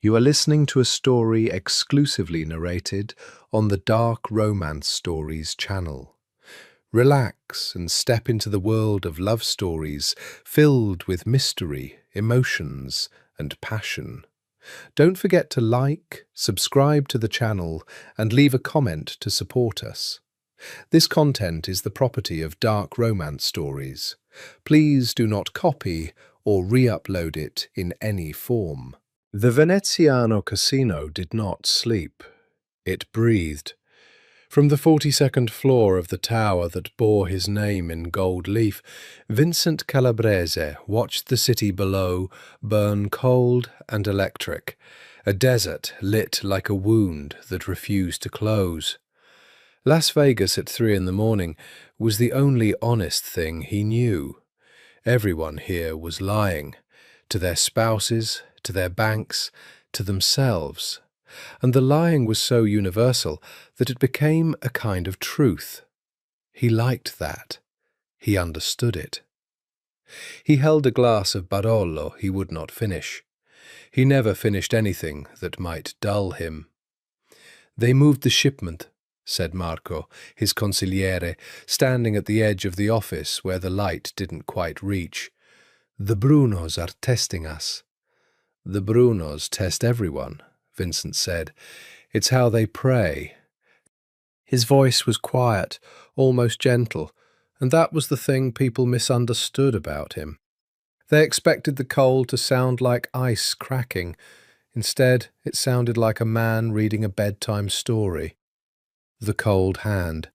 You are listening to a story exclusively narrated on the Dark Romance Stories channel. Relax and step into the world of love stories filled with mystery, emotions, and passion. Don't forget to like, subscribe to the channel, and leave a comment to support us. This content is the property of Dark Romance Stories. Please do not copy or re-upload it in any form. The Veneziano casino did not sleep. It breathed. From the 42nd floor of the tower that bore his name in gold leaf, Vincent Calabrese watched the city below burn cold and electric, a desert lit like a wound that refused to close. Las Vegas at 3 in the morning was the only honest thing he knew. Everyone here was lying, to their spouses, to their banks, to themselves, and the lying was so universal that it became a kind of truth. He liked that. He understood it. He held a glass of Barolo he would not finish. He never finished anything that might dull him. "They moved the shipment," said Marco, his consigliere, standing at the edge of the office where the light didn't quite reach. "The Brunos are testing us." "The Brunos test everyone," Vincent said. "It's how they pray." His voice was quiet, almost gentle, and that was the thing people misunderstood about him. They expected the cold to sound like ice cracking. Instead, it sounded like a man reading a bedtime story. The Cold Hand.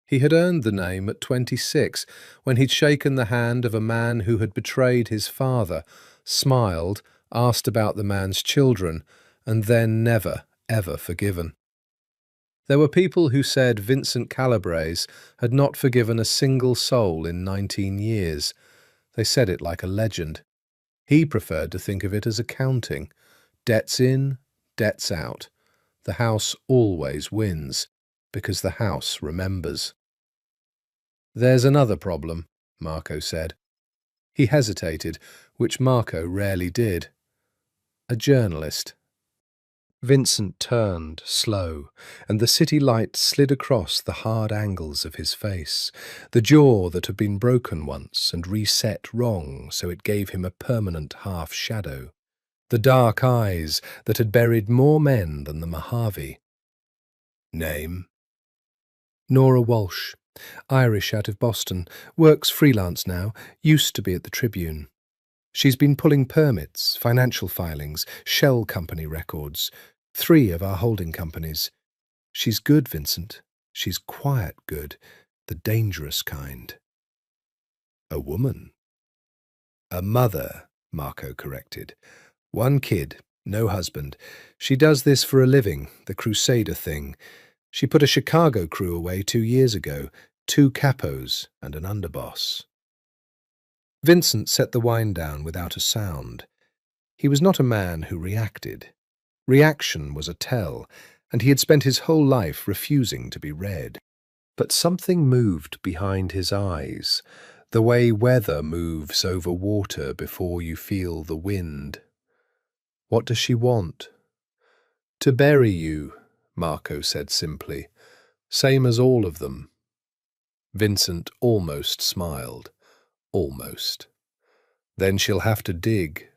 He had earned the name at 26, when he'd shaken the hand of a man who had betrayed his father, smiled, asked about the man's children, and then never, ever forgiven. There were people who said Vincent Calabrese had not forgiven a single soul in 19 years. They said it like a legend. He preferred to think of it as accounting. Debts in, debts out. The house always wins, because the house remembers. "There's another problem," Marco said. He hesitated, which Marco rarely did. "A journalist." Vincent turned, slow, and the city light slid across the hard angles of his face, the jaw that had been broken once and reset wrong so it gave him a permanent half-shadow, the dark eyes that had buried more men than the Mojave. "Name?" "Nora Walsh. Irish out of Boston, works freelance now, used to be at the Tribune. She's been pulling permits, financial filings, shell company records, 3 of our holding companies. She's good, Vincent. She's quiet good, the dangerous kind." "A woman?" "A mother," Marco corrected. "1 kid, no husband. She does this for a living, the Crusader thing. She put a Chicago crew away 2 years ago, 2 capos and an underboss." Vincent set the wine down without a sound. He was not a man who reacted. Reaction was a tell, and he had spent his whole life refusing to be read. But something moved behind his eyes, the way weather moves over water before you feel the wind. "What does she want?" "To bury you," Marco said simply. "Same as all of them." Vincent almost smiled. Almost. "Then she'll have to dig."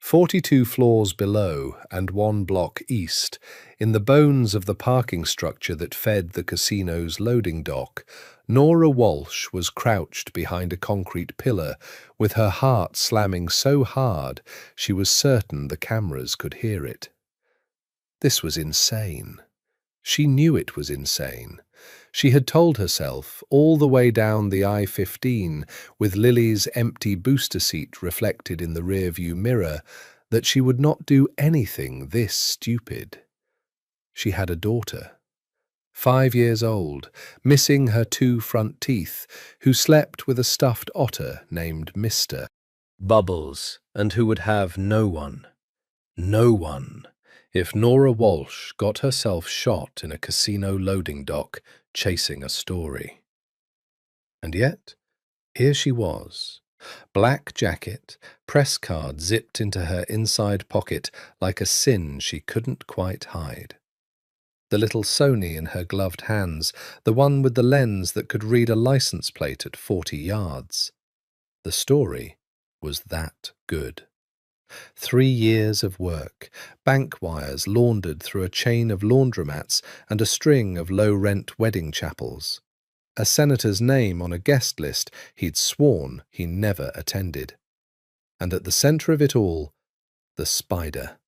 42 floors below and 1 block east, in the bones of the parking structure that fed the casino's loading dock, Nora Walsh was crouched behind a concrete pillar, with her heart slamming so hard she was certain the cameras could hear it. This was insane. She knew it was insane. She had told herself, all the way down the I-15, with Lily's empty booster seat reflected in the rearview mirror, that she would not do anything this stupid. She had a daughter, 5 years old, missing her 2 front teeth, who slept with a stuffed otter named Mr. Bubbles, and who would have no one, if Nora Walsh got herself shot in a casino loading dock chasing a story. And yet, here she was, Black jacket, press card zipped into her inside pocket like a sin she couldn't quite hide. The little Sony in her gloved hands, the one with the lens that could read a license plate at 40 yards. The story was that good. 3 years of work, bank wires laundered through a chain of laundromats and a string of low-rent wedding chapels. A senator's name on a guest list he'd sworn he never attended. And at the centre of it all, the spider.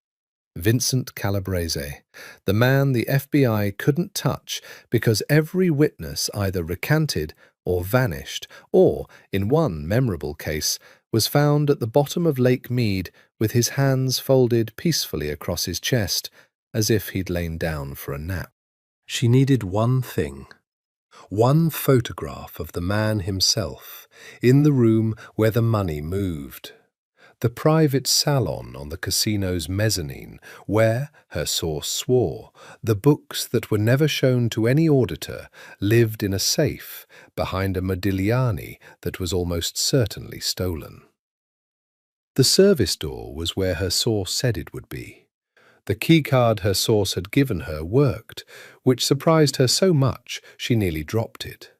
Vincent Calabrese, the man the FBI couldn't touch because every witness either recanted or vanished, or, in one memorable case, was found at the bottom of Lake Mead with his hands folded peacefully across his chest, as if he'd lain down for a nap. She needed one thing. One photograph of the man himself, in the room where the money moved. The private salon on the casino's mezzanine, where, her source swore, the books that were never shown to any auditor lived in a safe behind a Modigliani that was almost certainly stolen. The service door was where her source said it would be. The keycard her source had given her worked, which surprised her so much she nearly dropped it.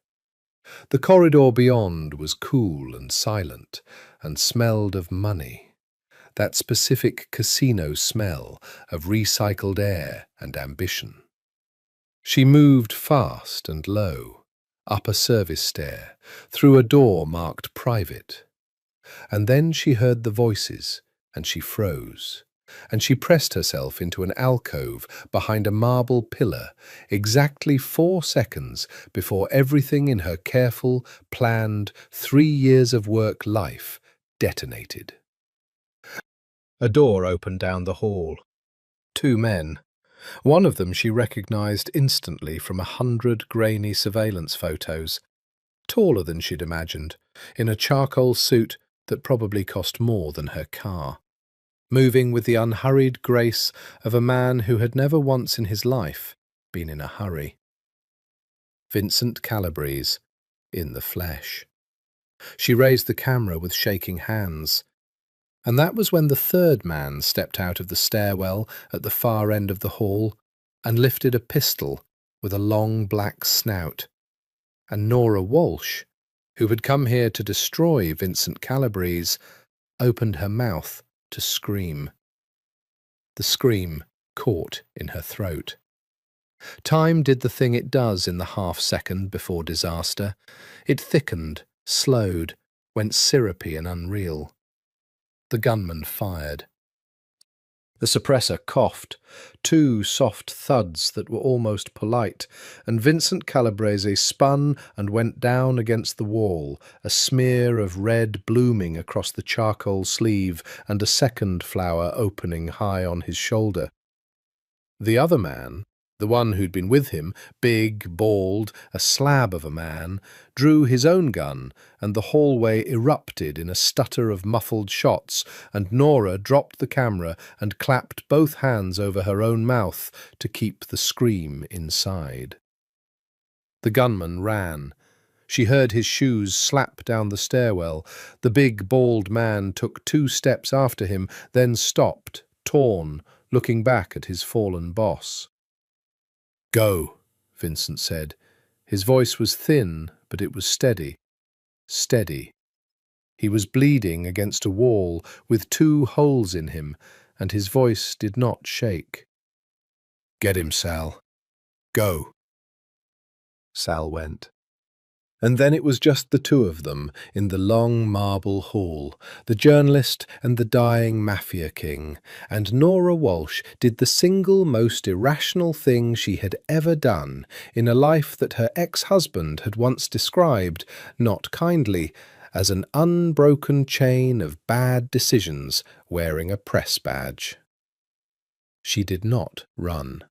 The corridor beyond was cool and silent, and smelled of money, that specific casino smell of recycled air and ambition. She moved fast and low, up a service stair, through a door marked private. And then she heard the voices, and she froze. And she pressed herself into an alcove behind a marble pillar exactly 4 seconds before everything in her careful, planned 3 years of work life detonated. A door opened down the hall. 2 men. One of them she recognized instantly from 100 grainy surveillance photos. Taller than she'd imagined, in a charcoal suit that probably cost more than her car. Moving with the unhurried grace of a man who had never once in his life been in a hurry. Vincent Calabrese, in the flesh. She raised the camera with shaking hands. And that was when the 3rd man stepped out of the stairwell at the far end of the hall and lifted a pistol with a long black snout. And Nora Walsh, who had come here to destroy Vincent Calabrese, opened her mouth to scream. The scream caught in her throat. Time did the thing it does in the half-second before disaster. It thickened, slowed, went syrupy and unreal. The gunman fired. The suppressor coughed, 2 soft thuds that were almost polite, and Vincent Calabrese spun and went down against the wall, a smear of red blooming across the charcoal sleeve and a second flower opening high on his shoulder. The other man, the one who'd been with him, big, bald, a slab of a man, drew his own gun, and the hallway erupted in a stutter of muffled shots, and Nora dropped the camera and clapped both hands over her own mouth to keep the scream inside. The gunman ran. She heard his shoes slap down the stairwell. The big, bald man took 2 steps after him, then stopped, torn, looking back at his fallen boss. "Go," Vincent said. His voice was thin, but it was steady. Steady. He was bleeding against a wall with 2 holes in him, and his voice did not shake. "Get him, Sal. Go." Sal went. And then it was just the 2 of them in the long marble hall, the journalist and the dying Mafia king, and Nora Walsh did the single most irrational thing she had ever done in a life that her ex-husband had once described, not kindly, as an unbroken chain of bad decisions wearing a press badge. She did not run.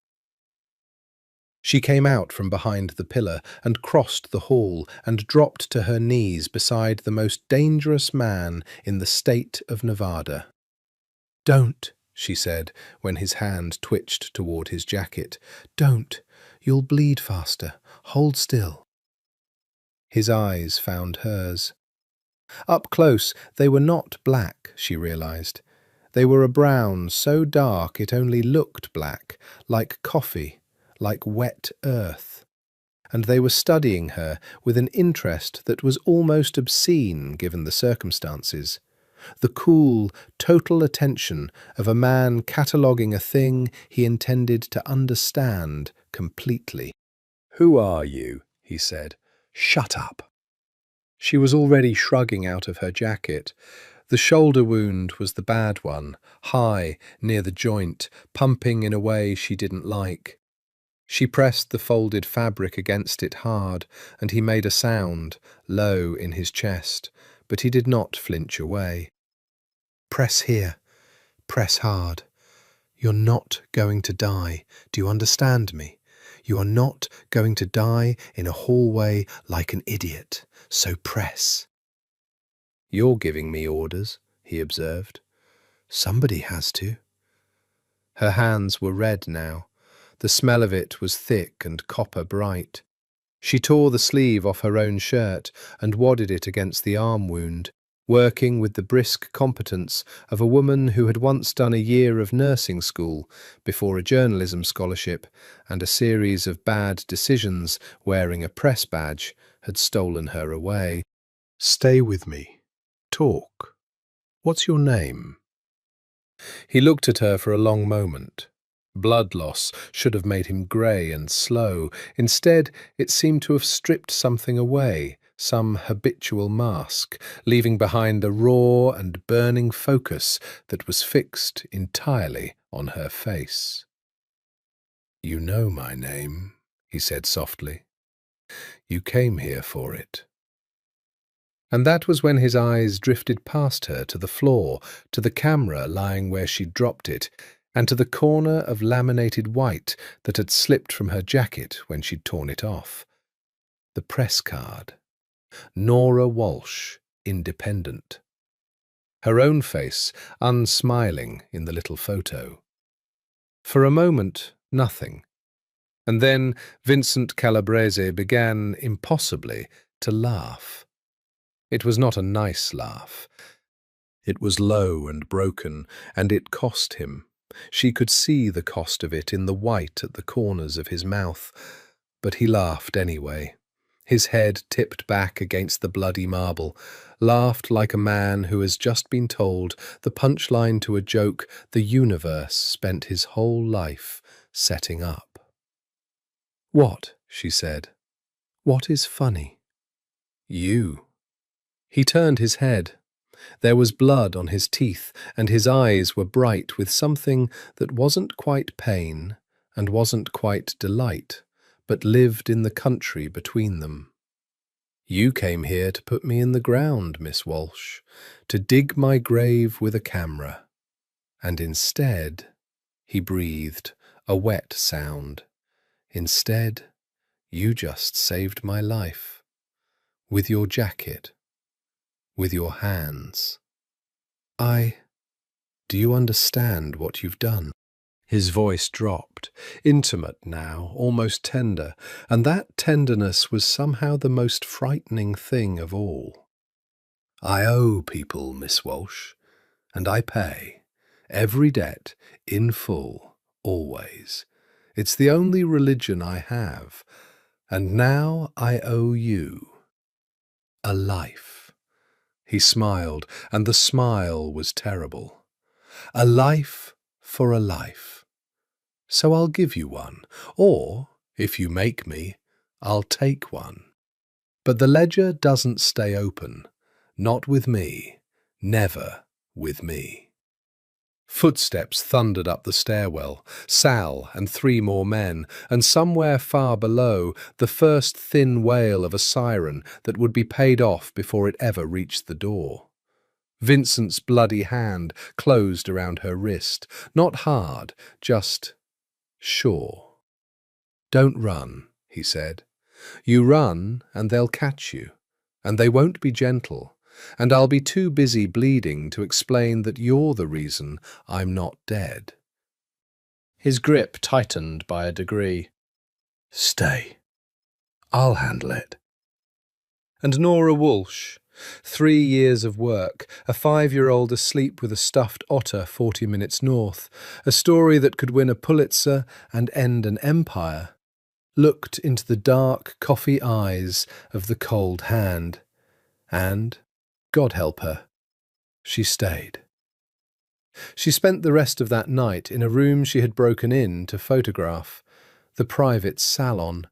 She came out from behind the pillar and crossed the hall and dropped to her knees beside the most dangerous man in the state of Nevada. "Don't," she said, when his hand twitched toward his jacket. "Don't. You'll bleed faster. Hold still." His eyes found hers. Up close, they were not black, she realized. They were a brown so dark it only looked black, like coffee, like wet earth. And they were studying her with an interest that was almost obscene given the circumstances. The cool, total attention of a man cataloguing a thing he intended to understand completely. "Who are you?" he said. "Shut up." She was already shrugging out of her jacket. The shoulder wound was the bad one, high, near the joint, pumping in a way she didn't like. She pressed the folded fabric against it hard, and he made a sound, low in his chest, but he did not flinch away. "Press here. Press hard. You're not going to die. Do you understand me? You are not going to die in a hallway like an idiot, so press." "You're giving me orders," he observed. "Somebody has to." Her hands were red now. The smell of it was thick and copper bright. She tore the sleeve off her own shirt and wadded it against the arm wound, working with the brisk competence of a woman who had once done a year of nursing school before a journalism scholarship and a series of bad decisions wearing a press badge had stolen her away. "Stay with me. Talk. What's your name?" He looked at her for a long moment. Blood loss should have made him grey and slow. Instead, it seemed to have stripped something away, some habitual mask, leaving behind a raw and burning focus that was fixed entirely on her face. "You know my name," he said softly. "You came here for it." And that was when his eyes drifted past her to the floor, to the camera lying where she'd dropped it, and to the corner of laminated white that had slipped from her jacket when she'd torn it off. The press card. Nora Walsh, independent. Her own face, unsmiling in the little photo. For a moment, nothing. And then Vincent Calabrese began, impossibly, to laugh. It was not a nice laugh. It was low and broken, and it cost him. She could see the cost of it in the white at the corners of his mouth. But he laughed anyway. His head tipped back against the bloody marble, laughed like a man who has just been told the punchline to a joke the universe spent his whole life setting up. "What?" she said. "What is funny?" "You." He turned his head. There was blood on his teeth, and his eyes were bright with something that wasn't quite pain and wasn't quite delight, but lived in the country between them. "You came here to put me in the ground, Miss Walsh, to dig my grave with a camera. And instead," he breathed, a wet sound, "instead, you just saved my life. With your jacket. With your hands. Do you understand what you've done?" His voice dropped, intimate now, almost tender, and that tenderness was somehow the most frightening thing of all. "I owe people, Miss Walsh, and I pay. Every debt, in full, always. It's the only religion I have. And now I owe you a life." He smiled, and the smile was terrible. "A life for a life. So I'll give you one, or, if you make me, I'll take one. But the ledger doesn't stay open. Not with me. Never with me." Footsteps thundered up the stairwell, Sal and 3 more men, and somewhere far below, the first thin wail of a siren that would be paid off before it ever reached the door. Vincent's bloody hand closed around her wrist, not hard, just sure. "Don't run," he said. "You run and they'll catch you, and they won't be gentle. And I'll be too busy bleeding to explain that you're the reason I'm not dead." His grip tightened by a degree. "Stay. I'll handle it." And Nora Walsh, 3 years of work, a 5-year-old asleep with a stuffed otter 40 minutes north, a story that could win a Pulitzer and end an empire, looked into the dark coffee eyes of the cold hand. And, God help her, she stayed. She spent the rest of that night in a room she had broken in to photograph, the private salon.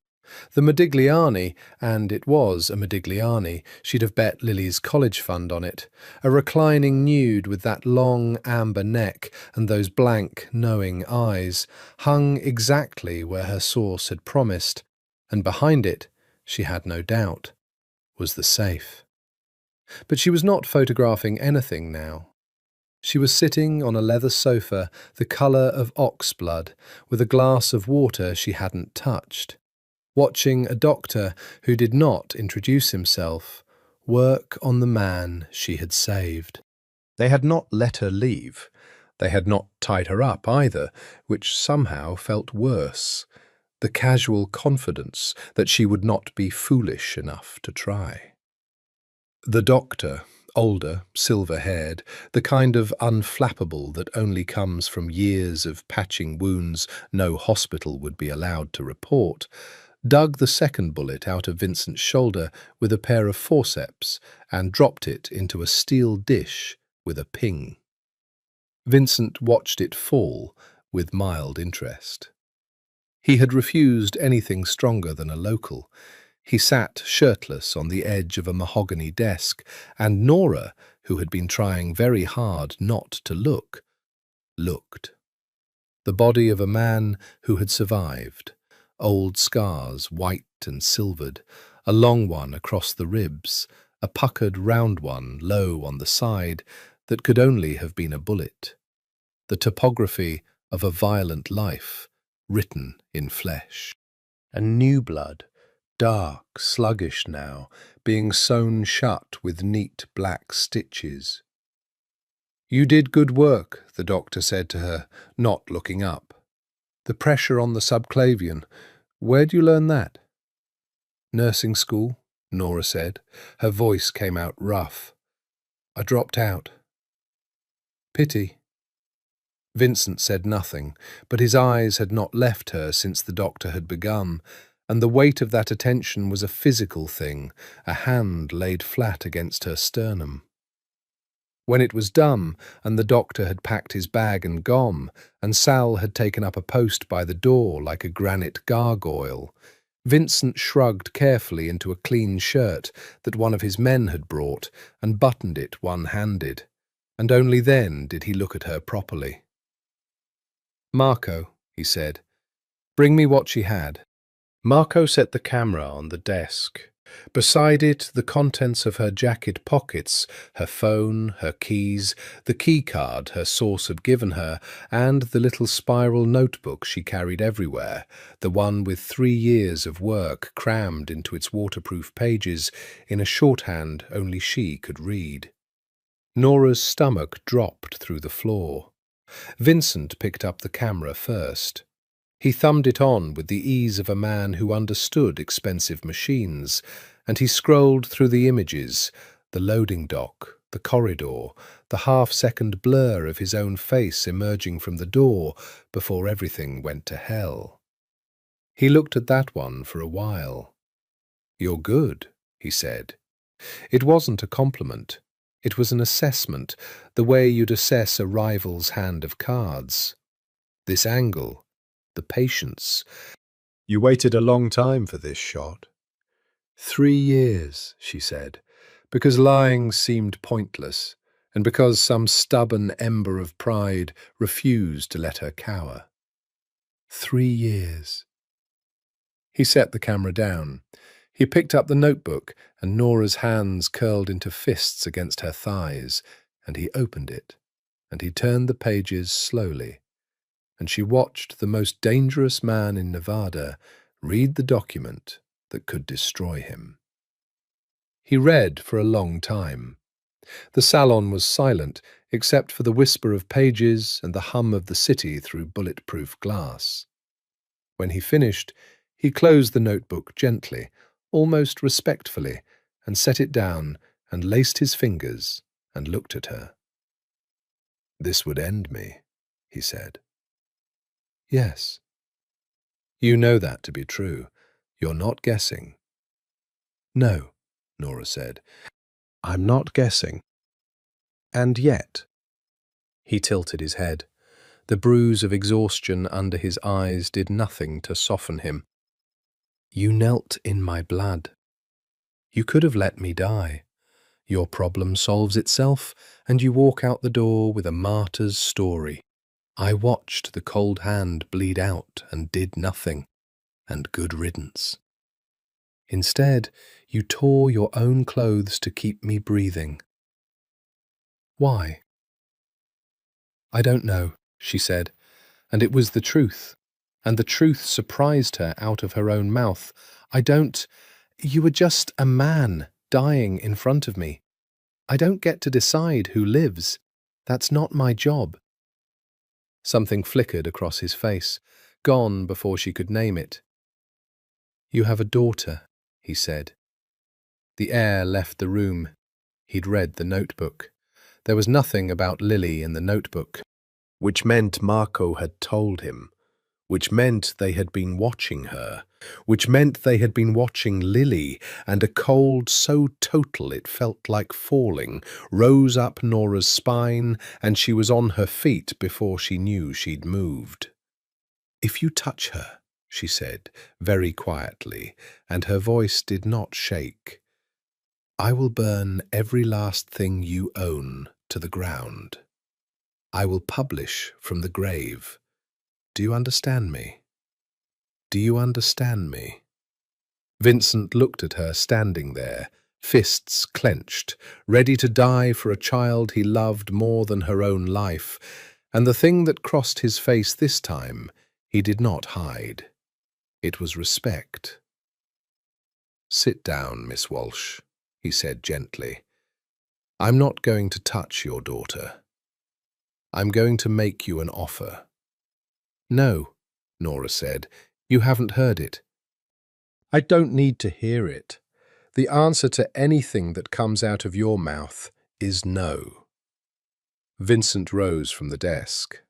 The Modigliani, and it was a Modigliani, she'd have bet Lily's college fund on it, a reclining nude with that long amber neck and those blank, knowing eyes, hung exactly where her source had promised, and behind it, she had no doubt, was the safe. But she was not photographing anything now. She was sitting on a leather sofa the colour of ox blood, with a glass of water she hadn't touched, watching a doctor who did not introduce himself work on the man she had saved. They had not let her leave. They had not tied her up either, which somehow felt worse. The casual confidence that she would not be foolish enough to try. The doctor, older, silver-haired, the kind of unflappable that only comes from years of patching wounds no hospital would be allowed to report, dug the second bullet out of Vincent's shoulder with a pair of forceps and dropped it into a steel dish with a ping. Vincent watched it fall with mild interest. He had refused anything stronger than a local. He sat shirtless on the edge of a mahogany desk, and Nora, who had been trying very hard not to look, looked. The body of a man who had survived, old scars white and silvered, a long one across the ribs, a puckered round one low on the side that could only have been a bullet. The topography of a violent life, written in flesh. And new blood, dark, sluggish now, being sewn shut with neat black stitches. "You did good work," the doctor said to her, not looking up. "The pressure on the subclavian. Where'd you learn that?" "Nursing school," Nora said. Her voice came out rough. "I dropped out." "Pity." Vincent said nothing, but his eyes had not left her since the doctor had begun, and the weight of that attention was a physical thing, a hand laid flat against her sternum. When it was done, and the doctor had packed his bag and gone, and Sal had taken up a post by the door like a granite gargoyle, Vincent shrugged carefully into a clean shirt that one of his men had brought and buttoned it one-handed, and only then did he look at her properly. "Marco," he said, "bring me what she had." Marco set the camera on the desk. Beside it, the contents of her jacket pockets, her phone, her keys, the key card her source had given her, and the little spiral notebook she carried everywhere, the one with 3 years of work crammed into its waterproof pages in a shorthand only she could read. Nora's stomach dropped through the floor. Vincent picked up the camera first. He thumbed it on with the ease of a man who understood expensive machines, and he scrolled through the images, the loading dock, the corridor, the half-second blur of his own face emerging from the door before everything went to hell. He looked at that one for a while. "You're good," he said. It wasn't a compliment. It was an assessment, the way you'd assess a rival's hand of cards. This angle, the patience. "You waited a long time for this shot." 3 years, she said, because lying seemed pointless, and because some stubborn ember of pride refused to let her cower. 3 years. He set the camera down. He picked up the notebook, and Nora's hands curled into fists against her thighs, and he opened it, and he turned the pages slowly, and she watched the most dangerous man in Nevada read the document that could destroy him. He read for a long time. The salon was silent, except for the whisper of pages and the hum of the city through bulletproof glass. When he finished, he closed the notebook gently, almost respectfully, and set it down and laced his fingers and looked at her. "This would end me," he said. "Yes. You know that to be true. You're not guessing." "No," Nora said. "I'm not guessing." "And yet—" He tilted his head. The bruise of exhaustion under his eyes did nothing to soften him. "You knelt in my blood. You could have let me die. Your problem solves itself, and you walk out the door with a martyr's story. I watched the cold hand bleed out and did nothing, and good riddance. Instead, you tore your own clothes to keep me breathing. Why?" "I don't know," she said, and it was the truth, and the truth surprised her out of her own mouth. You were just a man dying in front of me. I don't get to decide who lives. That's not my job." Something flickered across his face, gone before she could name it. "You have a daughter," he said. The air left the room. He'd read the notebook. There was nothing about Lily in the notebook, which meant Marco had told him, which meant they had been watching her, which meant they had been watching Lily, and a cold so total it felt like falling rose up Nora's spine, and she was on her feet before she knew she'd moved. "If you touch her," she said, very quietly, and her voice did not shake, "I will burn every last thing you own to the ground. I will publish from the grave. Do you understand me? Do you understand me?" Vincent looked at her standing there, fists clenched, ready to die for a child he loved more than her own life, and the thing that crossed his face this time he did not hide. It was respect. "Sit down, Miss Walsh," he said gently. "I'm not going to touch your daughter. I'm going to make you an offer." "No," Nora said. "You haven't heard it." "I don't need to hear it. The answer to anything that comes out of your mouth is no." Vincent rose from the desk.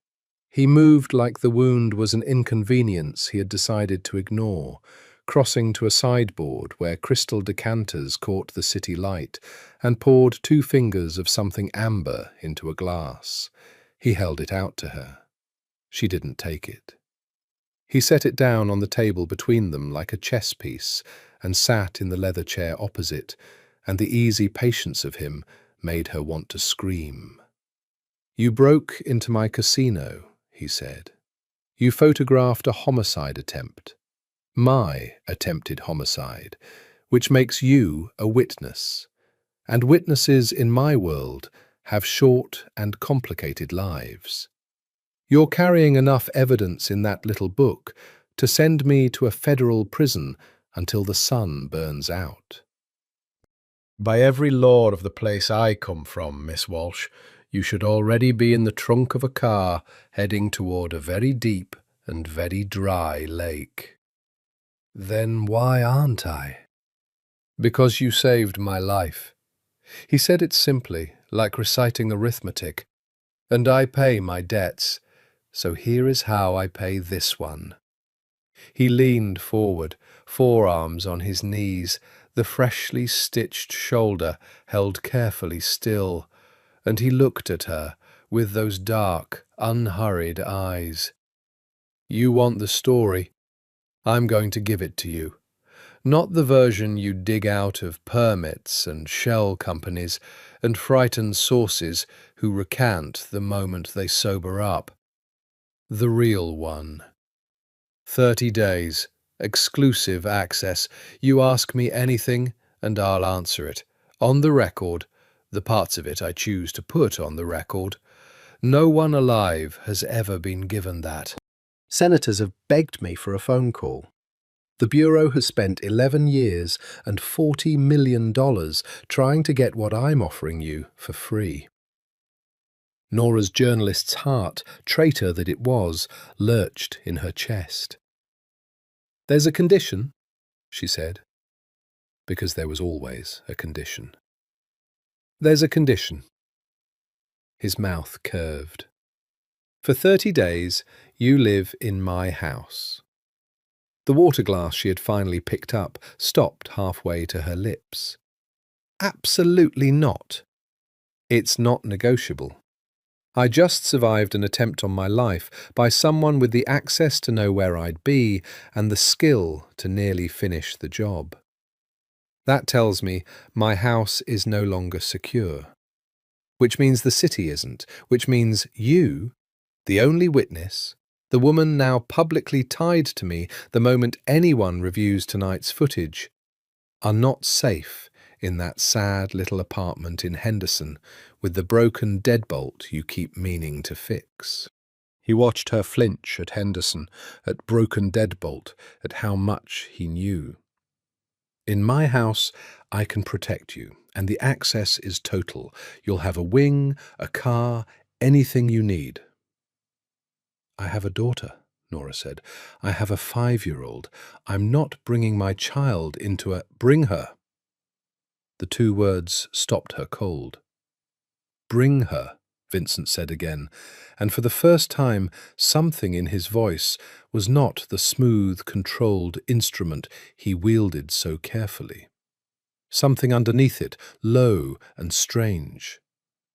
He moved like the wound was an inconvenience he had decided to ignore, crossing to a sideboard where crystal decanters caught the city light, and poured 2 fingers of something amber into a glass. He held it out to her. She didn't take it. He set it down on the table between them like a chess piece, and sat in the leather chair opposite, and the easy patience of him made her want to scream. "You broke into my casino," he said. "You photographed a homicide attempt. My attempted homicide, which makes you a witness. And witnesses in my world have short and complicated lives. You're carrying enough evidence in that little book to send me to a federal prison until the sun burns out. By every law of the place I come from, Miss Walsh, you should already be in the trunk of a car heading toward a very deep and very dry lake." "Then why aren't I?" "Because you saved my life." He said it simply, like reciting arithmetic. "And I pay my debts. So here is how I pay this one." He leaned forward, forearms on his knees, the freshly stitched shoulder held carefully still, and he looked at her with those dark, unhurried eyes. "You want the story. I'm going to give it to you. Not the version you dig out of permits and shell companies and frightened sources who recant the moment they sober up. The real one. 30 days, exclusive access. You ask me anything, and I'll answer it. On the record, the parts of it I choose to put on the record. No one alive has ever been given that. Senators have begged me for a phone call. The Bureau has spent 11 years and $40 million trying to get what I'm offering you for free." Nora's journalist's heart, traitor that it was, lurched in her chest. "There's a condition," she said, because there was always a condition. There's a condition. His mouth curved. For 30 days, you live in my house. The water glass she had finally picked up stopped halfway to her lips. Absolutely not. It's not negotiable. I just survived an attempt on my life by someone with the access to know where I'd be and the skill to nearly finish the job. That tells me my house is no longer secure. Which means the city isn't, which means you, the only witness, the woman now publicly tied to me the moment anyone reviews tonight's footage, are not safe in that sad little apartment in Henderson with the broken deadbolt you keep meaning to fix. He watched her flinch at Henderson, at broken deadbolt, at how much he knew. In my house, I can protect you, and the access is total. You'll have a wing, a car, anything you need. I have a daughter, Nora said. I have a 5-year-old. I'm not bringing my child into a— Bring her. The two words stopped her cold. Bring her, Vincent said again, and for the first time something in his voice was not the smooth, controlled instrument he wielded so carefully. Something underneath it, low and strange.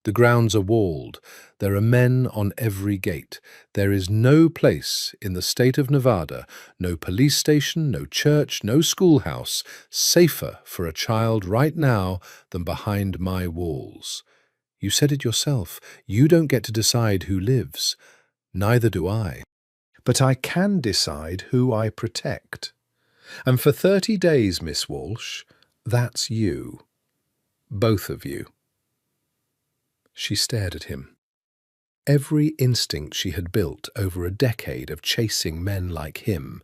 The grounds are walled. There are men on every gate. There is no place in the state of Nevada, no police station, no church, no schoolhouse, safer for a child right now than behind my walls. You said it yourself. You don't get to decide who lives. Neither do I. But I can decide who I protect. And for 30 days, Miss Walsh, that's you. Both of you. She stared at him. Every instinct she had built over a decade of chasing men like him—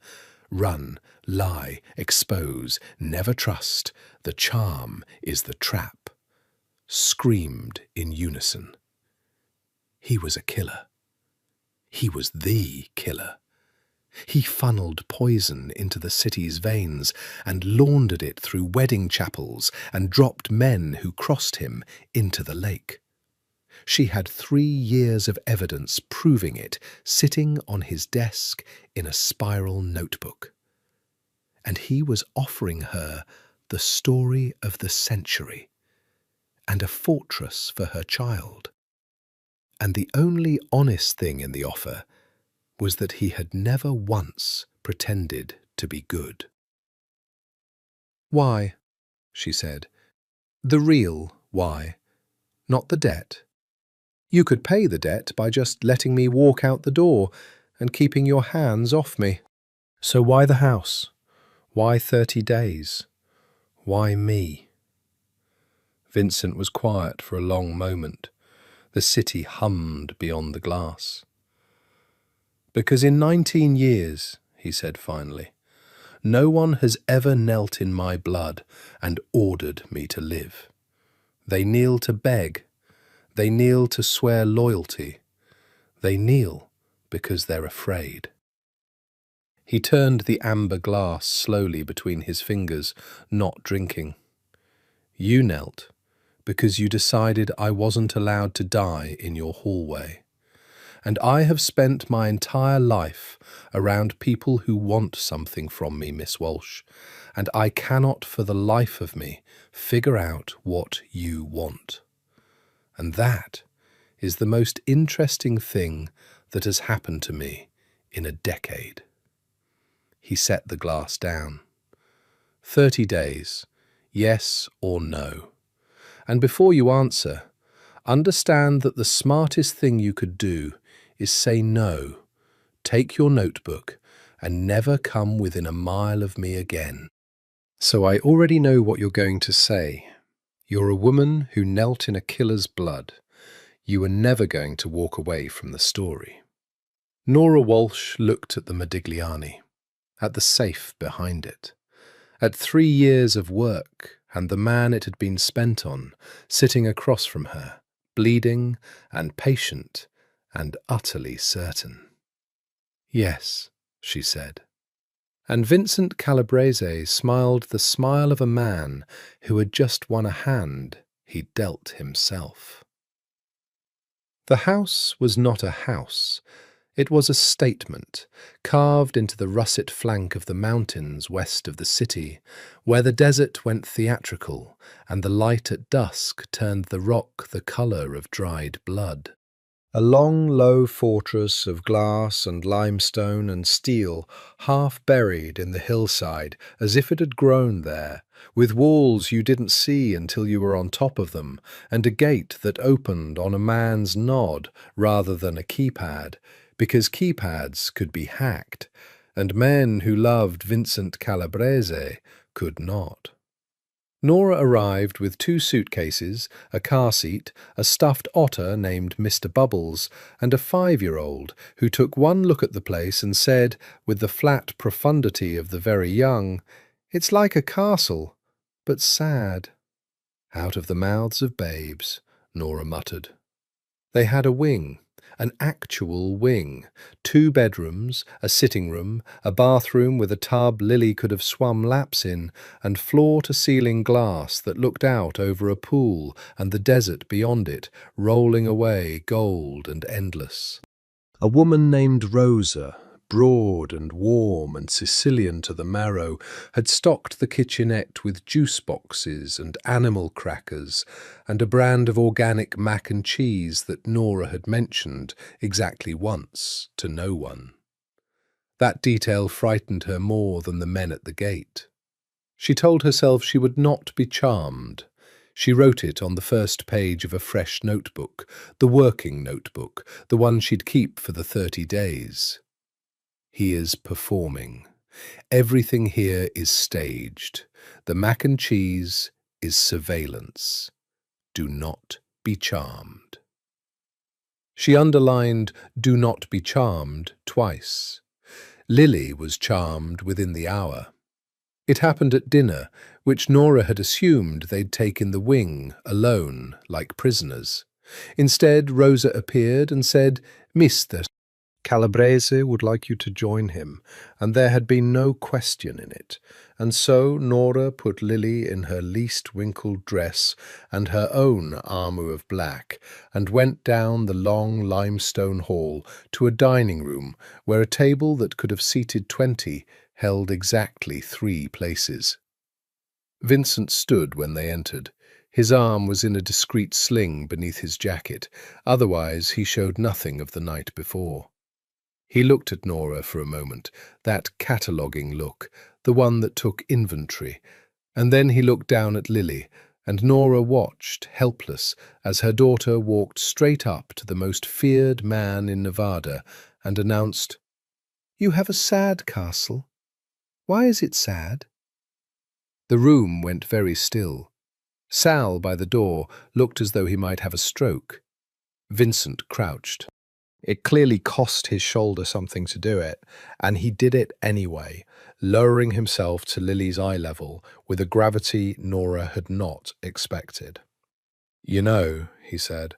run, lie, expose, never trust, the charm is the trap— screamed in unison. He was a killer. He was the killer. He funneled poison into the city's veins and laundered it through wedding chapels and dropped men who crossed him into the lake. She had 3 years of evidence proving it, sitting on his desk in a spiral notebook. And he was offering her the story of the century and a fortress for her child. And the only honest thing in the offer was that he had never once pretended to be good. Why? She said. The real why, not the debt. You could pay the debt by just letting me walk out the door and keeping your hands off me. So why the house? Why 30 days? Why me? Vincent was quiet for a long moment. The city hummed beyond the glass. Because in 19 years, he said finally, no one has ever knelt in my blood and ordered me to live. They kneel to beg. They kneel to swear loyalty. They kneel because they're afraid. He turned the amber glass slowly between his fingers, not drinking. You knelt because you decided I wasn't allowed to die in your hallway. And I have spent my entire life around people who want something from me, Miss Walsh, and I cannot for the life of me figure out what you want. And that is the most interesting thing that has happened to me in a decade. He set the glass down. 30 days, yes or no. And before you answer, understand that the smartest thing you could do is say no, take your notebook, and never come within a mile of me again. So I already know what you're going to say. You're a woman who knelt in a killer's blood. You were never going to walk away from the story. Nora Walsh looked at the Modigliani, at the safe behind it, at 3 years of work and the man it had been spent on, sitting across from her, bleeding and patient and utterly certain. Yes, she said. And Vincent Calabrese smiled the smile of a man who had just won a hand he dealt himself. The house was not a house. It was a statement, carved into the russet flank of the mountains west of the city, where the desert went theatrical and the light at dusk turned the rock the colour of dried blood. A long, low fortress of glass and limestone and steel, half buried in the hillside, as if it had grown there, with walls you didn't see until you were on top of them, and a gate that opened on a man's nod rather than a keypad, because keypads could be hacked, and men who loved Vincent Calabrese could not. Nora arrived with 2 suitcases, a car seat, a stuffed otter named Mr. Bubbles, and a 5-year-old who took one look at the place and said, with the flat profundity of the very young, "It's like a castle, but sad." Out of the mouths of babes, Nora muttered. They had a wing. An actual wing, 2 bedrooms, a sitting room, a bathroom with a tub Lily could have swum laps in, and floor-to-ceiling glass that looked out over a pool and the desert beyond it, rolling away gold and endless. A woman named Rosa, broad and warm and Sicilian to the marrow, had stocked the kitchenette with juice boxes and animal crackers and a brand of organic mac and cheese that Nora had mentioned exactly once to no one. That detail frightened her more than the men at the gate. She told herself she would not be charmed. She wrote it on the first page of a fresh notebook, the working notebook, the one she'd keep for the 30 days. He is performing. Everything here is staged. The mac and cheese is surveillance. Do not be charmed. She underlined "do not be charmed" twice. Lily was charmed within the hour. It happened at dinner, which Nora had assumed they'd take in the wing, alone, like prisoners. Instead, Rosa appeared and said, "Mr. Calabrese would like you to join him," and there had been no question in it. And so Nora put Lily in her least wrinkled dress and her own armour of black, and went down the long limestone hall to a dining room where a table that could have seated 20 held exactly 3 places. Vincent stood when they entered. His arm was in a discreet sling beneath his jacket, otherwise he showed nothing of the night before. He looked at Nora for a moment, that cataloguing look, the one that took inventory, and then he looked down at Lily, and Nora watched, helpless, as her daughter walked straight up to the most feared man in Nevada and announced, "You have a sad castle. Why is it sad?" The room went very still. Sal, by the door, looked as though he might have a stroke. Vincent crouched. It clearly cost his shoulder something to do it, and he did it anyway, lowering himself to Lily's eye level with a gravity Nora had not expected. "You know," he said,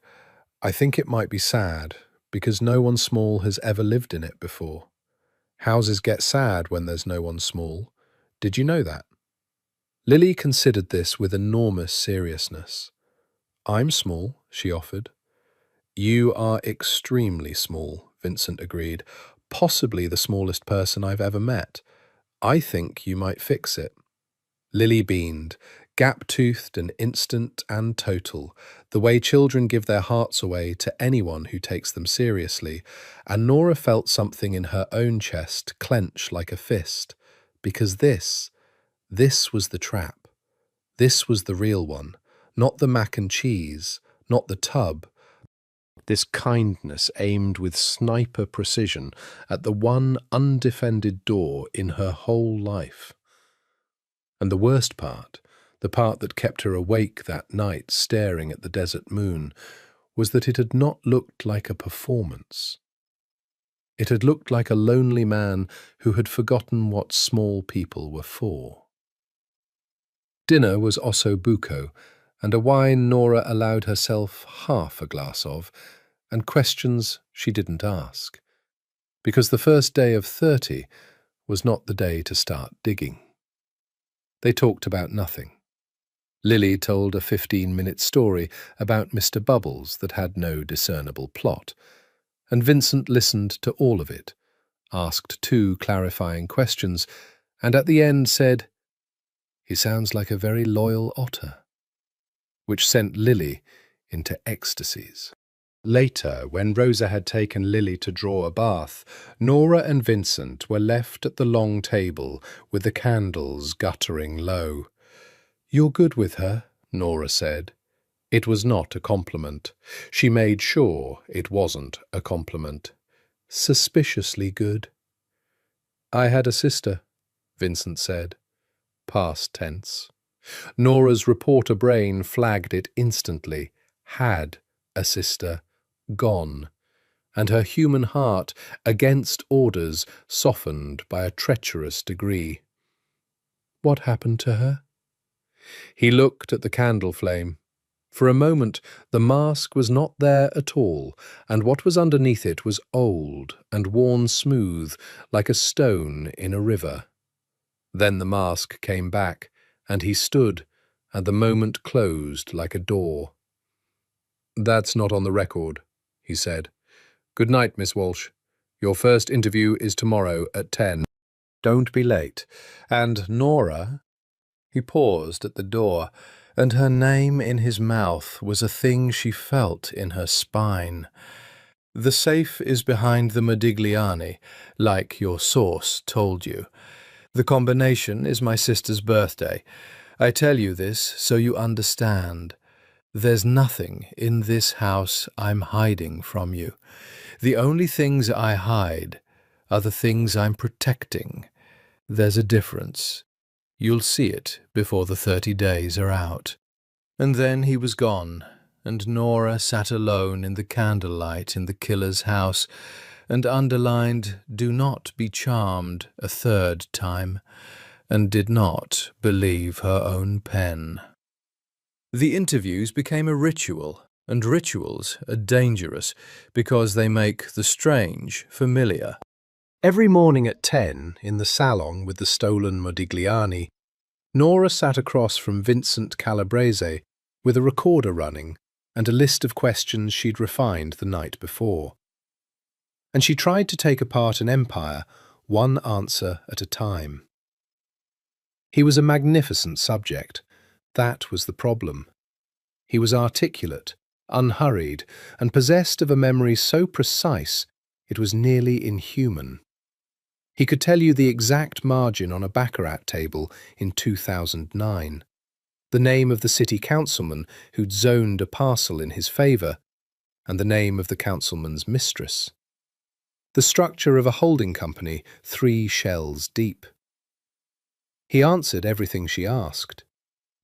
"I think it might be sad, because no one small has ever lived in it before. Houses get sad when there's no one small. Did you know that?" Lily considered this with enormous seriousness. "I'm small," she offered. "You are extremely small," Vincent agreed. "Possibly the smallest person I've ever met. I think you might fix it." Lily beamed, gap-toothed and instant and total, the way children give their hearts away to anyone who takes them seriously, and Nora felt something in her own chest clench like a fist, because this was the trap. This was the real one, not the mac and cheese, not the tub. This kindness aimed with sniper precision at the one undefended door in her whole life. And the worst part, the part that kept her awake that night staring at the desert moon, was that it had not looked like a performance. It had looked like a lonely man who had forgotten what small people were for. Dinner was osso buco, and a wine Nora allowed herself half a glass of, and questions she didn't ask, because the first day of 30 was not the day to start digging. They talked about nothing. Lily told a 15-minute story about Mr. Bubbles that had no discernible plot, and Vincent listened to all of it, asked 2 clarifying questions, and at the end said, "He sounds like a very loyal otter," which sent Lily into ecstasies. Later, when Rosa had taken Lily to draw a bath, Nora and Vincent were left at the long table with the candles guttering low. "You're good with her," Nora said. It was not a compliment. She made sure it wasn't a compliment. "Suspiciously good." "I had a sister," Vincent said. Past tense. Nora's reporter brain flagged it instantly. Had a sister. Gone. And her human heart, against orders, softened by a treacherous degree. What happened to her? He looked at the candle flame. For a moment the mask was not there at all, and what was underneath it was old and worn smooth like a stone in a river. Then the mask came back, and he stood, and the moment closed like a door. "That's not on the record," he said. "Good night, Miss Walsh. Your first interview is tomorrow at 10. Don't be late. And Nora—" He paused at the door, and her name in his mouth was a thing she felt in her spine. "The safe is behind the Modigliani, like your source told you. The combination is my sister's birthday. I tell you this so you understand. There's nothing in this house I'm hiding from you. The only things I hide are the things I'm protecting. There's a difference. You'll see it before the 30 days are out." And then he was gone, and Nora sat alone in the candlelight in the killer's house, and underlined "Do not be charmed" a 3rd time, and did not believe her own pen. The interviews became a ritual, and rituals are dangerous because they make the strange familiar. Every morning at 10, in the salon with the stolen Modigliani, Nora sat across from Vincent Calabrese with a recorder running and a list of questions she'd refined the night before. And she tried to take apart an empire, one answer at a time. He was a magnificent subject. That was the problem. He was articulate, unhurried, and possessed of a memory so precise it was nearly inhuman. He could tell you the exact margin on a baccarat table in 2009, the name of the city councilman who'd zoned a parcel in his favour, and the name of the councilman's mistress. The structure of a holding company 3 shells deep. He answered everything she asked.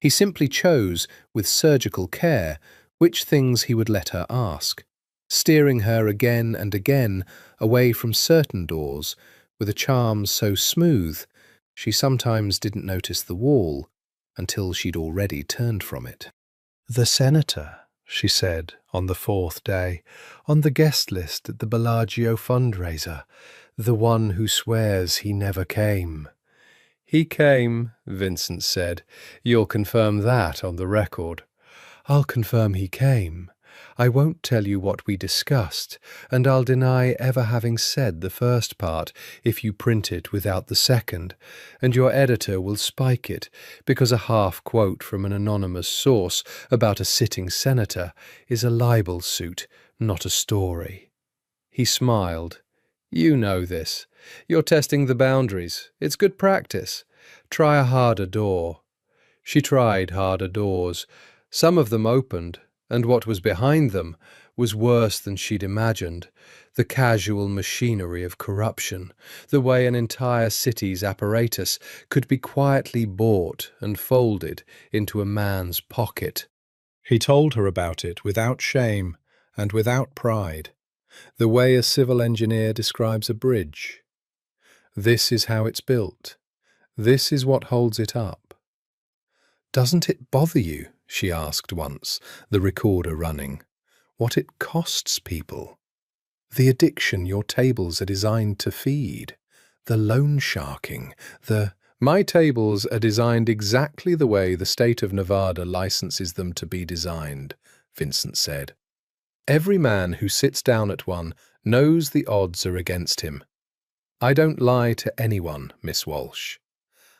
He simply chose, with surgical care, which things he would let her ask, steering her again and again away from certain doors, with a charm so smooth she sometimes didn't notice the wall until she'd already turned from it. "The senator," she said on the 4th day, "on the guest list at the Bellagio fundraiser, the one who swears he never came." "He came," Vincent said. "You'll confirm that on the record." "I'll confirm he came. I won't tell you what we discussed, and I'll deny ever having said the first part if you print it without the second, and your editor will spike it, because a half-quote from an anonymous source about a sitting senator is a libel suit, not a story." He smiled. "You know this. You're testing the boundaries. It's good practice. Try a harder door." She tried harder doors. Some of them opened, and what was behind them was worse than she'd imagined. The casual machinery of corruption, the way an entire city's apparatus could be quietly bought and folded into a man's pocket. He told her about it without shame and without pride, the way a civil engineer describes a bridge. This is how it's built. This is what holds it up. "Doesn't it bother you," she asked once, the recorder running, "what it costs people? The addiction your tables are designed to feed, the loan sharking, the My tables are designed exactly the way the state of Nevada licenses them to be designed, Vincent said. Every man who sits down at one knows the odds are against him. I don't lie to anyone, Miss Walsh.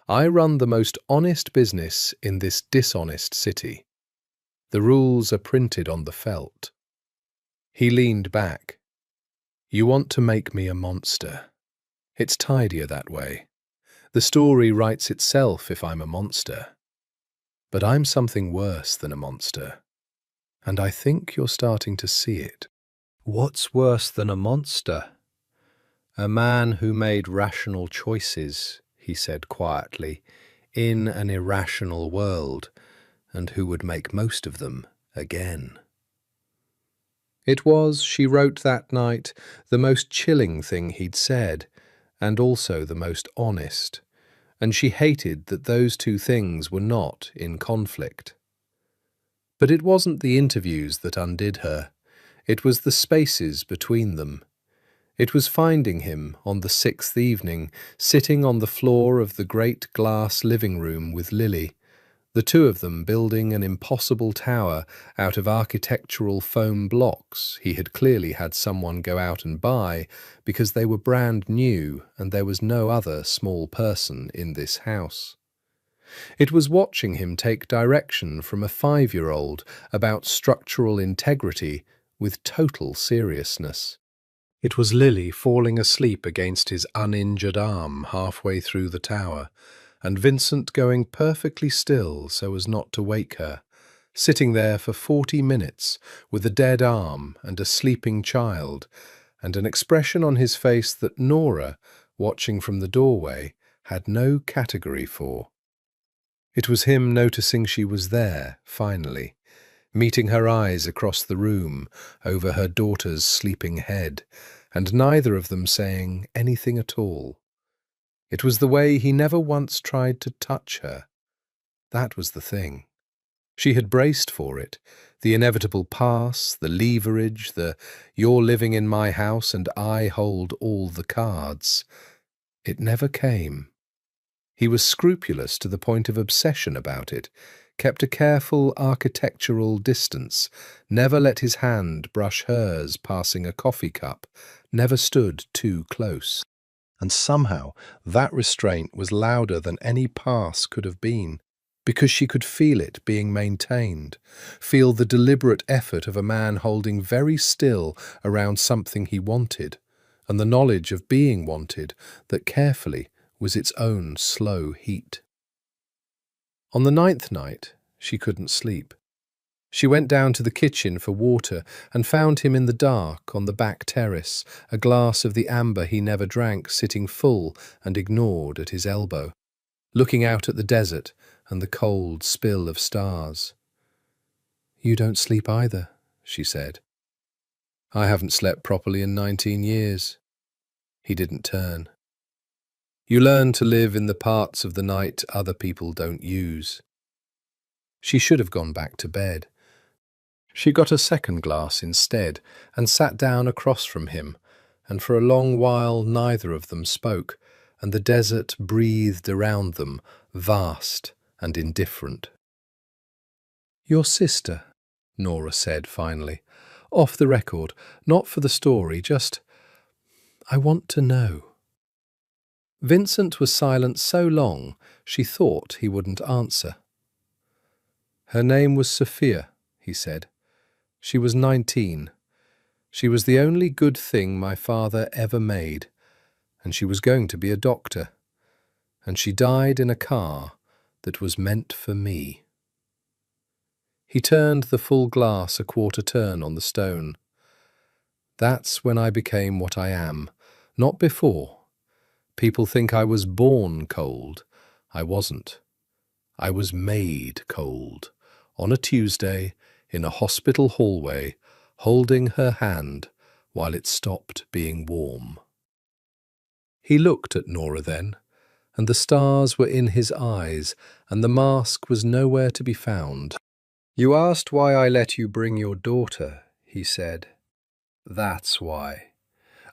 I run the most honest business in this dishonest city. The rules are printed on the felt. He leaned back. You want to make me a monster. It's tidier that way. The story writes itself if I'm a monster. But I'm something worse than a monster. And I think you're starting to see it. What's worse than a monster? A man who made rational choices, he said quietly, in an irrational world, and who would make most of them again. It was, she wrote that night, the most chilling thing he'd said, and also the most honest, and she hated that those two things were not in conflict. But it wasn't the interviews that undid her. It was the spaces between them. It was finding him on the 6th evening, sitting on the floor of the great glass living room with Lily, the two of them building an impossible tower out of architectural foam blocks he had clearly had someone go out and buy because they were brand new and there was no other small person in this house. It was watching him take direction from a 5-year-old about structural integrity with total seriousness. It was Lily falling asleep against his uninjured arm halfway through the tower, and Vincent going perfectly still so as not to wake her, sitting there for 40 minutes with a dead arm and a sleeping child, and an expression on his face that Nora, watching from the doorway, had no category for. It was him noticing she was there, finally, meeting her eyes across the room over her daughter's sleeping head, and neither of them saying anything at all. It was the way he never once tried to touch her. That was the thing. She had braced for it, the inevitable pass, the leverage, the "you're living in my house and I hold all the cards." It never came. He was scrupulous to the point of obsession about it, kept a careful architectural distance, never let his hand brush hers passing a coffee cup, never stood too close. And somehow that restraint was louder than any pass could have been, because she could feel it being maintained, feel the deliberate effort of a man holding very still around something he wanted, and the knowledge of being wanted that carefully was its own slow heat. On the 9th night, she couldn't sleep. She went down to the kitchen for water and found him in the dark on the back terrace, a glass of the amber he never drank sitting full and ignored at his elbow, looking out at the desert and the cold spill of stars. "You don't sleep either," she said. "I haven't slept properly in 19 years. He didn't turn. You learn to live in the parts of the night other people don't use. She should have gone back to bed. She got a second glass instead and sat down across from him, and for a long while neither of them spoke, and the desert breathed around them, vast and indifferent. "Your sister," Nora said finally, "off the record, not for the story, just, I want to know." Vincent was silent so long she thought he wouldn't answer. "Her name was Sophia," he said. "She was 19. She was the only good thing my father ever made, and she was going to be a doctor. And she died in a car that was meant for me." He turned the full glass a quarter turn on the stone. "That's when I became what I am, not before. People think I was born cold. I wasn't. I was made cold, on a Tuesday, in a hospital hallway, holding her hand while it stopped being warm." He looked at Nora then, and the stars were in his eyes, and the mask was nowhere to be found. "You asked why I let you bring your daughter," he said. "That's why.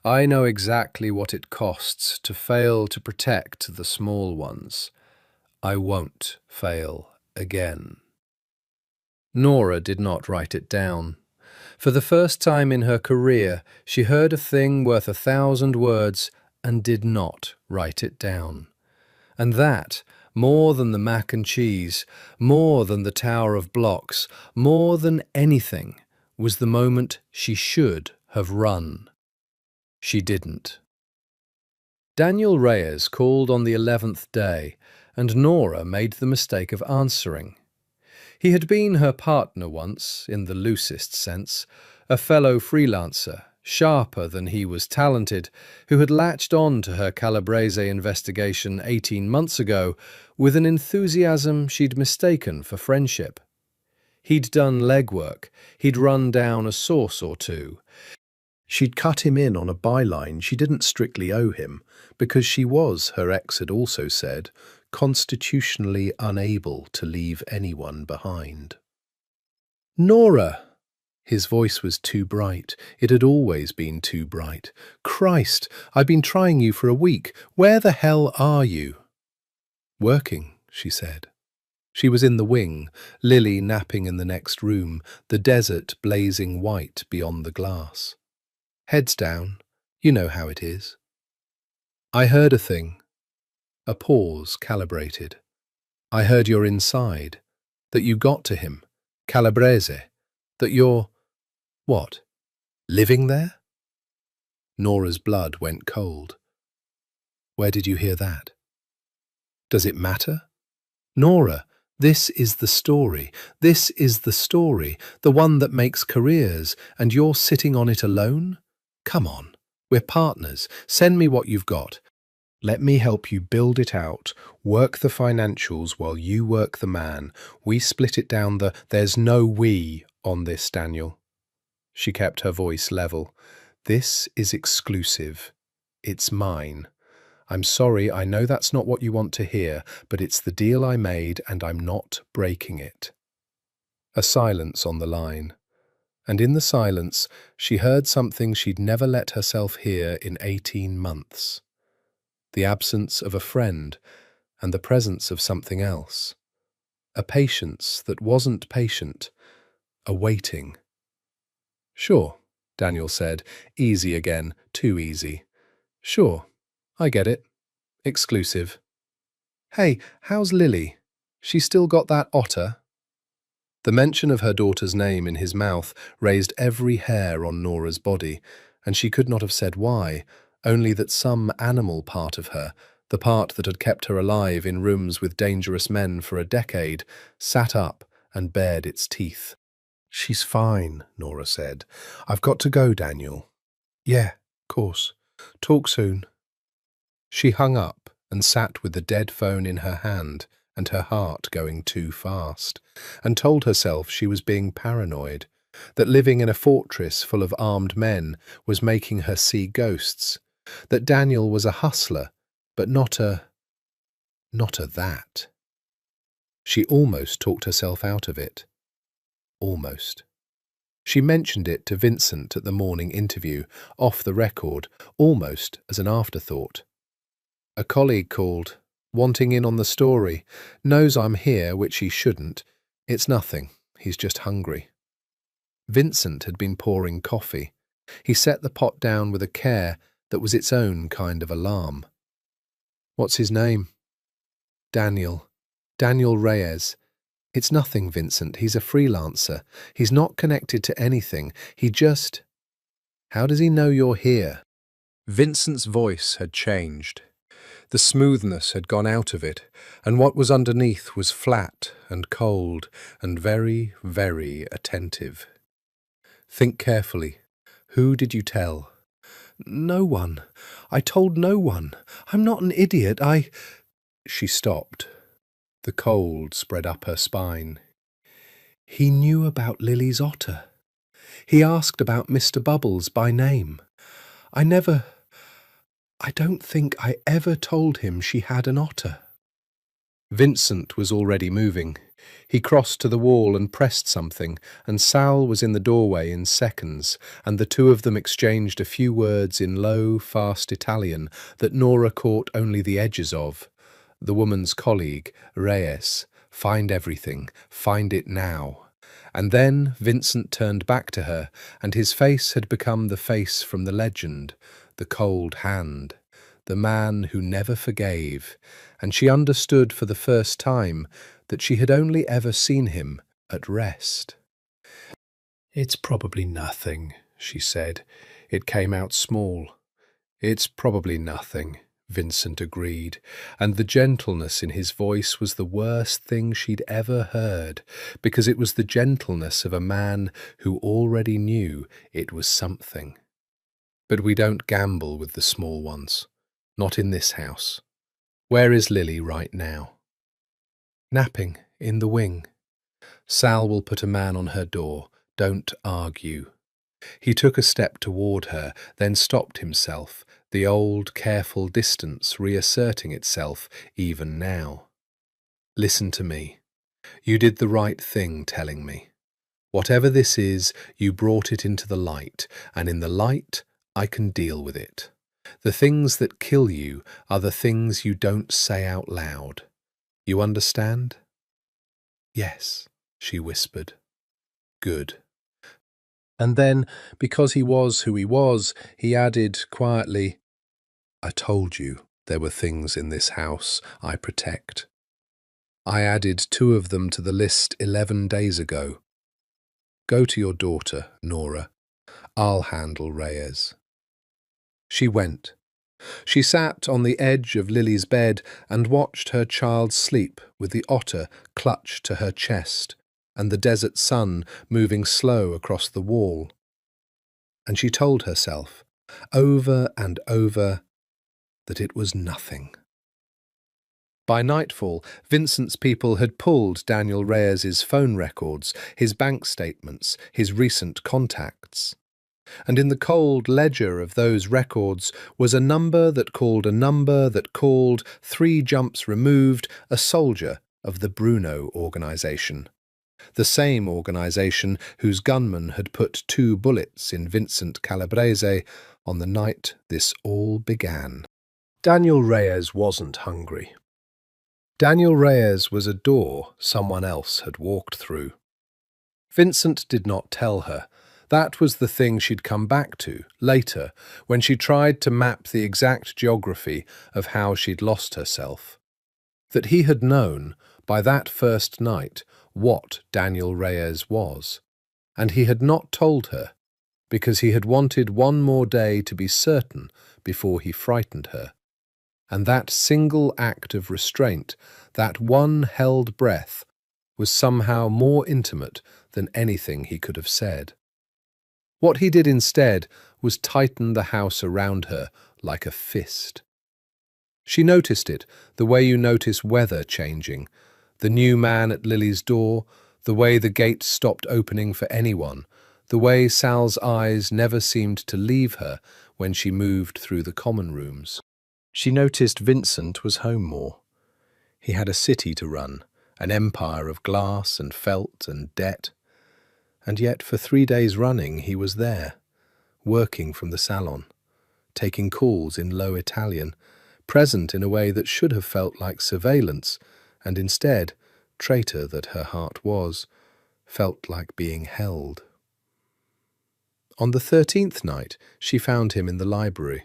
I know exactly what it costs to fail to protect the small ones. I won't fail again. Nora did not write it down. For the first time in her career, she heard a thing worth 1,000 words and did not write it down. And that, more than the mac and cheese, more than the tower of blocks, more than anything, was the moment she should have run. She didn't. Daniel Reyes called on the 11th day, and Nora made the mistake of answering. He had been her partner once, in the loosest sense, a fellow freelancer, sharper than he was talented, who had latched on to her Calabrese investigation 18 months ago with an enthusiasm she'd mistaken for friendship. He'd done legwork, he'd run down a source or two. She'd cut him in on a byline she didn't strictly owe him, because she was, her ex had also said, constitutionally unable to leave anyone behind. Nora! His voice was too bright. It had always been too bright. Christ, I've been trying you for a week. Where the hell are you? Working, she said. She was in the wing, Lily napping in the next room, the desert blazing white beyond the glass. Heads down, you know how it is. I heard a thing. A pause calibrated. I heard you're inside, that you got to him, Calabrese, that you're, what, living there? Nora's blood went cold. Where did you hear that? Does it matter? Nora, this is the story. This is the story, the one that makes careers, and you're sitting on it alone? Come on, we're partners. Send me what you've got. Let me help you build it out, work the financials while you work the man. We split it down there's no we on this, Daniel. She kept her voice level. This is exclusive. It's mine. I'm sorry, I know that's not what you want to hear, but it's the deal I made and I'm not breaking it. A silence on the line. And in the silence, she heard something she'd never let herself hear in 18 months. The absence of a friend and the presence of something else. A patience that wasn't patient. A waiting. Sure, Daniel said, easy again, too easy. Sure, I get it. Exclusive. Hey, how's Lily? She still got that otter? The mention of her daughter's name in his mouth raised every hair on Nora's body, and she could not have said why, only that some animal part of her, the part that had kept her alive in rooms with dangerous men for a decade, sat up and bared its teeth. She's fine, Nora said. I've got to go, Daniel. Yeah, course. Talk soon. She hung up and sat with the dead phone in her hand and her heart going too fast, and told herself she was being paranoid, that living in a fortress full of armed men was making her see ghosts, that Daniel was a hustler, but not a that. She almost talked herself out of it. Almost. She mentioned it to Vincent at the morning interview, off the record, almost as an afterthought. A colleague called, wanting in on the story, knows I'm here, which he shouldn't. It's nothing, he's just hungry. Vincent had been pouring coffee. He set the pot down with a care that was its own kind of alarm. What's his name? Daniel Reyes. It's nothing, Vincent. He's a freelancer. He's not connected to anything. He just... How does he know you're here? Vincent's voice had changed. The smoothness had gone out of it, and what was underneath was flat and cold and very, very attentive. Think carefully. Who did you tell? No one. I told no one. I'm not an idiot. She stopped. The cold spread up her spine. He knew about Lily's otter. He asked about Mr. Bubbles by name. I don't think I ever told him she had an otter. Vincent was already moving. He crossed to the wall and pressed something, and Sal was in the doorway in seconds, and the two of them exchanged a few words in low, fast Italian that Nora caught only the edges of. The woman's colleague, Reyes, find everything, find it now. And then Vincent turned back to her, and his face had become the face from the legend, the cold hand, the man who never forgave, and she understood for the first time that she had only ever seen him at rest. "It's probably nothing," she said. It came out small. "It's probably nothing," Vincent agreed, and the gentleness in his voice was the worst thing she'd ever heard, because it was the gentleness of a man who already knew it was something. "But we don't gamble with the small ones. Not in this house. Where is Lily right now?" "Napping in the wing. Sal will put a man on her door. Don't argue." He took a step toward her, then stopped himself, the old, careful distance reasserting itself even now. "Listen to me. You did the right thing telling me. Whatever this is, you brought it into the light, and in the light I can deal with it. The things that kill you are the things you don't say out loud. You understand?" "Yes," she whispered. "Good." And then, because he was who he was, he added quietly, "I told you there were things in this house I protect. I added 2 of them to the list 11 days ago. Go to your daughter, Nora. I'll handle Reyes." She went. She sat on the edge of Lily's bed and watched her child sleep with the otter clutched to her chest and the desert sun moving slow across the wall. And she told herself, over and over, that it was nothing. By nightfall, Vincent's people had pulled Daniel Reyes's phone records, his bank statements, his recent contacts. And in the cold ledger of those records was a number that called a number that called, 3 jumps removed, a soldier of the Bruno organization. The same organization whose gunman had put 2 bullets in Vincent Calabrese on the night this all began. Daniel Reyes wasn't hungry. Daniel Reyes was a door someone else had walked through. Vincent did not tell her. That was the thing she'd come back to, later, when she tried to map the exact geography of how she'd lost herself. That he had known, by that first night, what Daniel Reyes was, and he had not told her, because he had wanted one more day to be certain before he frightened her. And that single act of restraint, that one held breath, was somehow more intimate than anything he could have said. What he did instead was tighten the house around her like a fist. She noticed it, the way you notice weather changing, the new man at Lily's door, the way the gate stopped opening for anyone, the way Sal's eyes never seemed to leave her when she moved through the common rooms. She noticed Vincent was home more. He had a city to run, an empire of glass and felt and debt. And yet for 3 days running he was there, working from the salon, taking calls in low Italian, present in a way that should have felt like surveillance, and instead, traitor that her heart was, felt like being held. On the 13th night she found him in the library.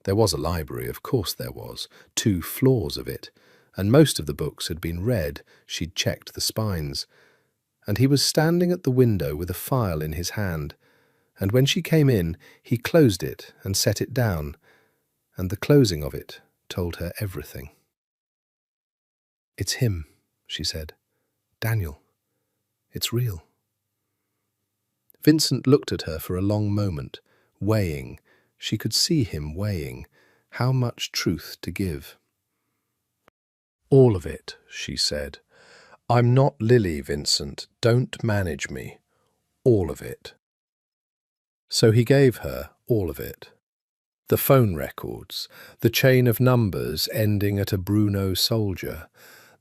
There was a library, of course there was, 2 floors of it, and most of the books had been read, she'd checked the spines. And he was standing at the window with a file in his hand, and when she came in, he closed it and set it down, and the closing of it told her everything. "It's him," she said. "Daniel. It's real." Vincent looked at her for a long moment, weighing. She could see him weighing how much truth to give. "All of it," she said. "I'm not Lily, Vincent. Don't manage me. All of it." So he gave her all of it. The phone records, the chain of numbers ending at a Bruno soldier,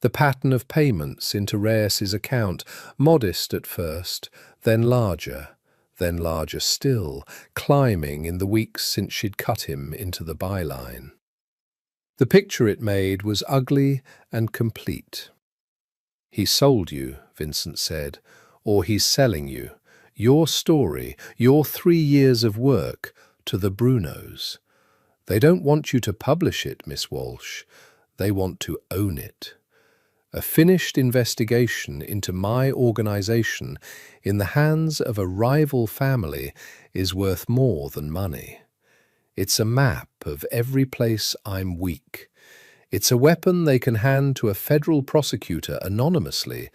The pattern of payments into Reyes's account, modest at first, then larger still, climbing in the weeks since she'd cut him into the byline. The picture it made was ugly and complete. "He sold you," Vincent said, "or he's selling you. Your story, your 3 years of work, to the Brunos. They don't want you to publish it, Miss Walsh. They want to own it. A finished investigation into my organisation in the hands of a rival family is worth more than money. It's a map of every place I'm weak. It's a weapon they can hand to a federal prosecutor anonymously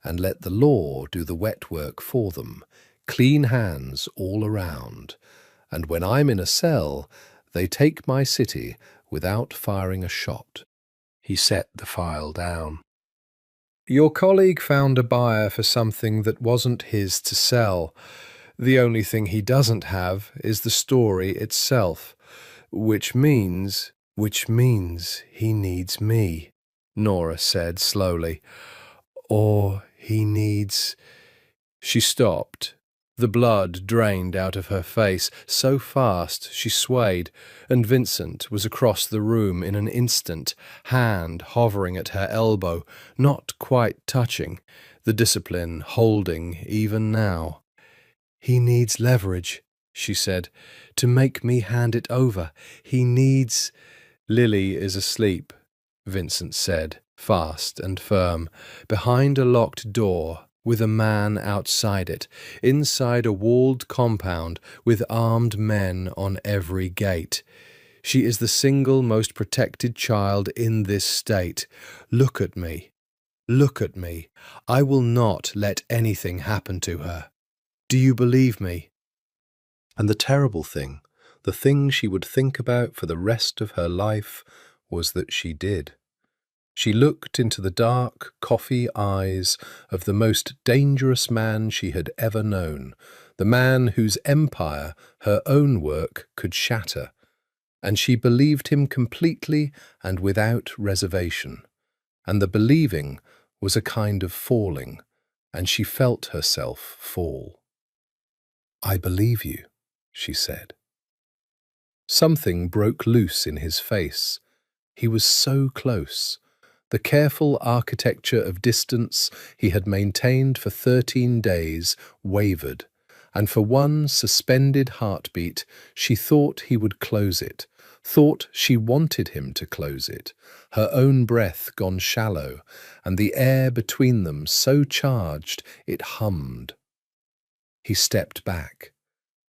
and let the law do the wet work for them. Clean hands all around. And when I'm in a cell, they take my city without firing a shot." He set the file down. "Your colleague found a buyer for something that wasn't his to sell. The only thing he doesn't have is the story itself, which means he needs me," Nora said slowly. "Or he needs—" She stopped. The blood drained out of her face so fast she swayed, and Vincent was across the room in an instant, hand hovering at her elbow, not quite touching, the discipline holding even now. "He needs leverage," she said, "to make me hand it over. He needs—" "Lily is asleep," Vincent said, fast and firm, behind a locked door, with a man outside it, inside a walled compound with armed men on every gate. "She is the single most protected child in this state. Look at me. Look at me. I will not let anything happen to her. Do you believe me?" And the terrible thing, the thing she would think about for the rest of her life, was that she did. She looked into the dark, coffee eyes of the most dangerous man she had ever known, the man whose empire her own work could shatter, and she believed him completely and without reservation. And the believing was a kind of falling, and she felt herself fall. "I believe you," she said. Something broke loose in his face. He was so close. The careful architecture of distance he had maintained for 13 days wavered, and for one suspended heartbeat she thought he would close it, thought she wanted him to close it, her own breath gone shallow, and the air between them so charged it hummed. He stepped back.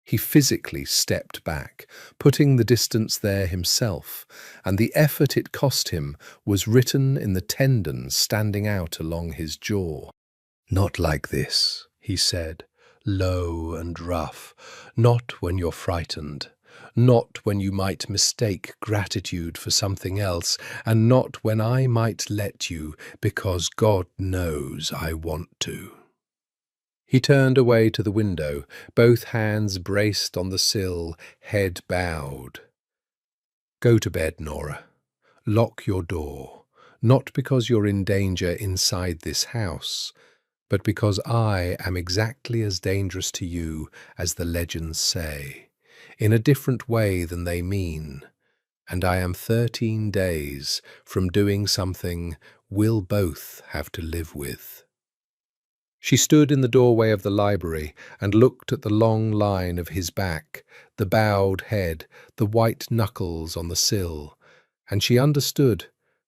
He physically stepped back, putting the distance there himself, and the effort it cost him was written in the tendons standing out along his jaw. "Not like this," he said, low and rough, "not when you're frightened, not when you might mistake gratitude for something else, and not when I might let you, because God knows I want to." He turned away to the window, both hands braced on the sill, head bowed. "Go to bed, Nora. Lock your door, not because you're in danger inside this house, but because I am exactly as dangerous to you as the legends say, in a different way than they mean, and I am 13 days from doing something we'll both have to live with." She stood in the doorway of the library and looked at the long line of his back, the bowed head, the white knuckles on the sill, and she understood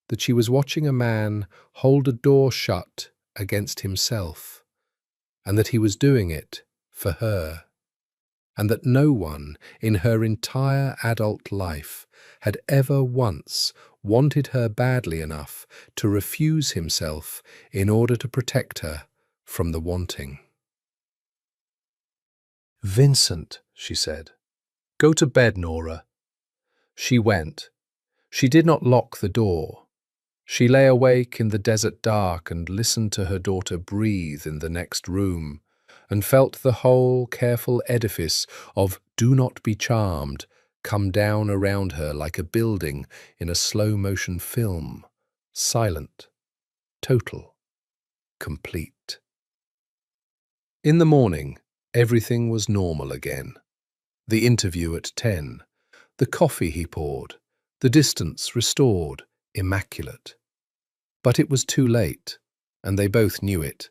that she was watching a man hold a door shut against himself, and that he was doing it for her, and that no one in her entire adult life had ever once wanted her badly enough to refuse himself in order to protect her from the wanting. "Vincent," she said. "Go to bed, Nora." She went. She did not lock the door. She lay awake in the desert dark and listened to her daughter breathe in the next room, and felt the whole careful edifice of "Do not be charmed" come down around her like a building in a slow-motion film, silent, total, complete. In the morning, everything was normal again. The interview at 10, the coffee he poured, the distance restored, immaculate. But it was too late, and they both knew it,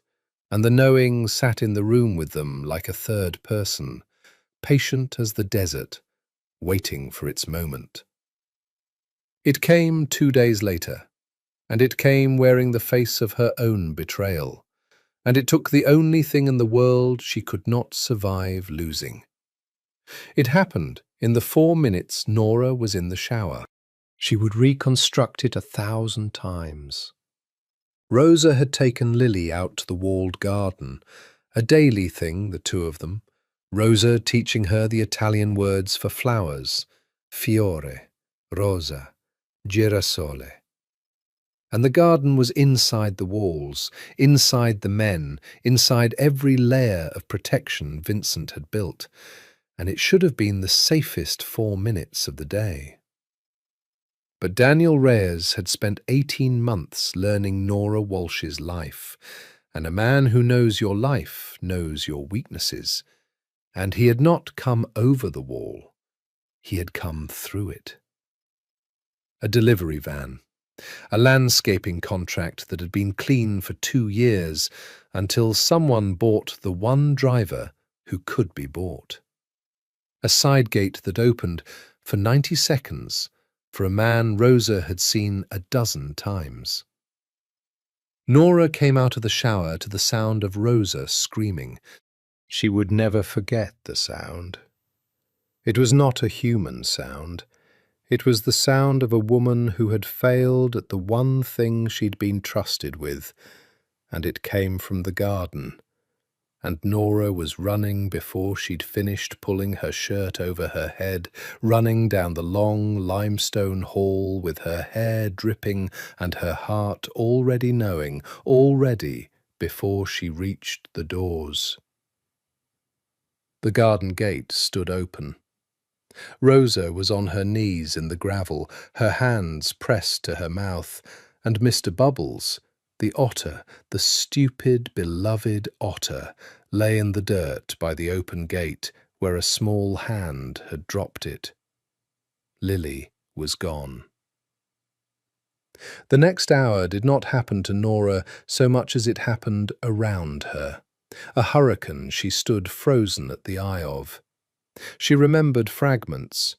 and the knowing sat in the room with them like a third person, patient as the desert, waiting for its moment. It came 2 days later, and it came wearing the face of her own betrayal, and it took the only thing in the world she could not survive losing. It happened in the 4 minutes Nora was in the shower. She would reconstruct it 1,000 times. Rosa had taken Lily out to the walled garden, a daily thing, the two of them, Rosa teaching her the Italian words for flowers, fiore, rosa, girasole. And the garden was inside the walls, inside the men, inside every layer of protection Vincent had built, and it should have been the safest 4 minutes of the day. But Daniel Reyes had spent 18 months learning Nora Walsh's life, and a man who knows your life knows your weaknesses, and he had not come over the wall, he had come through it. A delivery van, a landscaping contract that had been clean for 2 years until someone bought the one driver who could be bought. A side gate that opened for 90 seconds for a man Rosa had seen a dozen times. Nora came out of the shower to the sound of Rosa screaming. She would never forget the sound. It was not a human sound. It was the sound of a woman who had failed at the one thing she'd been trusted with, and it came from the garden. And Nora was running before she'd finished pulling her shirt over her head, running down the long limestone hall with her hair dripping and her heart already knowing, already before she reached the doors. The garden gate stood open. Rosa was on her knees in the gravel, her hands pressed to her mouth, and Mr. Bubbles, the otter, the stupid, beloved otter, lay in the dirt by the open gate where a small hand had dropped it. Lily was gone. The next hour did not happen to Nora so much as it happened around her, a hurricane she stood frozen at the eye of. She remembered fragments.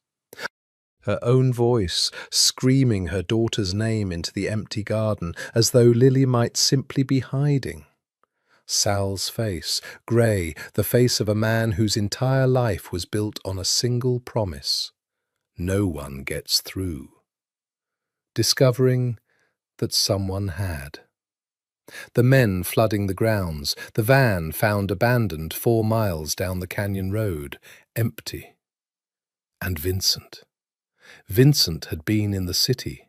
Her own voice, screaming her daughter's name into the empty garden, as though Lily might simply be hiding. Sal's face, grey, the face of a man whose entire life was built on a single promise. No one gets through. Discovering that someone had. The men flooding the grounds, the van found abandoned 4 miles down the canyon road, empty. And Vincent. Vincent had been in the city.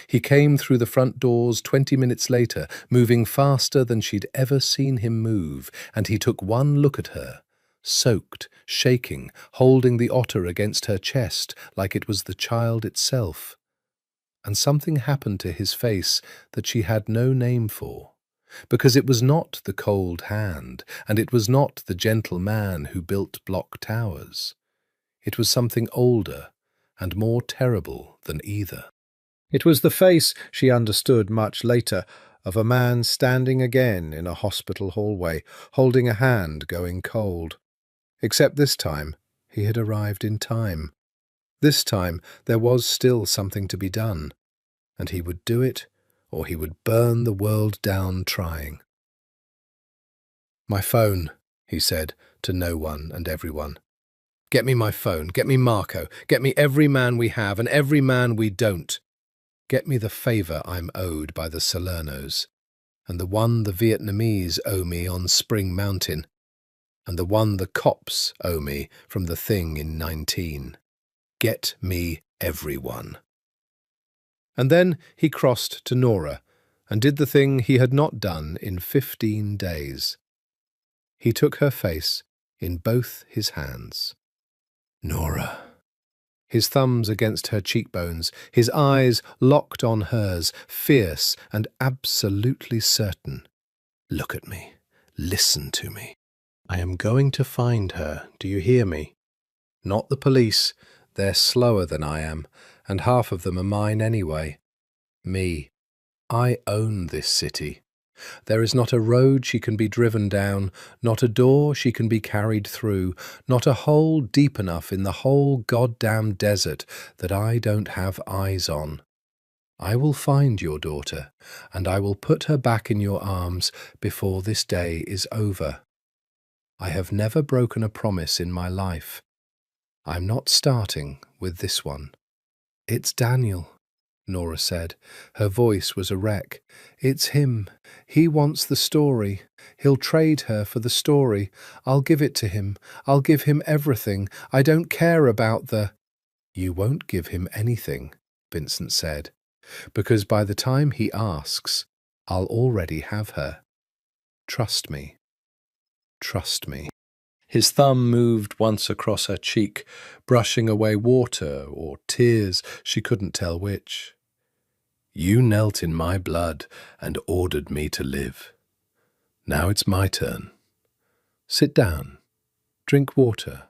He came through the front doors 20 minutes later, moving faster than she'd ever seen him move, and he took one look at her, soaked, shaking, holding the otter against her chest like it was the child itself. And something happened to his face that she had no name for, because it was not the cold hand, and it was not the gentle man who built block towers. It was something older and more terrible than either. It was the face, she understood much later, of a man standing again in a hospital hallway, holding a hand going cold. Except this time, he had arrived in time. This time, there was still something to be done, and he would do it, or he would burn the world down trying. "My phone," he said, to no one and everyone. "Get me my phone, get me Marco, get me every man we have and every man we don't. Get me the favour I'm owed by the Salernos, and the one the Vietnamese owe me on Spring Mountain, and the one the cops owe me from the thing in 19. Get me everyone." And then he crossed to Nora and did the thing he had not done in 15 days. He took her face in both his hands. "Nora," his thumbs against her cheekbones, his eyes locked on hers, fierce and absolutely certain. "Look at me. Listen to me. I am going to find her, do you hear me? Not the police, they're slower than I am, and half of them are mine anyway. Me. I own this city. There is not a road she can be driven down, not a door she can be carried through, not a hole deep enough in the whole goddamn desert that I don't have eyes on. I will find your daughter, and I will put her back in your arms before this day is over. I have never broken a promise in my life. I'm not starting with this one." "It's Daniel," Nora said. Her voice was a wreck. "It's him. He wants the story. He'll trade her for the story. I'll give it to him. I'll give him everything. I don't care about the—" "You won't give him anything," Vincent said, "because by the time he asks, I'll already have her. Trust me. Trust me." His thumb moved once across her cheek, brushing away water or tears, she couldn't tell which. "You knelt in my blood and ordered me to live. Now it's my turn. Sit down, drink water,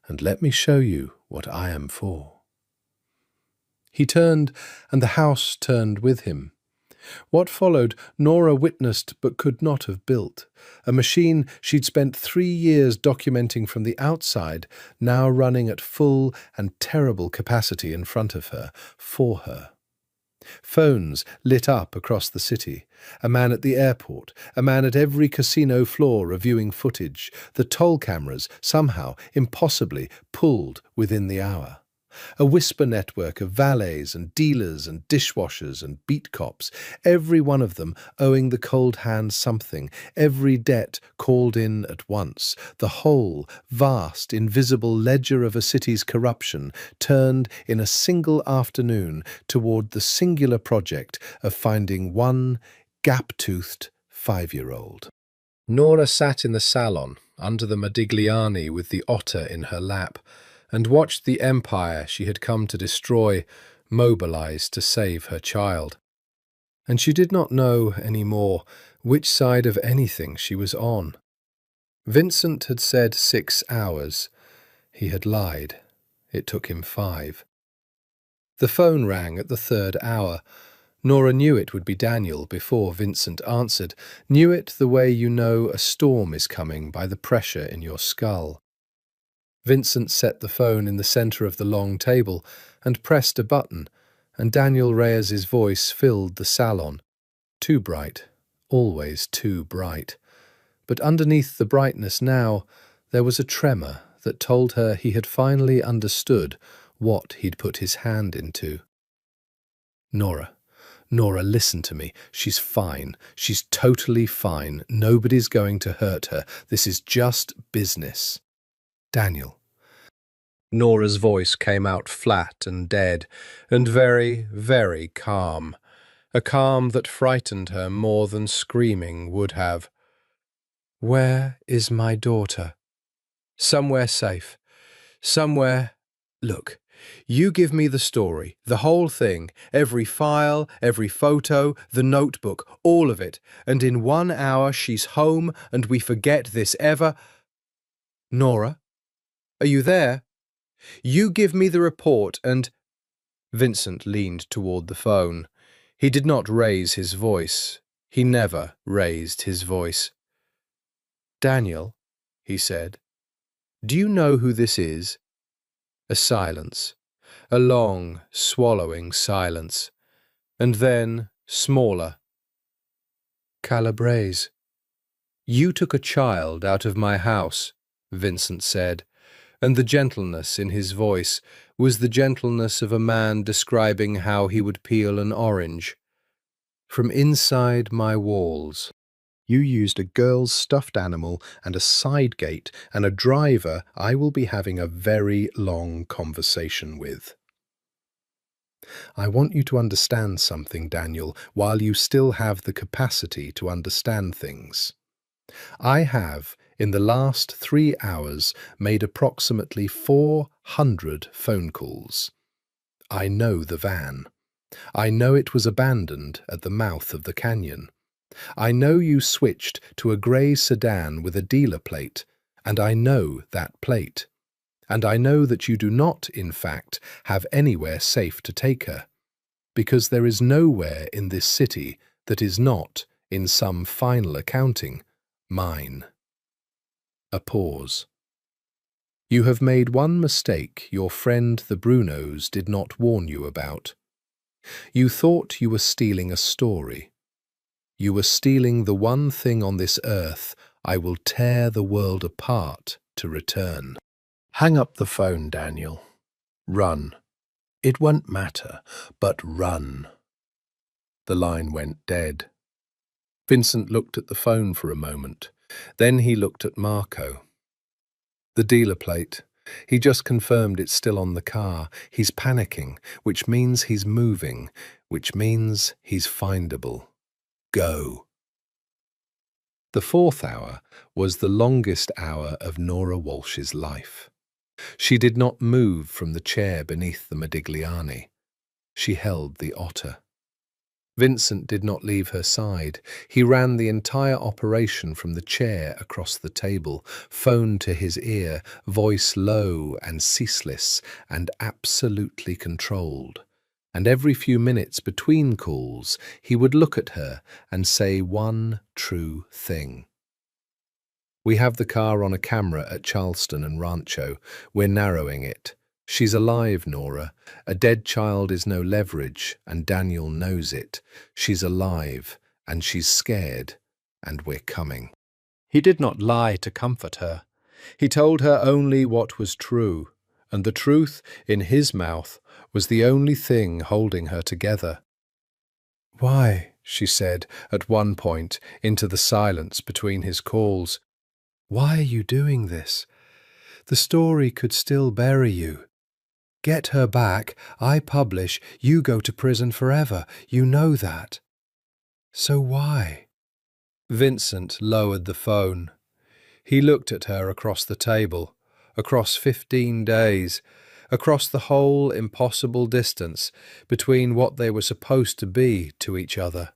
and let me show you what I am for." He turned, and the house turned with him. What followed, Nora witnessed but could not have built. A machine she'd spent 3 years documenting from the outside, now running at full and terrible capacity in front of her, for her. Phones lit up across the city. A man at the airport, a man at every casino floor reviewing footage. The toll cameras, somehow, impossibly, pulled within the hour. A whisper network of valets and dealers and dishwashers and beat cops, every one of them owing the cold hand something, every debt called in at once, the whole vast, invisible ledger of a city's corruption turned in a single afternoon toward the singular project of finding one gap-toothed 5-year-old. Nora sat in the salon, under the Modigliani with the otter in her lap, and watched the empire she had come to destroy mobilize to save her child. And she did not know any more which side of anything she was on. Vincent had said 6 hours. He had lied. It took him 5. The phone rang at the 3rd hour. Nora knew it would be Daniel before Vincent answered, knew it the way you know a storm is coming by the pressure in your skull. Vincent set the phone in the centre of the long table and pressed a button, and Daniel Reyes's voice filled the salon. Too bright, always too bright. But underneath the brightness now, there was a tremor that told her he had finally understood what he'd put his hand into. Nora, listen to me. She's fine. She's totally fine. Nobody's going to hurt her. This is just business. Daniel. Nora's voice came out flat and dead, and very, very calm. A calm that frightened her more than screaming would have. "Where is my daughter?" "Somewhere safe. Somewhere. Look, you give me the story, the whole thing, every file, every photo, the notebook, all of it, and in 1 hour she's home and we forget this ever—" "Nora, are you there? You give me the report and—" Vincent leaned toward the phone. He did not raise his voice. He never raised his voice. "Daniel," he said, "do you know who this is?" A silence. A long, swallowing silence. And then, smaller. "Calabrese." "You took a child out of my house," Vincent said, and the gentleness in his voice was the gentleness of a man describing how he would peel an orange. "From inside my walls. You used a girl's stuffed animal and a side gate and a driver I will be having a very long conversation with. I want you to understand something, Daniel, while you still have the capacity to understand things. I have, in the last 3 hours made approximately 400 phone calls. I know the van. I know it was abandoned at the mouth of the canyon. I know you switched to a grey sedan with a dealer plate, and I know that plate. And I know that you do not, in fact, have anywhere safe to take her, because there is nowhere in this city that is not, in some final accounting, mine. A pause. You have made one mistake your friend the Brunos did not warn you about. You thought you were stealing a story. You were stealing the one thing on this earth I will tear the world apart to return. Hang up the phone, Daniel. Run. It won't matter, but run. The line went dead. Vincent looked at the phone for a moment. Then he looked at Marco. The dealer plate. He just confirmed it's still on the car. He's panicking, which means he's moving, which means he's findable. Go. The 4th hour was the longest hour of Nora Walsh's life. She did not move from the chair beneath the Modigliani. She held the otter. Vincent did not leave her side. He ran the entire operation from the chair across the table, phone to his ear, voice low and ceaseless and absolutely controlled. And every few minutes between calls, he would look at her and say one true thing. We have the car on a camera at Charleston and Rancho. We're narrowing it. She's alive, Nora. A dead child is no leverage, and Daniel knows it. She's alive, and she's scared, and we're coming. He did not lie to comfort her. He told her only what was true, and the truth in his mouth was the only thing holding her together. Why, she said at one point into the silence between his calls, why are you doing this? The story could still bury you. Get her back, I publish, you go to prison forever. You know that. So why? Vincent lowered the phone. He looked at her across the table, across 15 days, across the whole impossible distance between what they were supposed to be to each other.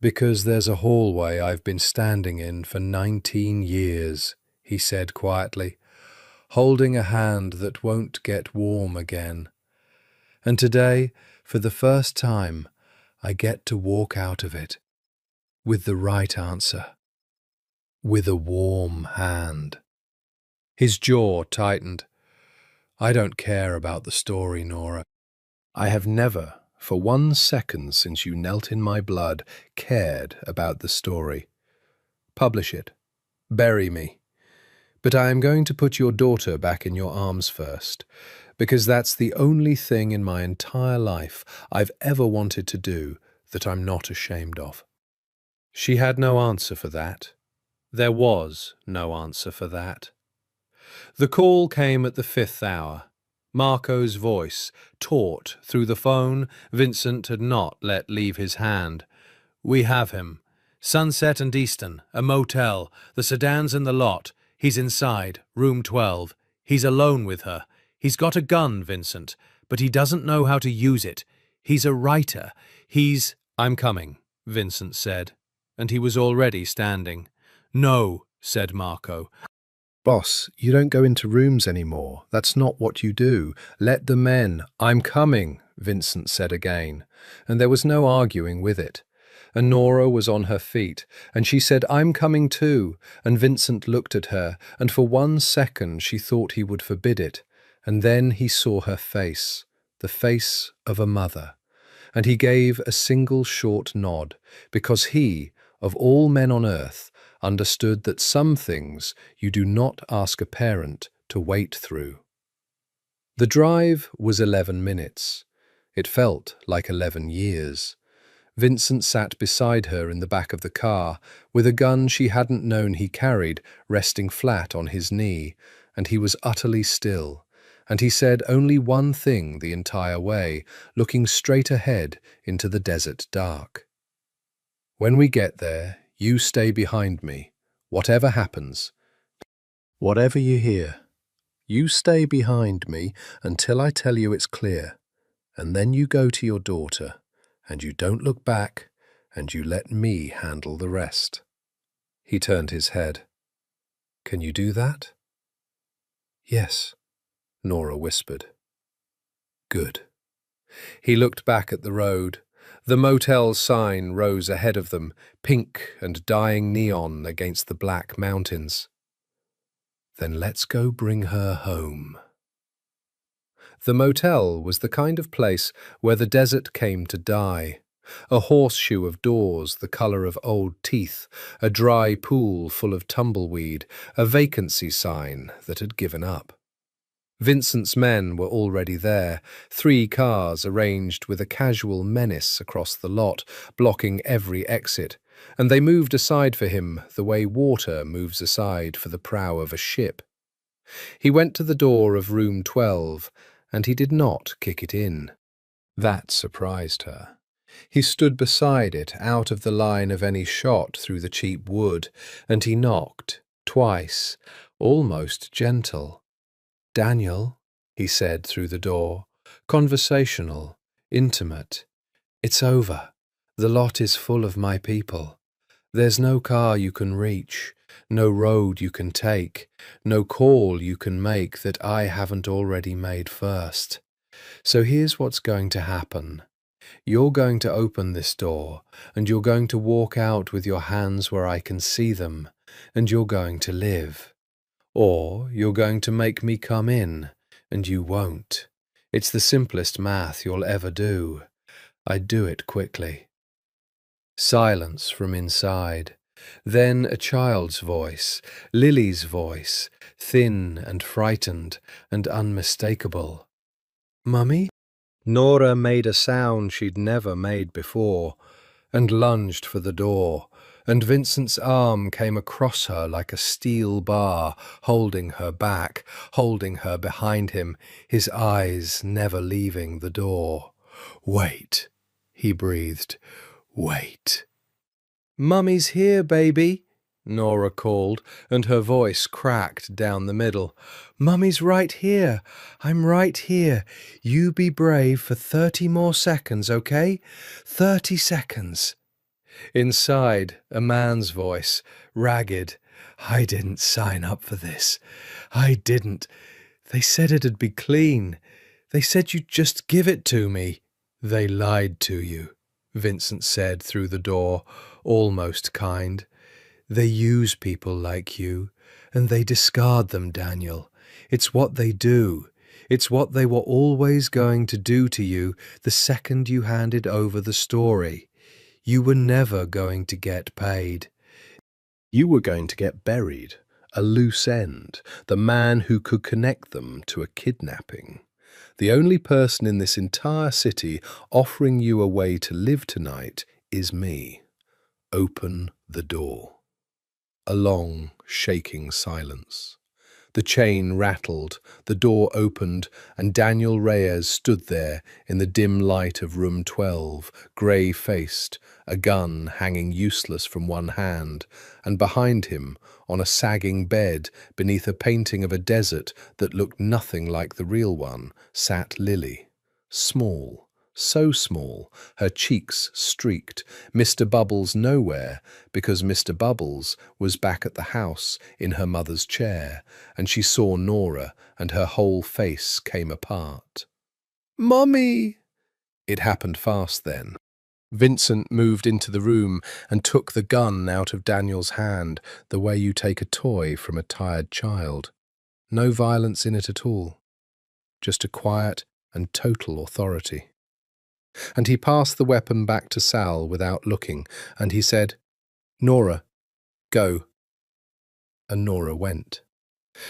Because there's a hallway I've been standing in for 19 years, he said quietly, holding a hand that won't get warm again. And today, for the first time, I get to walk out of it with the right answer, with a warm hand. His jaw tightened. I don't care about the story, Nora. I have never, for 1 second since you knelt in my blood, cared about the story. Publish it. Bury me. But I am going to put your daughter back in your arms first, because that's the only thing in my entire life I've ever wanted to do that I'm not ashamed of. She had no answer for that. There was no answer for that. The call came at the 5th hour. Marco's voice, taut through the phone, Vincent had not let leave his hand. We have him. Sunset and Eastern, a motel, the sedan's in the lot. He's inside, room 12. He's alone with her. He's got a gun, Vincent, but he doesn't know how to use it. He's a writer. I'm coming, Vincent said, and he was already standing. No, said Marco. Boss, you don't go into rooms anymore. That's not what you do. Let the men. I'm coming, Vincent said again, and there was no arguing with it. And Nora was on her feet, and she said, I'm coming too, and Vincent looked at her, and for 1 second she thought he would forbid it, and then he saw her face, the face of a mother, and he gave a single short nod, because he, of all men on earth, understood that some things you do not ask a parent to wait through. The drive was 11 minutes. It felt like 11 years. Vincent sat beside her in the back of the car, with a gun she hadn't known he carried resting flat on his knee, and he was utterly still, and he said only one thing the entire way, looking straight ahead into the desert dark. When we get there, you stay behind me, Whatever happens, whatever you hear, you stay behind me until I tell you it's clear, and then you go to your daughter, and you don't look back, and you let me handle the rest." He turned his head. "Can you do that?" "Yes," Nora whispered. "Good." He looked back at the road. The motel sign rose ahead of them, pink and dying neon against the black mountains. "Then let's go bring her home." The motel was the kind of place where the desert came to die. A horseshoe of doors the colour of old teeth, a dry pool full of tumbleweed, a vacancy sign that had given up. Vincent's men were already there, 3 cars arranged with a casual menace across the lot, blocking every exit, and they moved aside for him the way water moves aside for the prow of a ship. He went to the door of room 12, and he did not kick it in. That surprised her. He stood beside it, out of the line of any shot through the cheap wood, and he knocked, twice, almost gentle. "Daniel," he said through the door, conversational, intimate. "It's over. The lot is full of my people. There's no car you can reach, no road you can take, no call you can make that I haven't already made first. So here's what's going to happen. You're going to open this door, and you're going to walk out with your hands where I can see them, and you're going to live. Or you're going to make me come in, and you won't. It's the simplest math you'll ever do. I'd do it quickly." Silence from inside. Then a child's voice, Lily's voice, thin and frightened and unmistakable. "Mummy?" Nora made a sound she'd never made before, and lunged for the door, and Vincent's arm came across her like a steel bar, holding her back, holding her behind him, his eyes never leaving the door. "Wait," he breathed. "Wait." "Mummy's here, baby," Nora called, and her voice cracked down the middle. "Mummy's right here. I'm right here. You be brave for 30 more seconds, okay? 30 seconds. Inside, a man's voice, ragged. "I didn't sign up for this. I didn't. They said it'd be clean. They said you'd just give it to me." "They lied to you," Vincent said through the door, almost kind. "They use people like you, and they discard them, Daniel. It's what they do. It's what they were always going to do to you the second you handed over the story. You were never going to get paid. You were going to get buried, a loose end, the man who could connect them to a kidnapping. The only person in this entire city offering you a way to live tonight is me. Open the door." A long, shaking silence. The chain rattled, the door opened, and Daniel Reyes stood there in the dim light of room 12, grey-faced, a gun hanging useless from one hand, and behind him, on a sagging bed beneath a painting of a desert that looked nothing like the real one, sat Lily. Small, so small, her cheeks streaked, Mr. Bubbles nowhere, because Mr. Bubbles was back at the house in her mother's chair, and she saw Nora, and her whole face came apart. "Mummy!" It happened fast then. Vincent moved into the room and took the gun out of Daniel's hand, the way you take a toy from a tired child. No violence in it at all. Just a quiet and total authority. And he passed the weapon back to Sal without looking, and he said, "Nora, go." And Nora went.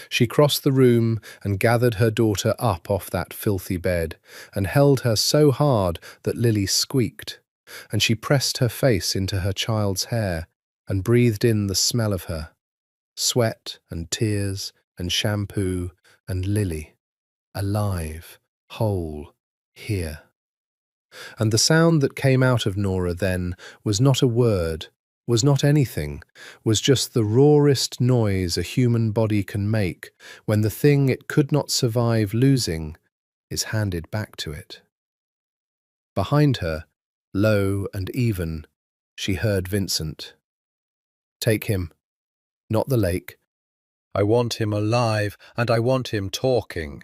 She crossed the room and gathered her daughter up off that filthy bed, and held her so hard that Lily squeaked, and she pressed her face into her child's hair and breathed in the smell of her, sweat and tears and shampoo and Lily, alive, whole, here. And the sound that came out of Nora then was not a word, was not anything, was just the rawest noise a human body can make when the thing it could not survive losing is handed back to it. Behind her, low and even, she heard Vincent. "Take him, not the lake. I want him alive, and I want him talking.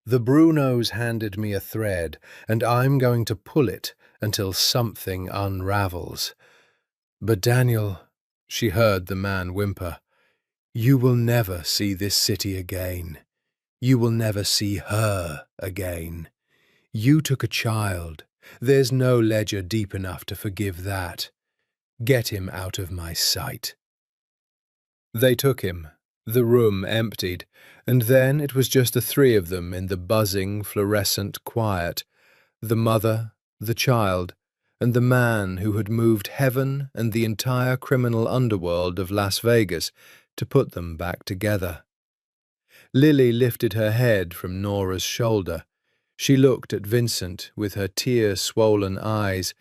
The Brunos handed me a thread, and I'm going to pull it until something unravels. But Daniel," she heard the man whimper, "you will never see this city again. You will never see her again. You took a child. There's no ledger deep enough to forgive that. Get him out of my sight." They took him. The room emptied, and then it was just the three of them in the buzzing, fluorescent quiet, the mother, the child, and the man who had moved heaven and the entire criminal underworld of Las Vegas to put them back together. Lily lifted her head from Nora's shoulder. She looked at Vincent with her tear-swollen eyes,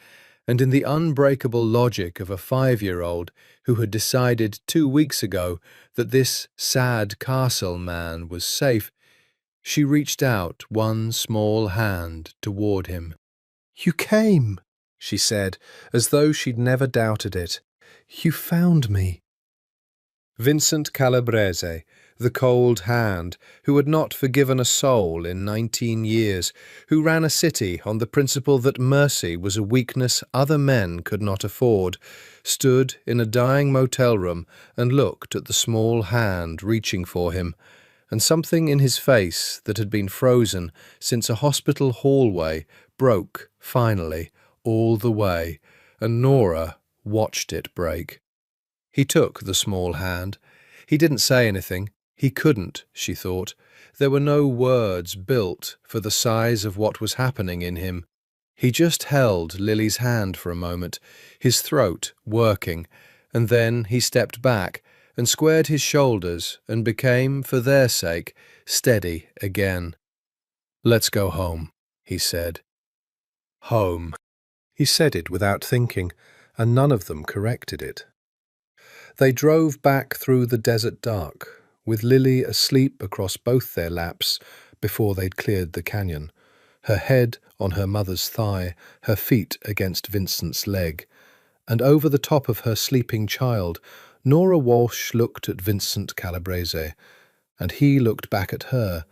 and in the unbreakable logic of a 5-year-old who had decided 2 weeks ago that this sad castle man was safe, she reached out one small hand toward him. "You came," she said, as though she'd never doubted it. "You found me." Vincent Calabrese, the cold hand, who had not forgiven a soul in 19 years, who ran a city on the principle that mercy was a weakness other men could not afford, stood in a dying motel room and looked at the small hand reaching for him, and something in his face that had been frozen since a hospital hallway broke, finally, all the way, and Nora watched it break. He took the small hand. He didn't say anything. He couldn't, she thought. There were no words built for the size of what was happening in him. He just held Lily's hand for a moment, his throat working, and then he stepped back and squared his shoulders and became, for their sake, steady again. "Let's go home," he said. Home. He said it without thinking, and none of them corrected it. They drove back through the desert dark, with Lily asleep across both their laps before they'd cleared the canyon, her head on her mother's thigh, her feet against Vincent's leg, and over the top of her sleeping child, Nora Walsh looked at Vincent Calabrese, and he looked back at her,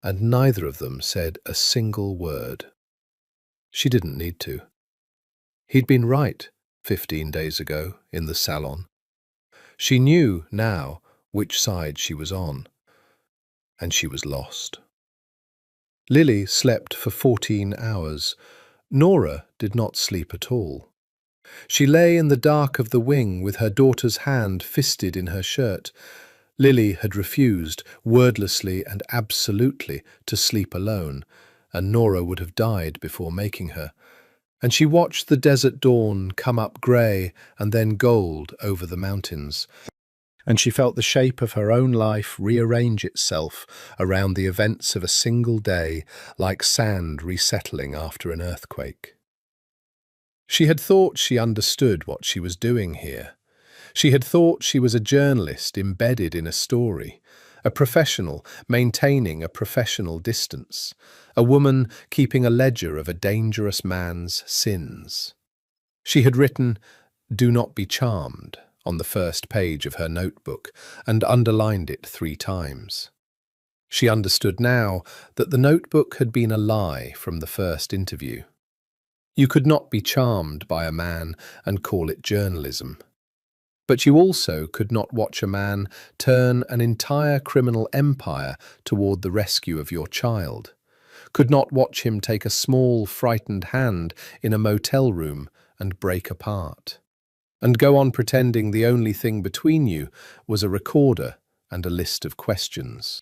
and neither of them said a single word. She didn't need to. He'd been right 15 days ago in the salon. She knew now which side she was on, and she was lost. Lily slept for 14 hours. Nora did not sleep at all. She lay in the dark of the wing with her daughter's hand fisted in her shirt. Lily had refused, wordlessly and absolutely, to sleep alone, and Nora would have died before making her. And she watched the desert dawn come up grey and then gold over the mountains. And she felt the shape of her own life rearrange itself around the events of a single day, like sand resettling after an earthquake. She had thought she understood what she was doing here. She had thought she was a journalist embedded in a story, a professional maintaining a professional distance, a woman keeping a ledger of a dangerous man's sins. She had written, "Do not be charmed," on the first page of her notebook and underlined it 3 times. She understood now that the notebook had been a lie from the first interview. You could not be charmed by a man and call it journalism. But you also could not watch a man turn an entire criminal empire toward the rescue of your child, could not watch him take a small, frightened hand in a motel room and break apart, and go on pretending the only thing between you was a recorder and a list of questions.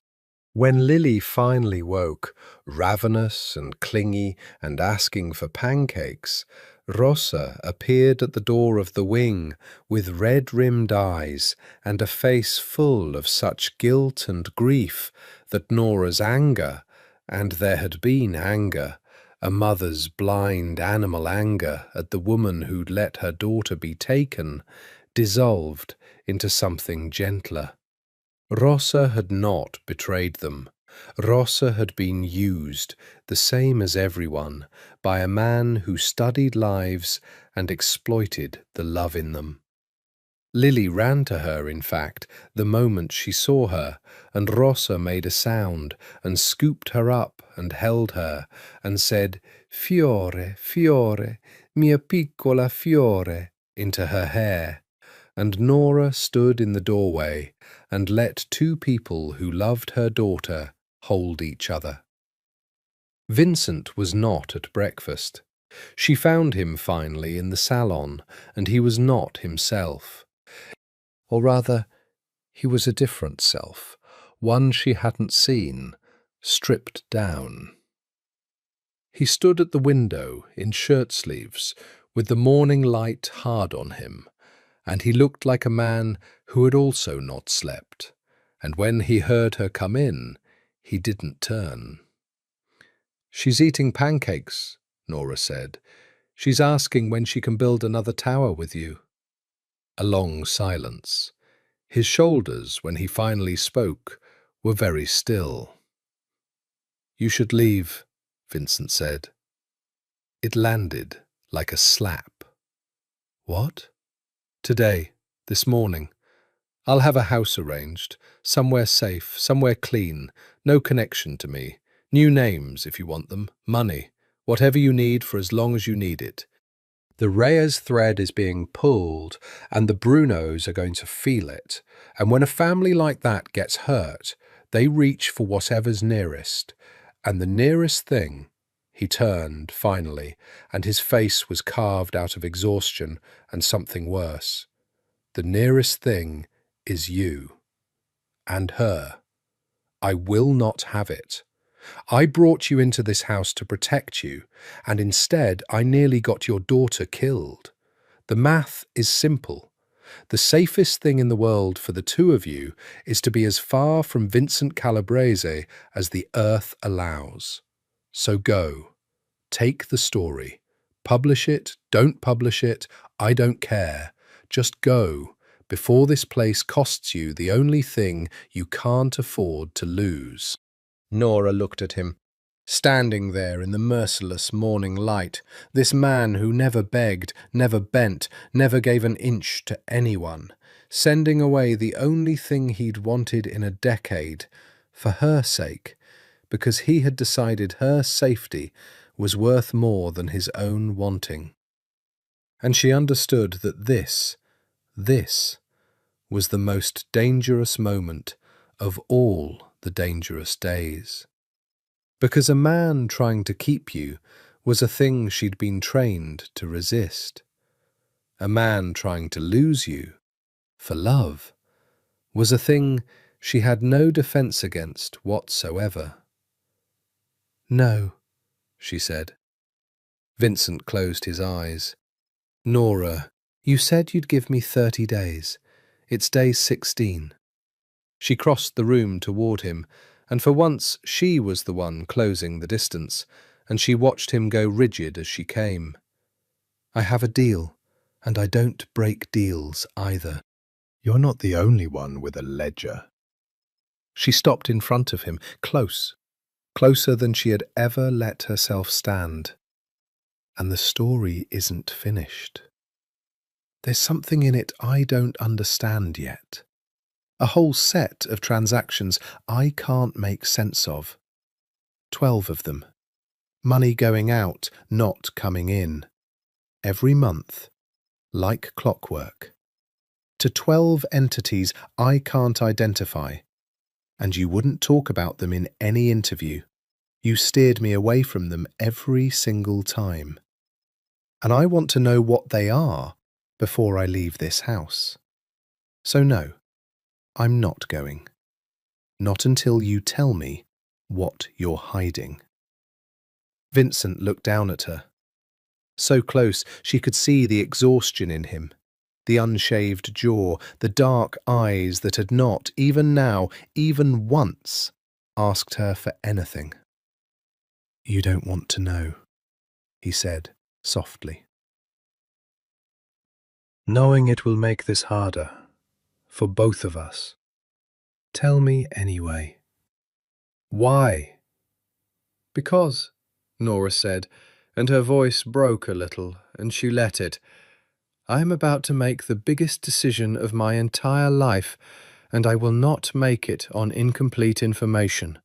When Lily finally woke, ravenous and clingy and asking for pancakes, Rosa appeared at the door of the wing with red-rimmed eyes and a face full of such guilt and grief that Nora's anger, and there had been anger, A mother's blind animal anger at the woman who'd let her daughter be taken dissolved into something gentler. Rosa had not betrayed them. Rosa had been used, the same as everyone, by a man who studied lives and exploited the love in them. Lily ran to her, in fact, the moment she saw her, and Rosa made a sound and scooped her up and held her and said, "Fiore, fiore, mia piccola fiore," into her hair. And Nora stood in the doorway and let two people who loved her daughter hold each other. Vincent was not at breakfast. She found him finally in the salon, and he was not himself. Or rather, he was a different self, one she hadn't seen, stripped down. He stood at the window in shirt-sleeves, with the morning light hard on him, and he looked like a man who had also not slept, and when he heard her come in, he didn't turn. "She's eating pancakes," Nora said. "She's asking when she can build another tower with you." A long silence. His shoulders, when he finally spoke, were very still. "You should leave," Vincent said. It landed like a slap. "What?" "Today, this morning. I'll have a house arranged, somewhere safe, somewhere clean, no connection to me. New names, if you want them, money, whatever you need for as long as you need it. The Reyes thread is being pulled, and the Brunos are going to feel it. And when a family like that gets hurt, they reach for whatever's nearest. And the nearest thing—" He turned, finally, and his face was carved out of exhaustion and something worse. "The nearest thing is you. And her. I will not have it. I brought you into this house to protect you, and instead I nearly got your daughter killed. The math is simple. The safest thing in the world for the two of you is to be as far from Vincent Calabrese as the earth allows. So go. Take the story. Publish it, don't publish it, I don't care. Just go, before this place costs you the only thing you can't afford to lose." Nora looked at him, standing there in the merciless morning light, this man who never begged, never bent, never gave an inch to anyone, sending away the only thing he'd wanted in a decade, for her sake, because he had decided her safety was worth more than his own wanting. And she understood that this was the most dangerous moment of all the dangerous days. Because a man trying to keep you was a thing she'd been trained to resist. A man trying to lose you, for love, was a thing she had no defense against whatsoever. "No," she said. Vincent closed his eyes. "Nora, you said you'd give me 30 days. It's day 16. She crossed the room toward him, and for once she was the one closing the distance, and she watched him go rigid as she came. "I have a deal, and I don't break deals either." "You're not the only one with a ledger." She stopped in front of him, closer than she had ever let herself stand. "And the story isn't finished. There's something in it I don't understand yet. A whole set of transactions I can't make sense of. 12 of them. Money going out, not coming in. Every month, like clockwork. To 12 entities I can't identify. And you wouldn't talk about them in any interview. You steered me away from them every single time. And I want to know what they are before I leave this house. So no, I'm not going. Not until you tell me what you're hiding." Vincent looked down at her. So close she could see the exhaustion in him, the unshaved jaw, the dark eyes that had not, even now, even once, asked her for anything. "You don't want to know," he said softly. Knowing it will make this harder, for both of us. Tell me anyway. Why? Because, Nora said, and her voice broke a little, and she let it. I am about to make the biggest decision of my entire life, and I will not make it on incomplete information.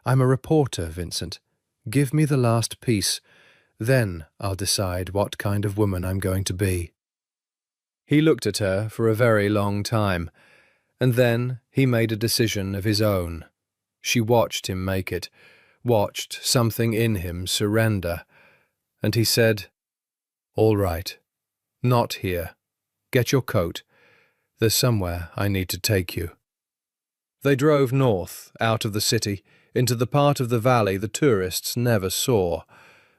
I'm a reporter, Vincent. Give me the last piece. Then I'll decide what kind of woman I'm going to be. He looked at her for a very long time, and then he made a decision of his own. She watched him make it, watched something in him surrender, and he said, "All right. Not here. Get your coat. There's somewhere I need to take you." They drove north, out of the city, into the part of the valley the tourists never saw.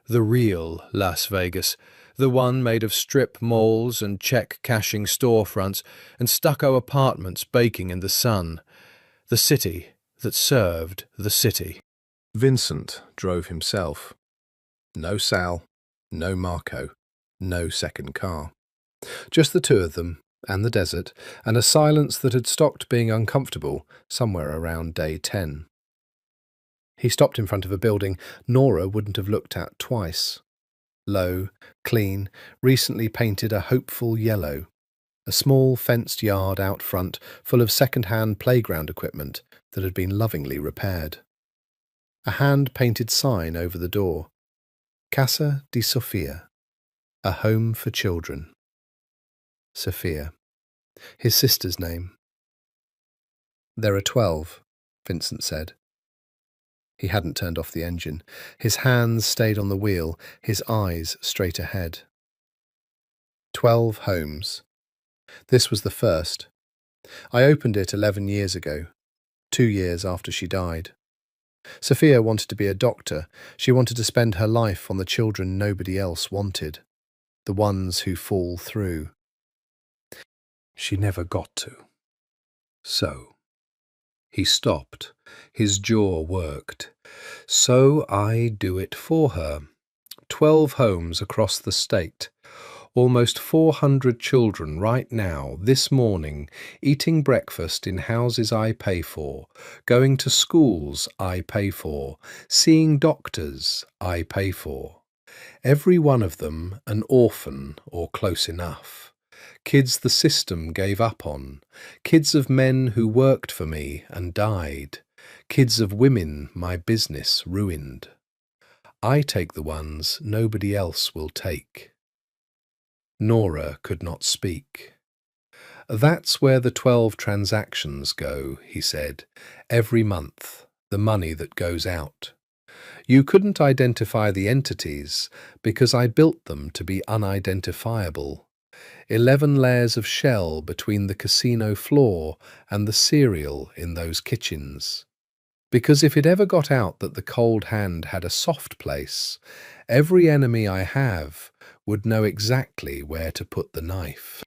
The real Las Vegas, the one made of strip malls and check-cashing storefronts and stucco apartments baking in the sun. The city that served the city. Vincent drove himself. No Sal, no Marco, no second car. Just the two of them and the desert, and a silence that had stopped being uncomfortable somewhere around day 10. He stopped in front of a building Nora wouldn't have looked at twice. Low, clean, recently painted a hopeful yellow. A small fenced yard out front full of second-hand playground equipment that had been lovingly repaired. A hand-painted sign over the door. Casa di Sofia, a home for children. Sophia, his sister's name. There are 12, Vincent said. He hadn't turned off the engine. His hands stayed on the wheel, his eyes straight ahead. 12 homes. This was the first. I opened it 11 years ago, 2 years after she died. Sophia wanted to be a doctor. She wanted to spend her life on the children nobody else wanted, the ones who fall through. She never got to. So, he stopped. His jaw worked. So I do it for her. 12 homes across the state. Almost 400 children right now, this morning, eating breakfast in houses I pay for, going to schools I pay for, seeing doctors I pay for. Every one of them an orphan or close enough. Kids the system gave up on. Kids of men who worked for me and died. Kids of women my business ruined. I take the ones nobody else will take. Nora could not speak. That's where the 12 transactions go, he said. Every month, the money that goes out. You couldn't identify the entities because I built them to be unidentifiable. 11 layers of shell between the casino floor and the cereal in those kitchens. Because if it ever got out that the cold hand had a soft place, every enemy I have would know exactly where to put the knife.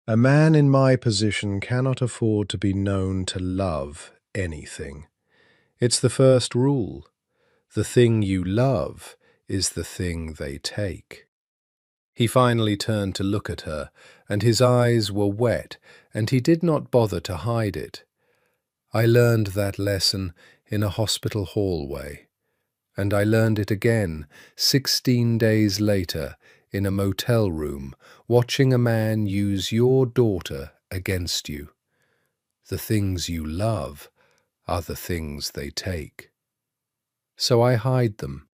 A man in my position cannot afford to be known to love anything. It's the first rule. The thing you love is the thing they take. He finally turned to look at her, and his eyes were wet, and he did not bother to hide it. I learned that lesson in a hospital hallway, and I learned it again 16 days later in a motel room, watching a man use your daughter against you. The things you love are the things they take. So I hide them.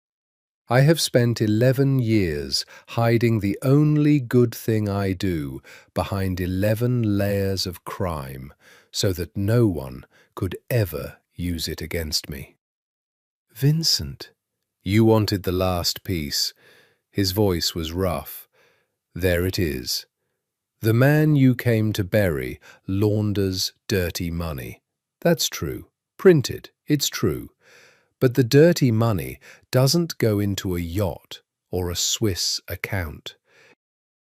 I have spent 11 years hiding the only good thing I do behind 11 layers of crime so that no one could ever use it against me. Vincent, you wanted the last piece. His voice was rough. There it is. The man you came to bury launders dirty money. That's true. Printed. It's true. But the dirty money doesn't go into a yacht or a Swiss account.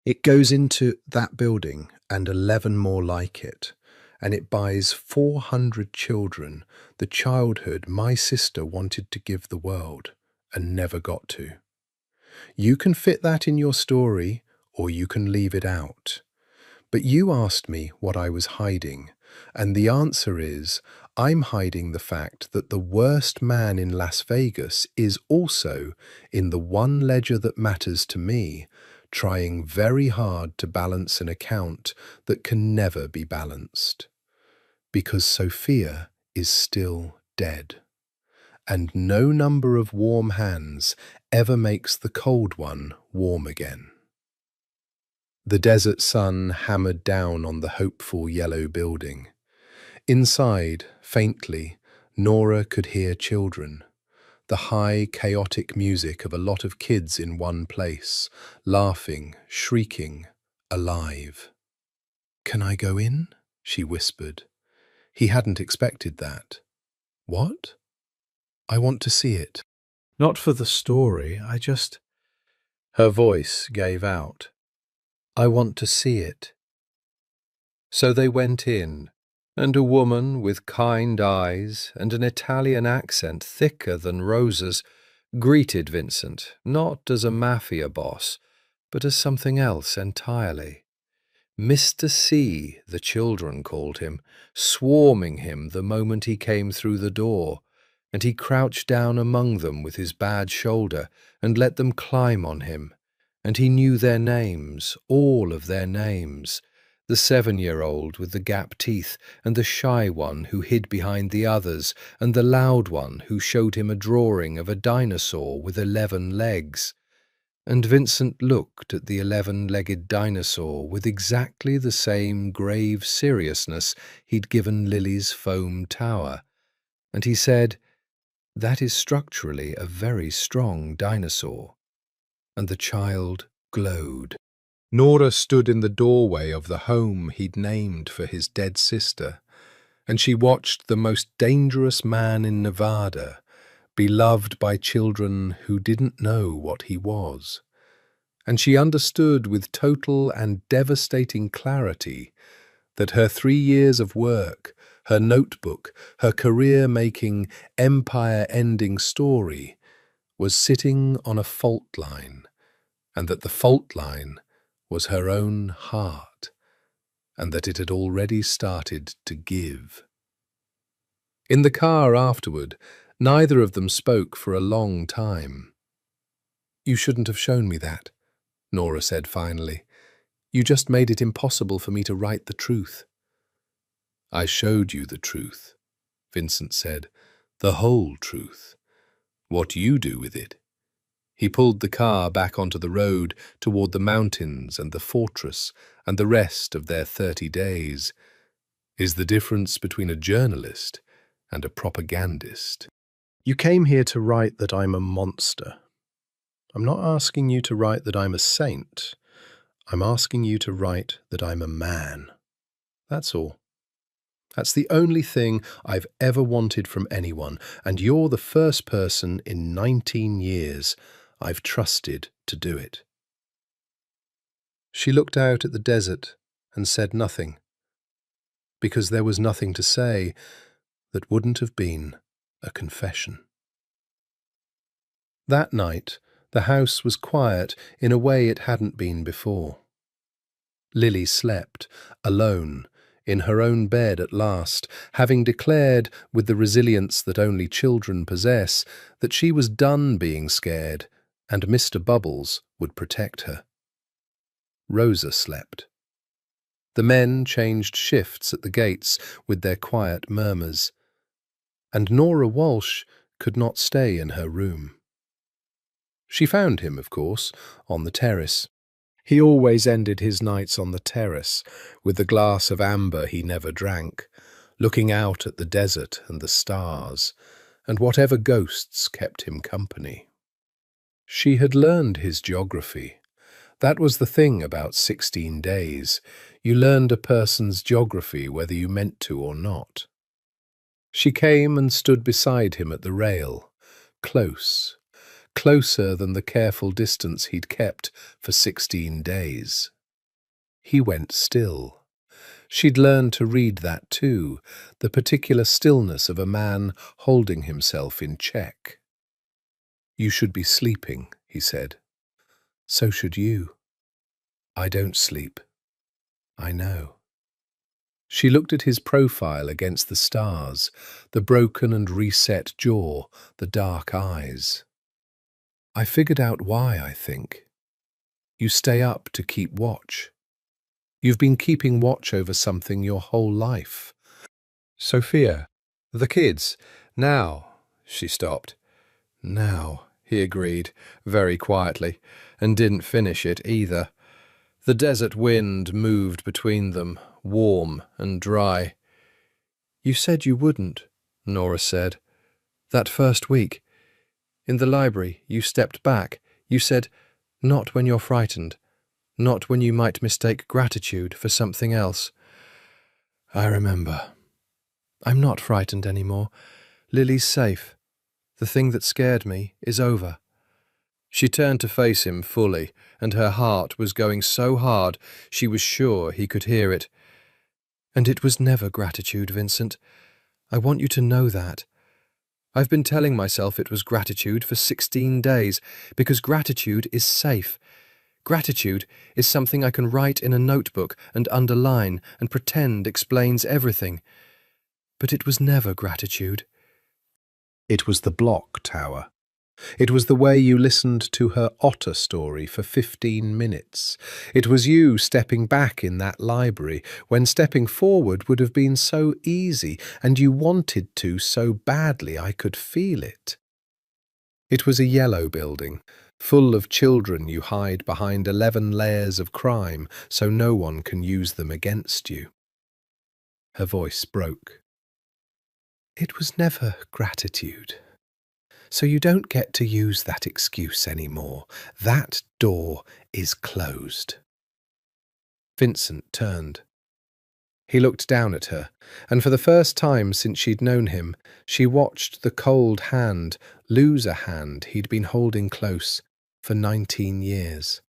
It goes into that building and 11 more like it, and it buys 400 children the childhood my sister wanted to give the world and never got to. You can fit that in your story, or you can leave it out. But you asked me what I was hiding, and the answer is, I'm hiding the fact that the worst man in Las Vegas is also, in the one ledger that matters to me, trying very hard to balance an account that can never be balanced. Because Sophia is still dead, and no number of warm hands ever makes the cold one warm again. The desert sun hammered down on the hopeful yellow building. Inside, faintly, Nora could hear children, the high, chaotic music of a lot of kids in one place, laughing, shrieking, alive. "Can I go in?" she whispered. He hadn't expected that. "What?" "I want to see it. Not for the story, I just—" Her voice gave out. "I want to see it." So they went in, and a woman with kind eyes and an Italian accent thicker than Rosa's greeted Vincent, not as a Mafia boss, but as something else entirely. Mr. C, the children called him, swarming him the moment he came through the door, and he crouched down among them with his bad shoulder and let them climb on him, and he knew their names, all of their names, the 7-year-old with the gap teeth, and the shy one who hid behind the others, and the loud one who showed him a drawing of a dinosaur with 11 legs. And Vincent looked at the 11-legged dinosaur with exactly the same grave seriousness he'd given Lily's foam tower, and he said, "That is structurally a very strong dinosaur." And the child glowed. Nora stood in the doorway of the home he'd named for his dead sister, and she watched the most dangerous man in Nevada, beloved by children who didn't know what he was. And she understood with total and devastating clarity that her 3 years of work, her notebook, her career-making, empire-ending story was sitting on a fault line, and that the fault line was her own heart, and that it had already started to give. In the car afterward, neither of them spoke for a long time. "You shouldn't have shown me that," Nora said finally. "You just made it impossible for me to write the truth." "I showed you the truth," Vincent said. "The whole truth. What you do with it." He pulled the car back onto the road toward the mountains and the fortress and the rest of their 30 days. Is the difference between a journalist and a propagandist. "You came here to write that I'm a monster. I'm not asking you to write that I'm a saint. I'm asking you to write that I'm a man. That's all. That's the only thing I've ever wanted from anyone, and you're the first person in 19 years I've trusted to do it." She looked out at the desert and said nothing, because there was nothing to say that wouldn't have been a confession. That night, the house was quiet in a way it hadn't been before. Lily slept, alone, in her own bed at last, having declared, with the resilience that only children possess, that she was done being scared, and Mr. Bubbles would protect her. Rosa slept. The men changed shifts at the gates with their quiet murmurs, and Nora Walsh could not stay in her room. She found him, of course, on the terrace. He always ended his nights on the terrace, with the glass of amber he never drank, looking out at the desert and the stars, and whatever ghosts kept him company. She had learned his geography. That was the thing about 16 days. You learned a person's geography whether you meant to or not. She came and stood beside him at the rail, close, closer than the careful distance he'd kept for 16 days. He went still. She'd learned to read that too, the particular stillness of a man holding himself in check. "You should be sleeping," he said. So should you. I don't sleep. I know. She looked at his profile against the stars, the broken and reset jaw, the dark eyes. I figured out why, I think. You stay up to keep watch. You've been keeping watch over something your whole life. Sophia, the kids, now, she stopped. Now, he agreed, very quietly, and didn't finish it either. The desert wind moved between them, warm and dry. You said you wouldn't, Nora said. That first week. In the library, you stepped back. You said, not when you're frightened. Not when you might mistake gratitude for something else. I remember. I'm not frightened anymore. Lily's safe. The thing that scared me is over. She turned to face him fully, and her heart was going so hard she was sure he could hear it. And it was never gratitude, Vincent. I want you to know that. I've been telling myself it was gratitude for 16 days, because gratitude is safe. Gratitude is something I can write in a notebook and underline and pretend explains everything. But it was never gratitude. It was the block tower. It was the way you listened to her otter story for 15 minutes. It was you stepping back in that library when stepping forward would have been so easy, and you wanted to so badly I could feel it. It was a yellow building, full of children you hide behind 11 layers of crime so no one can use them against you. Her voice broke. It was never gratitude. So you don't get to use that excuse anymore. That door is closed. Vincent turned. He looked down at her, and for the first time since she'd known him, she watched the cold hand lose a hand he'd been holding close for 19 years.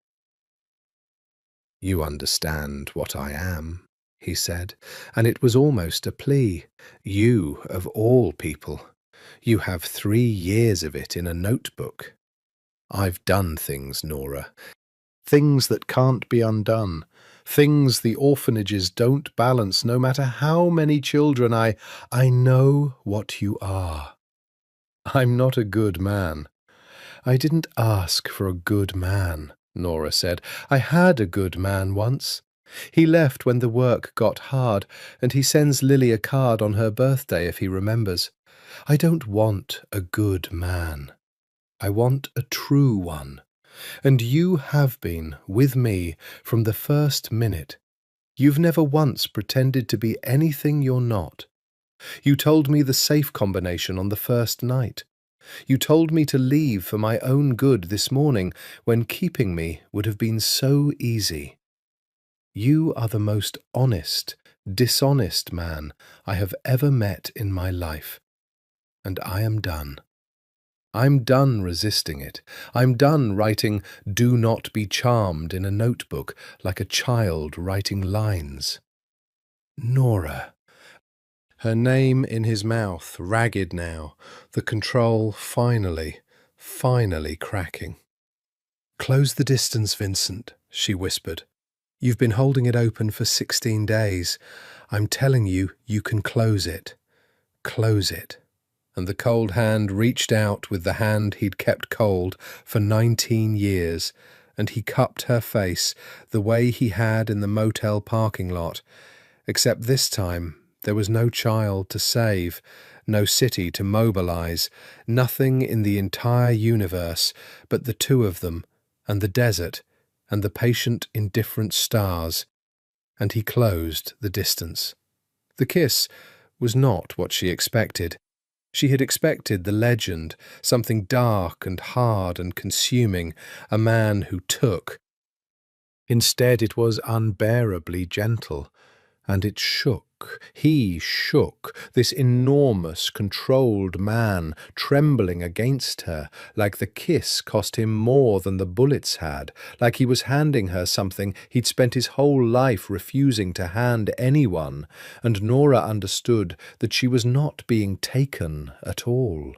You understand what I am, he said, and it was almost a plea. You, of all people. You have 3 years of it in a notebook. I've done things, Nora. Things that can't be undone. Things the orphanages don't balance no matter how many children I know what you are. I'm not a good man. I didn't ask for a good man, Nora said. I had a good man once. He left when the work got hard, and he sends Lily a card on her birthday if he remembers. I don't want a good man. I want a true one. And you have been with me from the first minute. You've never once pretended to be anything you're not. You told me the safe combination on the first night. You told me to leave for my own good this morning when keeping me would have been so easy. You are the most honest, dishonest man I have ever met in my life. And I am done. I'm done resisting it. I'm done writing "Do not be charmed" in a notebook like a child writing lines. Nora. Her name in his mouth, ragged now, the control finally cracking. Close the distance, Vincent, she whispered. You've been holding it open for 16 days. I'm telling you, you can close it. Close it. And the cold hand reached out with the hand he'd kept cold for 19 years, and he cupped her face the way he had in the motel parking lot, except this time there was no child to save, no city to mobilize, nothing in the entire universe but the two of them, and the desert, and the patient indifferent stars, and he closed the distance. The kiss was not what she expected. She had expected the legend, something dark and hard and consuming, a man who took. Instead it was unbearably gentle, and it shook. He shook, this enormous, controlled man, trembling against her, like the kiss cost him more than the bullets had, like he was handing her something he'd spent his whole life refusing to hand anyone, and Nora understood that she was not being taken at all.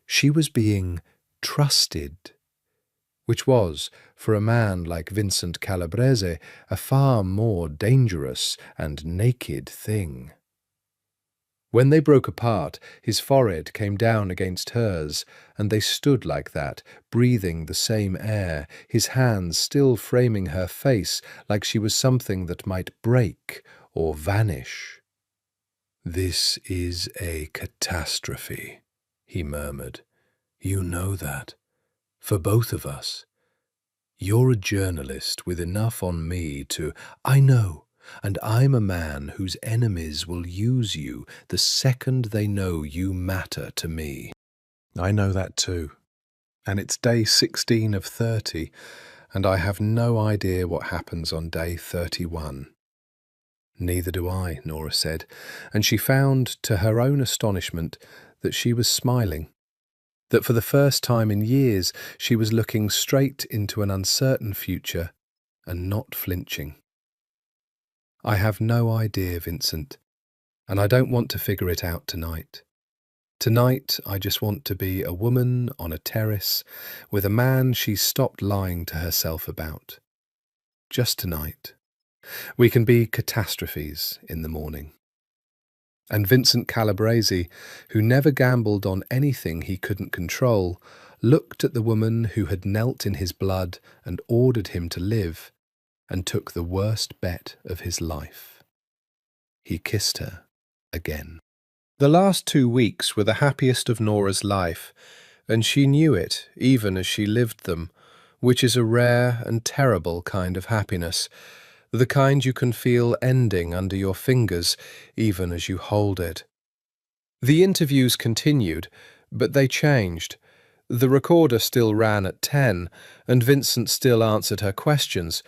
She was being trusted. which was, for a man like Vincent Calabrese, a far more dangerous and naked thing. When they broke apart, his forehead came down against hers, and they stood like that, breathing the same air, his hands still framing her face like she was something that might break or vanish. "This is a catastrophe," he murmured. "You know that. For both of us. You're a journalist with enough on me to— I know, and I'm a man whose enemies will use you the second they know you matter to me. I know that too. And it's day 16 of 30, and I have no idea what happens on day 31. Neither do I, Nora said, and she found, to her own astonishment, that she was smiling. That for the first time in years she was looking straight into an uncertain future and not flinching. "I have no idea, Vincent, and I don't want to figure it out tonight. Tonight I just want to be a woman on a terrace with a man she's stopped lying to herself about. Just tonight. We can be catastrophes in the morning." And Vincent Calabrese, who never gambled on anything he couldn't control, looked at the woman who had knelt in his blood and ordered him to live, and took the worst bet of his life. He kissed her again. The last 2 weeks were the happiest of Nora's life, and she knew it even as she lived them, which is a rare and terrible kind of happiness, the kind you can feel ending under your fingers even as you hold it. The interviews continued, but they changed. The recorder still ran at 10, and Vincent still answered her questions,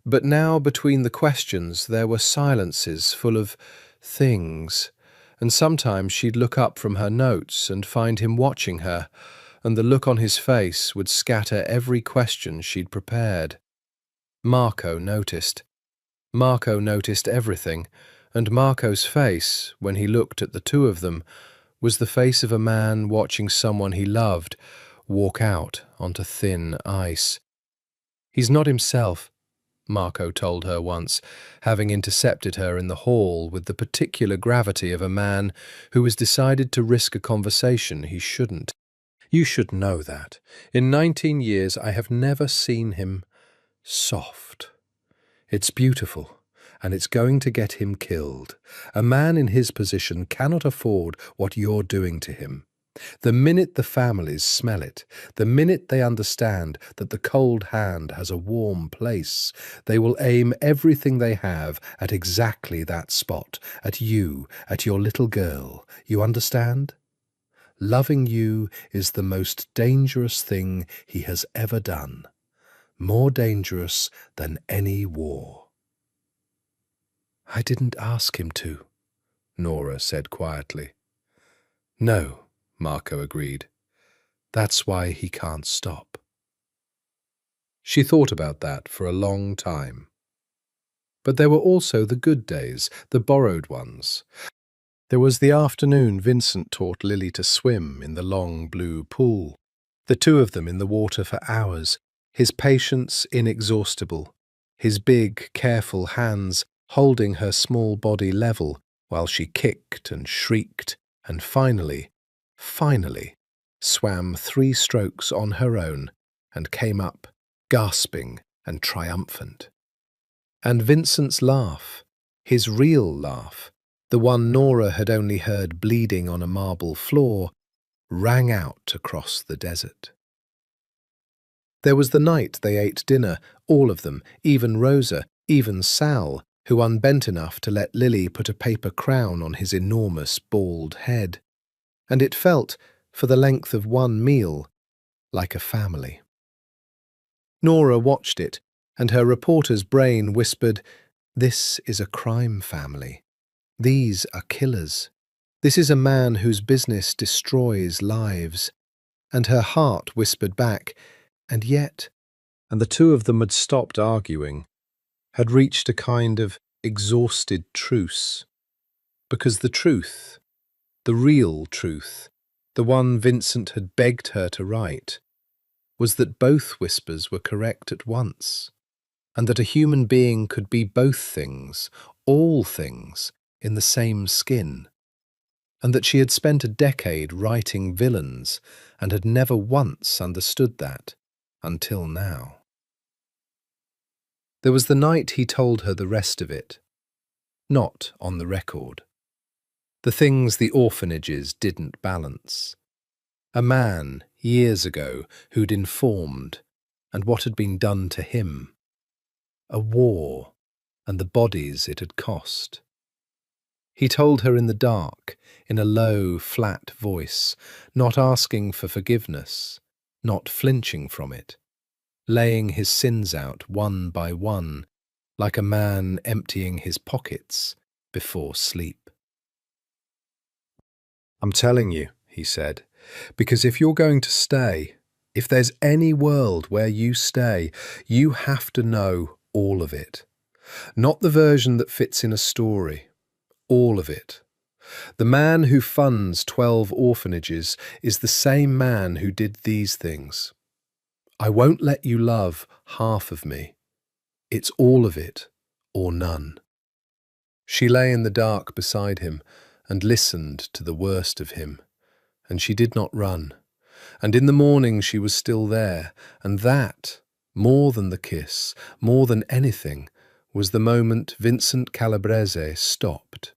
but now between the questions there were silences full of things, and sometimes she'd look up from her notes and find him watching her, and the look on his face would scatter every question she'd prepared. Marco noticed. Marco noticed everything, and Marco's face, when he looked at the two of them, was the face of a man watching someone he loved walk out onto thin ice. "He's not himself," Marco told her once, having intercepted her in the hall with the particular gravity of a man who has decided to risk a conversation he shouldn't. "You should know that. In 19 years I have never seen him soft. It's beautiful, and it's going to get him killed. A man in his position cannot afford what you're doing to him. The minute the families smell it, the minute they understand that the cold hand has a warm place, they will aim everything they have at exactly that spot, at you, at your little girl. You understand? Loving you is the most dangerous thing he has ever done. More dangerous than any war." "I didn't ask him to," Nora said quietly. "No," Marco agreed. "That's why he can't stop." She thought about that for a long time. But there were also the good days, the borrowed ones. There was the afternoon Vincent taught Lily to swim in the long blue pool, the two of them in the water for hours, his patience inexhaustible, his big, careful hands holding her small body level while she kicked and shrieked and finally, swam 3 strokes on her own and came up, gasping and triumphant. And Vincent's laugh, his real laugh, the one Nora had only heard bleeding on a marble floor, rang out across the desert. There was the night they ate dinner, all of them, even Rosa, even Sal, who unbent enough to let Lily put a paper crown on his enormous bald head. And it felt, for the length of one meal, like a family. Nora watched it, and her reporter's brain whispered, "This is a crime family. These are killers. This is a man whose business destroys lives." And her heart whispered back, "And yet—" And the two of them had stopped arguing, had reached a kind of exhausted truce. Because the truth, the real truth, the one Vincent had begged her to write, was that both whispers were correct at once, and that a human being could be both things, all things, in the same skin, and that she had spent a decade writing villains and had never once understood that, until now. There was the night he told her the rest of it, not on the record. The things the orphanages didn't balance. A man, years ago, who'd informed, and what had been done to him. A war, and the bodies it had cost. He told her in the dark, in a low, flat voice, not asking for forgiveness, not flinching from it, laying his sins out one by one, like a man emptying his pockets before sleep. "I'm telling you," he said, "because if you're going to stay, if there's any world where you stay, you have to know all of it. Not the version that fits in a story. All of it. The man who funds 12 orphanages is the same man who did these things. I won't let you love half of me. It's all of it, or none." She lay in the dark beside him and listened to the worst of him, and she did not run. And in the morning she was still there, and that, more than the kiss, more than anything, was the moment Vincent Calabrese stopped,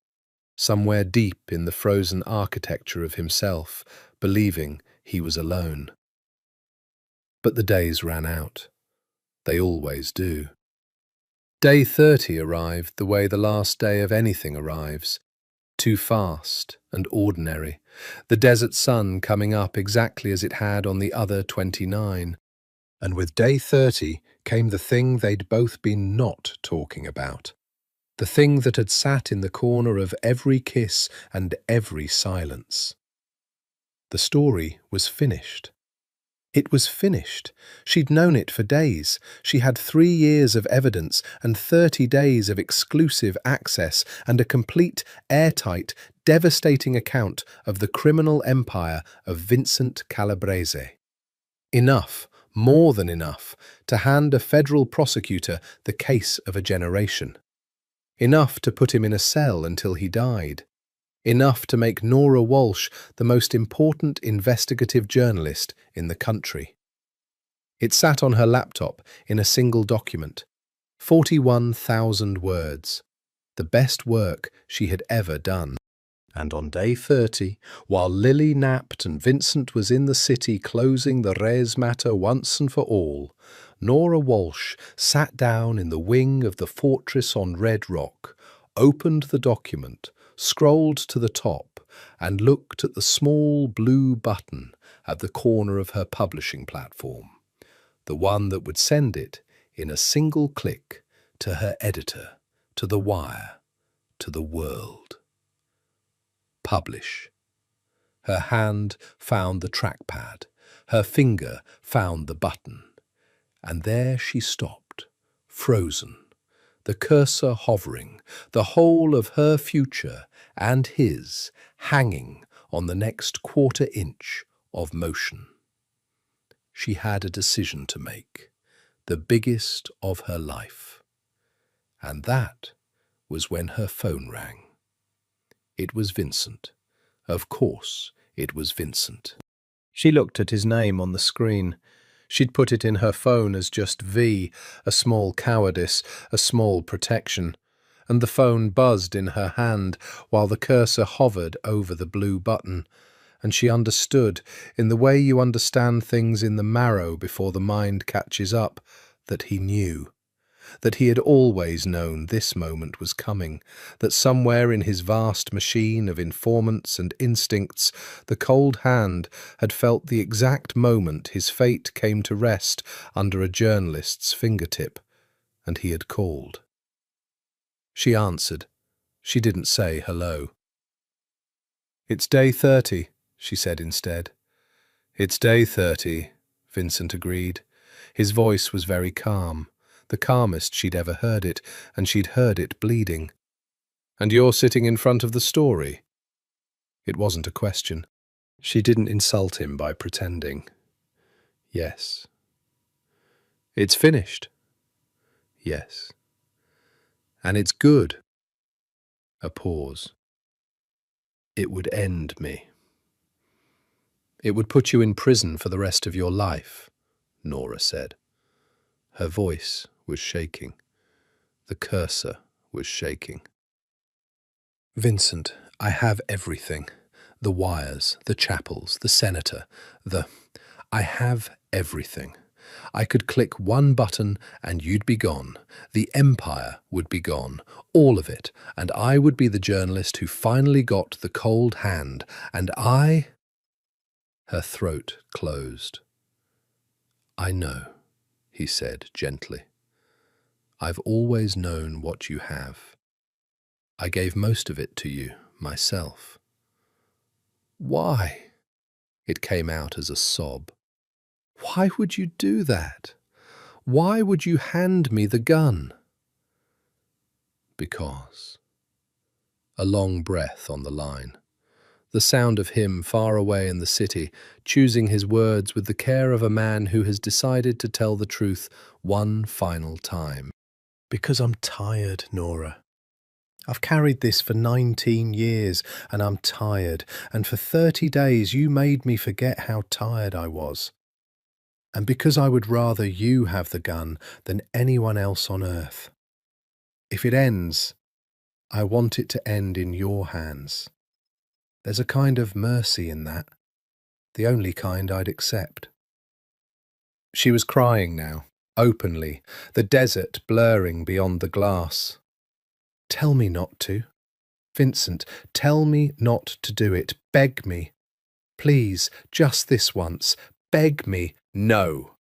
somewhere deep in the frozen architecture of himself, believing he was alone. But the days ran out. They always do. Day 30 arrived the way the last day of anything arrives, too fast and ordinary, the desert sun coming up exactly as it had on the other 29. And with day 30 came the thing they'd both been not talking about, the thing that had sat in the corner of every kiss and every silence. The story was finished. It was finished. She'd known it for days. She had 3 years of evidence and 30 days of exclusive access and a complete, airtight, devastating account of the criminal empire of Vincent Calabrese. Enough, more than enough, to hand a federal prosecutor the case of a generation. Enough to put him in a cell until he died. Enough to make Nora Walsh the most important investigative journalist in the country. It sat on her laptop in a single document, 41,000 words, the best work she had ever done. And on day 30, while Lily napped and Vincent was in the city closing the res matter once and for all, Nora Walsh sat down in the wing of the fortress on Red Rock, opened the document, scrolled to the top, and looked at the small blue button at the corner of her publishing platform, the one that would send it, in a single click, to her editor, to the wire, to the world. Publish. Her hand found the trackpad, her finger found the button, and there she stopped, frozen, the cursor hovering, the whole of her future and his hanging on the next quarter-inch of motion. She had a decision to make, the biggest of her life. And that was when her phone rang. It was Vincent. Of course, it was Vincent. She looked at his name on the screen. She'd put it in her phone as just V, a small cowardice, a small protection. And the phone buzzed in her hand while the cursor hovered over the blue button. And she understood, in the way you understand things in the marrow before the mind catches up, that he knew. That he had always known this moment was coming, that somewhere in his vast machine of informants and instincts, the cold hand had felt the exact moment his fate came to rest under a journalist's fingertip, and he had called. She answered. She didn't say hello. "It's day 30, she said instead. "It's day 30, Vincent agreed. His voice was very calm, the calmest she'd ever heard it, and she'd heard it bleeding. "And you're sitting in front of the story?" It wasn't a question. She didn't insult him by pretending. "Yes," It's finished. Yes. And it's good. A pause. It would end me. It would put you in prison for the rest of your life, Nora said. Her voice was shaking. The cursor was shaking. Vincent, I have everything. The wires, the chapels, the senator, I have everything. I could click one button and you'd be gone. The empire would be gone. All of it. And I would be the journalist who finally got the cold hand. And I... Her throat closed. I know, he said gently. I've always known what you have. I gave most of it to you, myself. Why? It came out as a sob. Why would you do that? Why would you hand me the gun? Because. A long breath on the line. The sound of him far away in the city, choosing his words with the care of a man who has decided to tell the truth one final time. Because I'm tired, Nora. I've carried this for 19 years, and I'm tired, and for 30 days you made me forget how tired I was. And because I would rather you have the gun than anyone else on earth. If it ends, I want it to end in your hands. There's a kind of mercy in that, the only kind I'd accept. She was crying now, openly, the desert blurring beyond the glass. Tell me not to. Vincent, tell me not to do it. Beg me. Please, just this once. Beg me. No.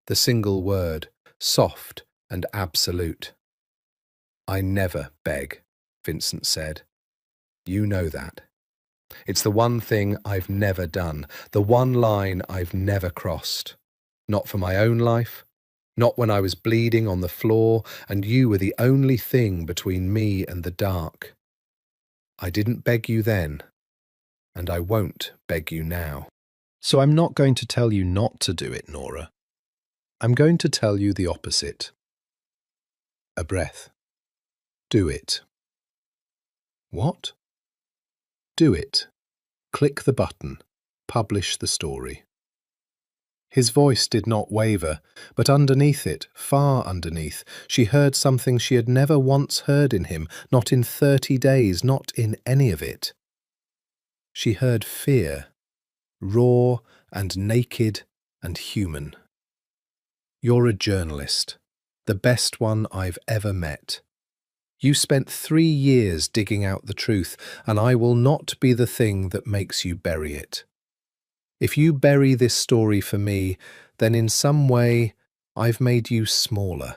The single word, soft and absolute. I never beg, Vincent said. You know that. It's the one thing I've never done, the one line I've never crossed. Not for my own life, not when I was bleeding on the floor and you were the only thing between me and the dark. I didn't beg you then, and I won't beg you now. So I'm not going to tell you not to do it, Nora. I'm going to tell you the opposite. A breath. Do it. What? Do it. Click the button. Publish the story. His voice did not waver, but underneath it, far underneath, she heard something she had never once heard in him, not in 30 days, not in any of it. She heard fear, raw and naked and human. You're a journalist, the best one I've ever met. You spent 3 years digging out the truth, and I will not be the thing that makes you bury it. If you bury this story for me, then in some way I've made you smaller.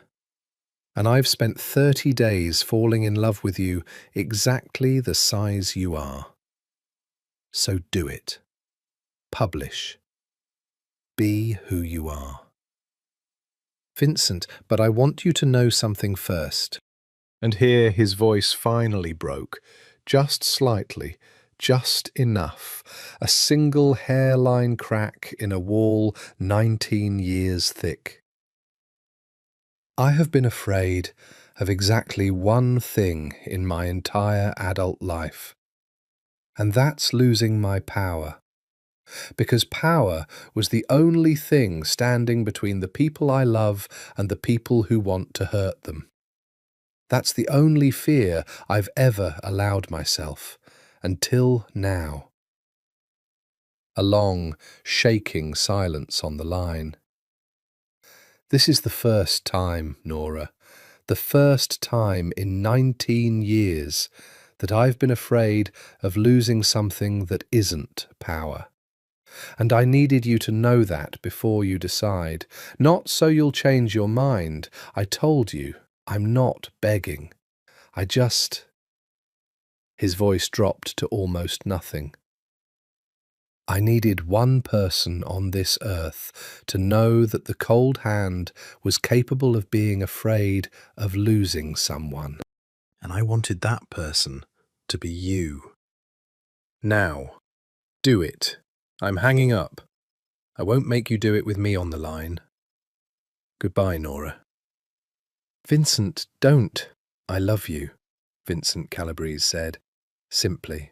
And I've spent 30 days falling in love with you exactly the size you are. So do it. Publish. Be who you are. Vincent, but I want you to know something first. And here his voice finally broke, just slightly, just enough, a single hairline crack in a wall 19 years thick. I have been afraid of exactly one thing in my entire adult life, and that's losing my power. Because power was the only thing standing between the people I love and the people who want to hurt them. That's the only fear I've ever allowed myself, until now. A long, shaking silence on the line. This is the first time, Nora, the first time in 19 years that I've been afraid of losing something that isn't power. And I needed you to know that before you decide. Not so you'll change your mind. I told you, I'm not begging. I just... His voice dropped to almost nothing. I needed one person on this earth to know that the cold hand was capable of being afraid of losing someone. And I wanted that person to be you. Now, do it. I'm hanging up. I won't make you do it with me on the line. Goodbye, Nora. Vincent, don't. I love you, Vincent Calabrese said, simply,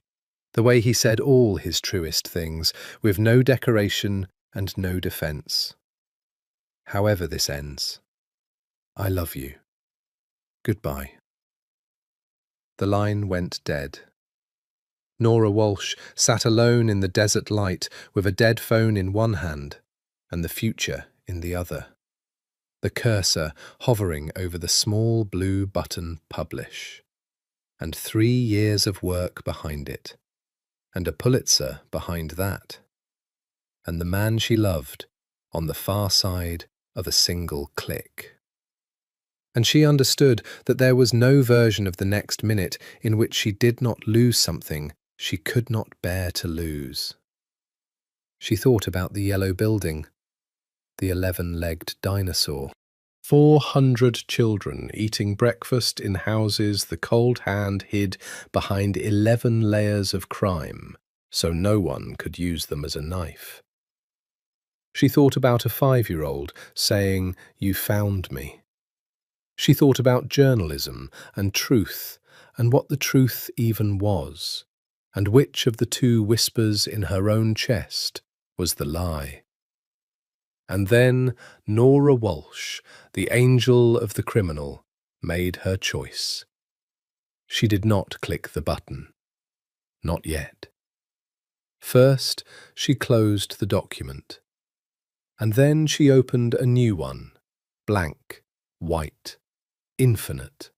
the way he said all his truest things, with no decoration and no defence. However this ends, I love you. Goodbye. The line went dead. Nora Walsh sat alone in the desert light with a dead phone in one hand and the future in the other, the cursor hovering over the small blue button Publish, and 3 years of work behind it, and a Pulitzer behind that, and the man she loved on the far side of a single click. And she understood that there was no version of the next minute in which she did not lose something she could not bear to lose. She thought about the yellow building, the 11-legged dinosaur. 400 children eating breakfast in houses the cold hand hid behind 11 layers of crime, so no one could use them as a knife. She thought about a 5-year-old saying, "You found me." She thought about journalism and truth, and what the truth even was, and which of the two whispers in her own chest was the lie. And then Nora Walsh, the angel of the criminal, made her choice. She did not click the button. Not yet. First, she closed the document. And then she opened a new one, blank, white, infinite,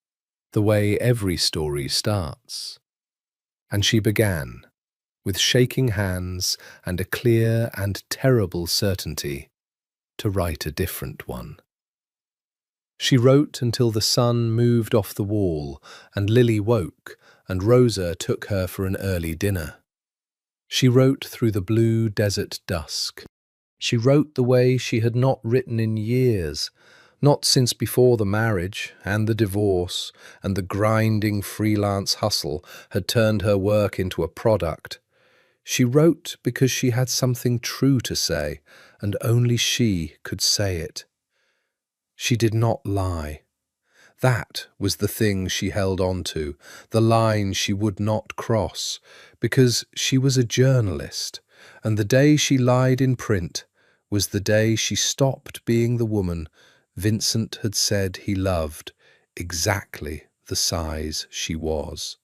the way every story starts. And she began, with shaking hands and a clear and terrible certainty, to write a different one. She wrote until the sun moved off the wall and Lily woke and Rosa took her for an early dinner. She wrote through the blue desert dusk. She wrote the way she had not written in years, not since before the marriage and the divorce and the grinding freelance hustle had turned her work into a product. She wrote because she had something true to say, and only she could say it. She did not lie. That was the thing she held on to, the line she would not cross, because she was a journalist, and the day she lied in print was the day she stopped being the woman Vincent had said he loved, exactly the size she was.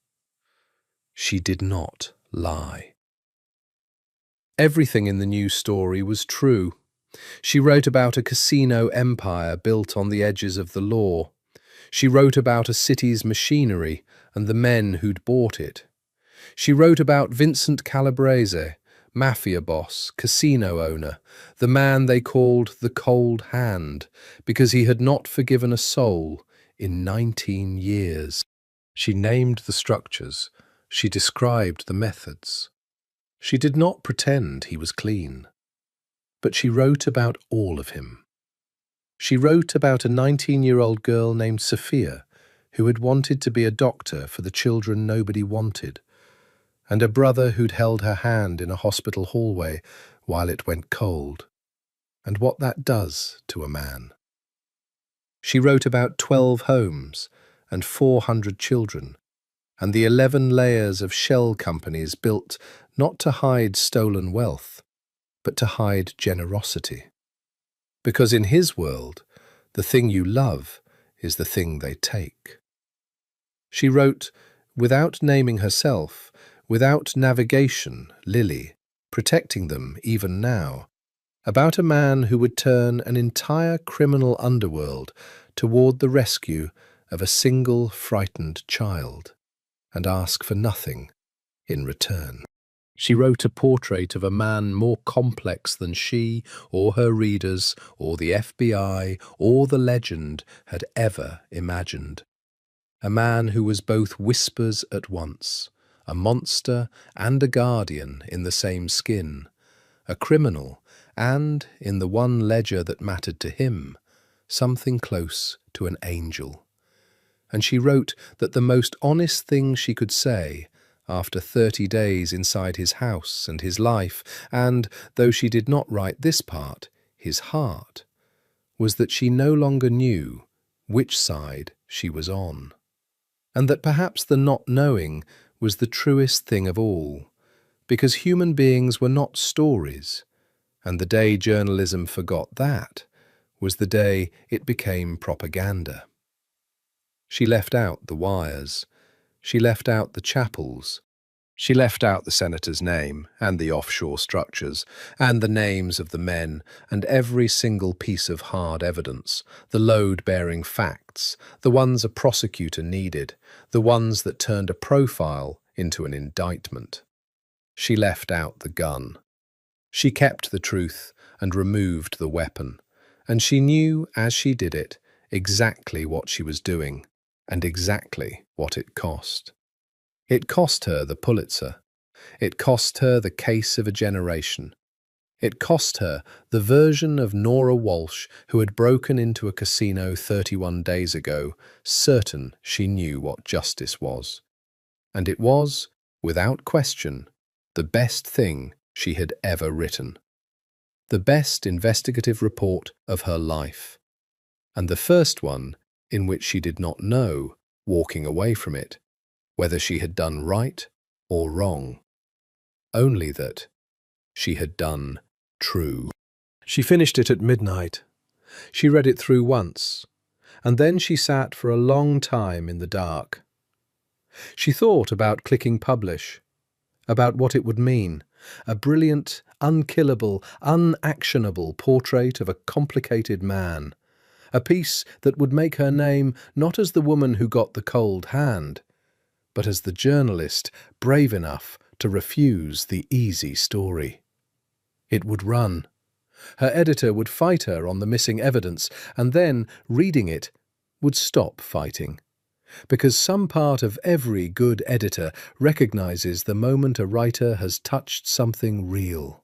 She did not lie. Everything in the new story was true. She wrote about a casino empire built on the edges of the law. She wrote about a city's machinery and the men who'd bought it. She wrote about Vincent Calabrese, Mafia boss, casino owner, the man they called the Cold Hand, because he had not forgiven a soul in 19 years. She named the structures. She described the methods. She did not pretend he was clean, but she wrote about all of him. She wrote about a 19-year-old girl named Sophia who had wanted to be a doctor for the children nobody wanted, and a brother who'd held her hand in a hospital hallway while it went cold, and what that does to a man. She wrote about 12 homes and 400 children, and the 11 layers of shell companies built not to hide stolen wealth, but to hide generosity. Because in his world, the thing you love is the thing they take. She wrote, without naming herself, without navigation, Lily, protecting them even now, about a man who would turn an entire criminal underworld toward the rescue of a single frightened child, and ask for nothing in return. She wrote a portrait of a man more complex than she, or her readers, or the FBI, or the legend had ever imagined. A man who was both whispers at once, a monster and a guardian in the same skin, a criminal, and, in the one ledger that mattered to him, something close to an angel. And she wrote that the most honest thing she could say, after 30 days inside his house and his life, and, though she did not write this part, his heart, was that she no longer knew which side she was on, and that perhaps the not knowing was the truest thing of all, because human beings were not stories, and the day journalism forgot that was the day it became propaganda. She left out the wires. She left out the chapels. She left out the senator's name and the offshore structures and the names of the men and every single piece of hard evidence, the load-bearing facts, the ones a prosecutor needed, the ones that turned a profile into an indictment. She left out the gun. She kept the truth and removed the weapon, and she knew as she did it exactly what she was doing and exactly what it cost. It cost her the Pulitzer. It cost her the case of a generation. It cost her the version of Nora Walsh who had broken into a casino 31 days ago, certain she knew what justice was. And it was, without question, the best thing she had ever written. The best investigative report of her life. And the first one in which she did not know, walking away from it, whether she had done right or wrong, only that she had done true. She finished it at midnight. She read it through once, and then she sat for a long time in the dark. She thought about clicking publish, about what it would mean, a brilliant, unkillable, unactionable portrait of a complicated man, a piece that would make her name not as the woman who got the cold hand, but as the journalist brave enough to refuse the easy story. It would run. Her editor would fight her on the missing evidence, and then, reading it, would stop fighting. Because some part of every good editor recognizes the moment a writer has touched something real.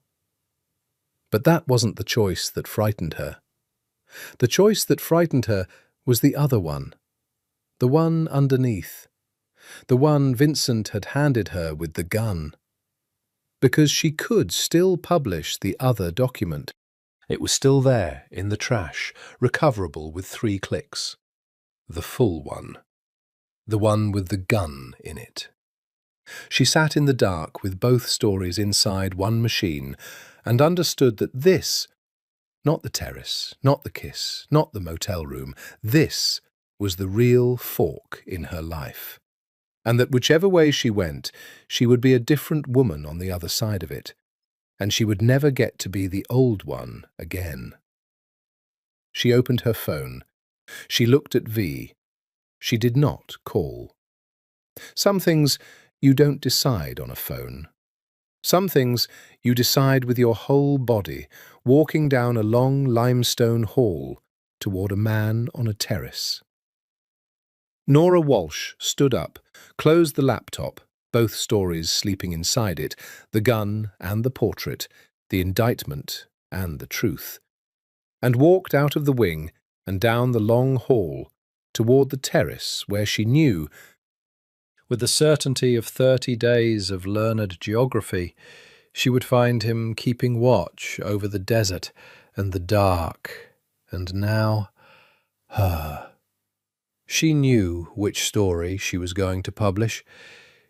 But that wasn't the choice that frightened her. The choice that frightened her was the other one, the one underneath. The one Vincent had handed her with the gun. Because she could still publish the other document. It was still there, in the trash, recoverable with 3 clicks. The full one. The one with the gun in it. She sat in the dark with both stories inside one machine and understood that this, not the terrace, not the kiss, not the motel room, this was the real fork in her life. And that whichever way she went, she would be a different woman on the other side of it, and she would never get to be the old one again. She opened her phone. She looked at V. She did not call. Some things you don't decide on a phone. Some things you decide with your whole body, walking down a long limestone hall toward a man on a terrace. Nora Walsh stood up, closed the laptop, both stories sleeping inside it, the gun and the portrait, the indictment and the truth, and walked out of the wing and down the long hall toward the terrace where she knew, with the certainty of 30 days of learned geography, she would find him keeping watch over the desert and the dark, and now her. She knew which story she was going to publish.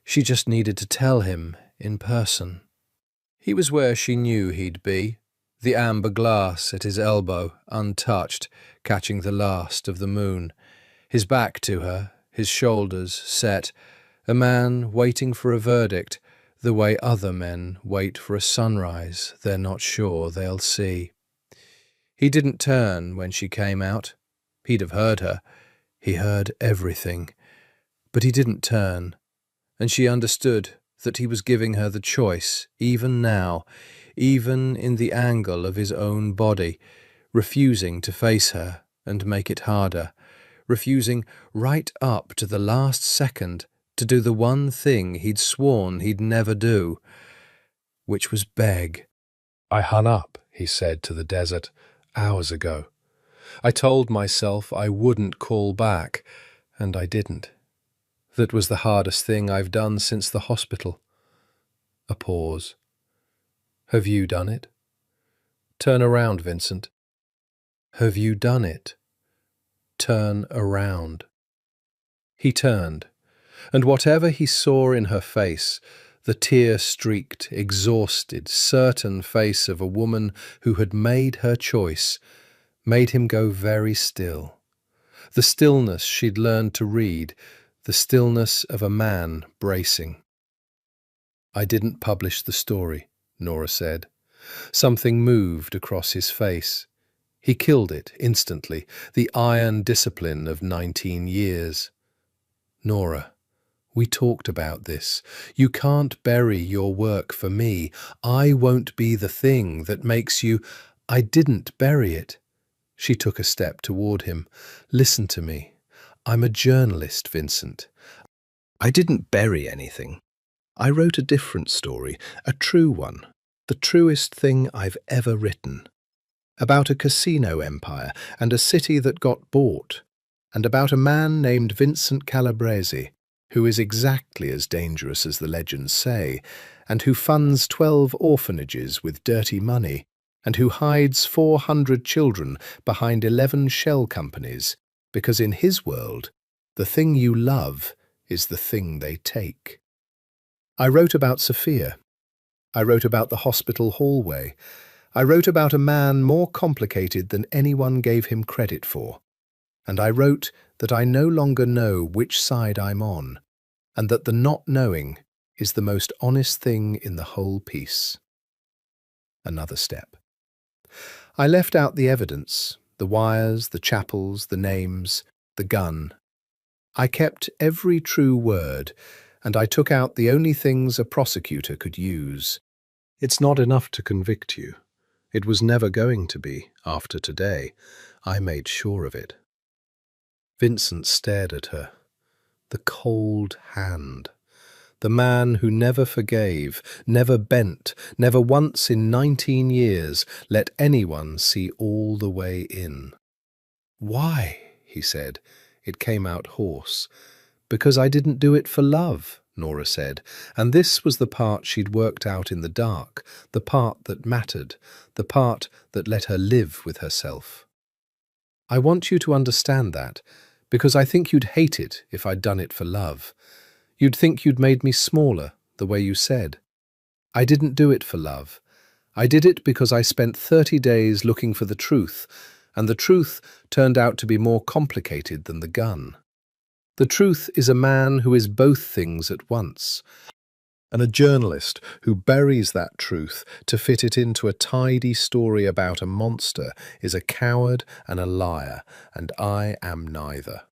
She just needed to tell him in person. He was where she knew he'd be, the amber glass at his elbow, untouched, catching the last of the moon. His back to her, his shoulders set, a man waiting for a verdict, the way other men wait for a sunrise they're not sure they'll see. He didn't turn when she came out. He'd have heard her. He heard everything. But he didn't turn, and she understood that he was giving her the choice, even now, even in the angle of his own body, refusing to face her and make it harder, refusing right up to the last second to do the one thing he'd sworn he'd never do, which was beg. "I hung up," he said to the desert, hours ago. "I told myself I wouldn't call back, and I didn't. That was the hardest thing I've done since the hospital." A pause. "Have you done it?" "Turn around, Vincent." Have you done it? Turn around. He turned, and whatever he saw in her face, the tear-streaked, exhausted, certain face of a woman who had made her choice, made him go very still. The stillness she'd learned to read, the stillness of a man bracing. "I didn't publish the story," Nora said. Something moved across his face. He killed it instantly, the iron discipline of 19 years. "Nora, we talked about this. You can't bury your work for me. I won't be the thing that makes you—" "I didn't bury it." She took a step toward him. "Listen to me. I'm a journalist, Vincent. I didn't bury anything. I wrote a different story, a true one, the truest thing I've ever written. About a casino empire and a city that got bought, and about a man named Vincent Calabrese, who is exactly as dangerous as the legends say, and who funds 12 orphanages with dirty money, and who hides 400 children behind 11 shell companies, because in his world, the thing you love is the thing they take. I wrote about Sophia. I wrote about the hospital hallway. I wrote about a man more complicated than anyone gave him credit for. And I wrote that I no longer know which side I'm on, and that the not knowing is the most honest thing in the whole piece." Another step. "I left out the evidence, the wires, the chapels, the names, the gun. I kept every true word, and I took out the only things a prosecutor could use. It's not enough to convict you. It was never going to be, after today. I made sure of it." Vincent stared at her. The cold hand. The man who never forgave, never bent, never once in 19 years let anyone see all the way in. "Why?" he said. It came out hoarse. "Because I didn't do it for love," Nora said, and this was the part she'd worked out in the dark, the part that mattered, the part that let her live with herself. "I want you to understand that, because I think you'd hate it if I'd done it for love. You'd think you'd made me smaller, the way you said. I didn't do it for love. I did it because I spent 30 days looking for the truth, and the truth turned out to be more complicated than the gun. The truth is a man who is both things at once, and a journalist who buries that truth to fit it into a tidy story about a monster is a coward and a liar, and I am neither.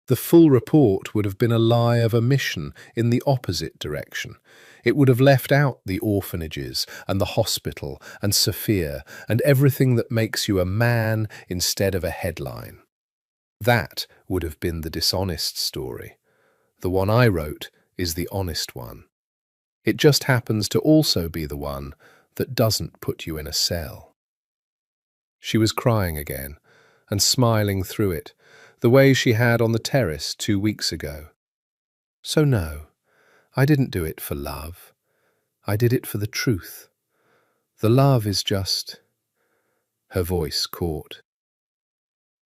The full report would have been a lie of omission in the opposite direction. It would have left out the orphanages and the hospital and Sophia and everything that makes you a man instead of a headline. That would have been the dishonest story. The one I wrote is the honest one. It just happens to also be the one that doesn't put you in a cell." She was crying again and smiling through it, the way she had on the terrace 2 weeks ago. "So no, I didn't do it for love. I did it for the truth. The love is just—" Her voice caught.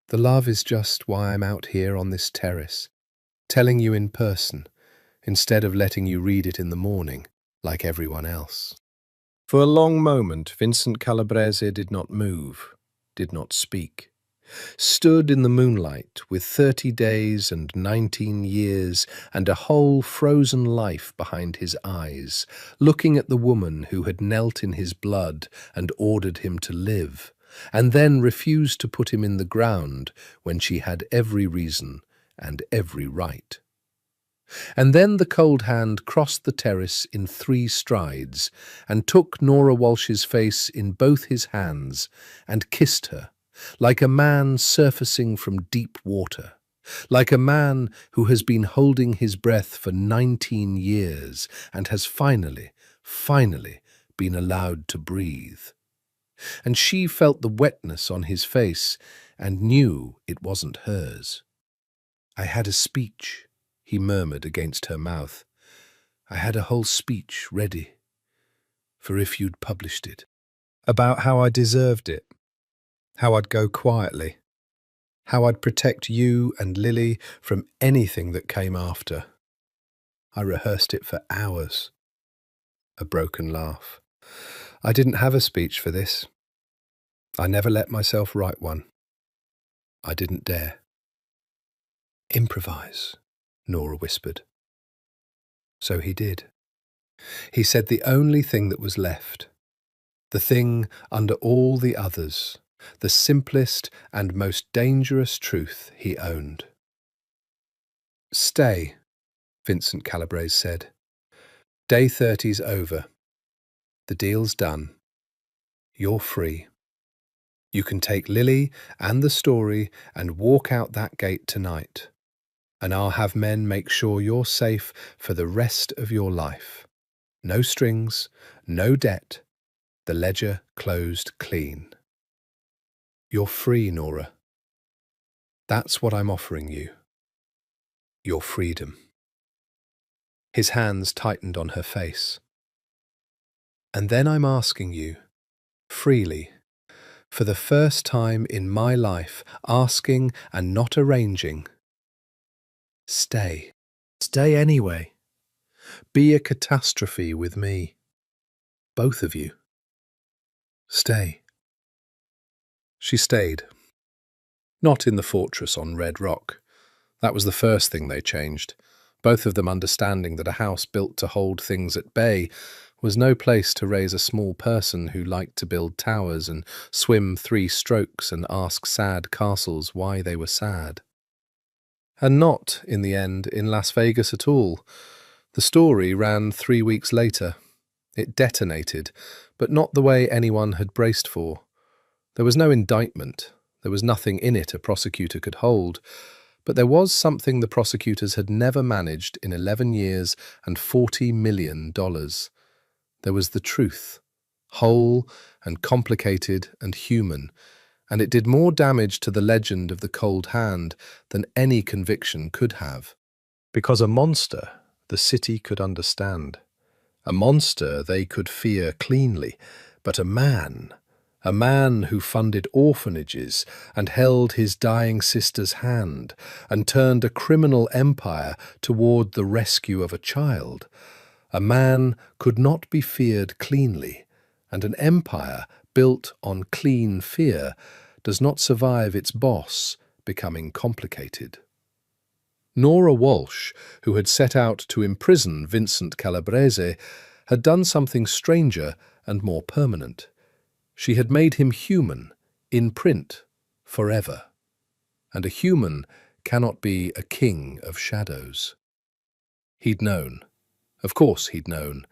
"The love is just why I'm out here on this terrace, telling you in person, instead of letting you read it in the morning, like everyone else." For a long moment, Vincent Calabrese did not move, did not speak. Stood in the moonlight with 30 days and 19 years and a whole frozen life behind his eyes, looking at the woman who had knelt in his blood and ordered him to live, and then refused to put him in the ground when she had every reason and every right. And then the cold hand crossed the terrace in 3 strides and took Nora Walsh's face in both his hands and kissed her, like a man surfacing from deep water, like a man who has been holding his breath for 19 years and has finally been allowed to breathe. And she felt the wetness on his face and knew it wasn't hers. "I had a speech," he murmured against her mouth. "I had a whole speech ready, for if you'd published it, about how I deserved it, how I'd go quietly, how I'd protect you and Lily from anything that came after. I rehearsed it for hours. A broken laugh. I didn't have a speech for this. I never let myself write one. I didn't dare. Improvise, Nora whispered. So he did. He said the only thing that was left, the thing under all the others, the simplest and most dangerous truth he owned. Stay, Vincent Calabrese said. Day 30's over. The deal's done. You're free. You can take Lily and the story and walk out that gate tonight, and I'll have men make sure you're safe for the rest of your life. No strings, no debt, the ledger closed clean. You're free, Nora. That's what I'm offering you. Your freedom. His hands tightened on her face. And then I'm asking you, freely, for the first time in my life, asking and not arranging, stay. Stay anyway. Be a catastrophe with me. Both of you. Stay. She stayed. Not in the fortress on Red Rock. That was the first thing they changed, both of them understanding that a house built to hold things at bay was no place to raise a small person who liked to build towers and swim 3 strokes and ask sad castles why they were sad. And not, in the end, in Las Vegas at all. The story ran 3 weeks later. It detonated, but not the way anyone had braced for. There was no indictment. There was nothing in it a prosecutor could hold. But there was something the prosecutors had never managed in 11 years and $40 million. There was the truth, whole and complicated and human, and it did more damage to the legend of the cold hand than any conviction could have. Because a monster the city could understand. A monster they could fear cleanly, but a man who funded orphanages and held his dying sister's hand and turned a criminal empire toward the rescue of a child. A man could not be feared cleanly, and an empire built on clean fear does not survive its boss becoming complicated. Nora Walsh, who had set out to imprison Vincent Calabrese, had done something stranger and more permanent. She had made him human, in print, forever. And a human cannot be a king of shadows. He'd known. Of course he'd known.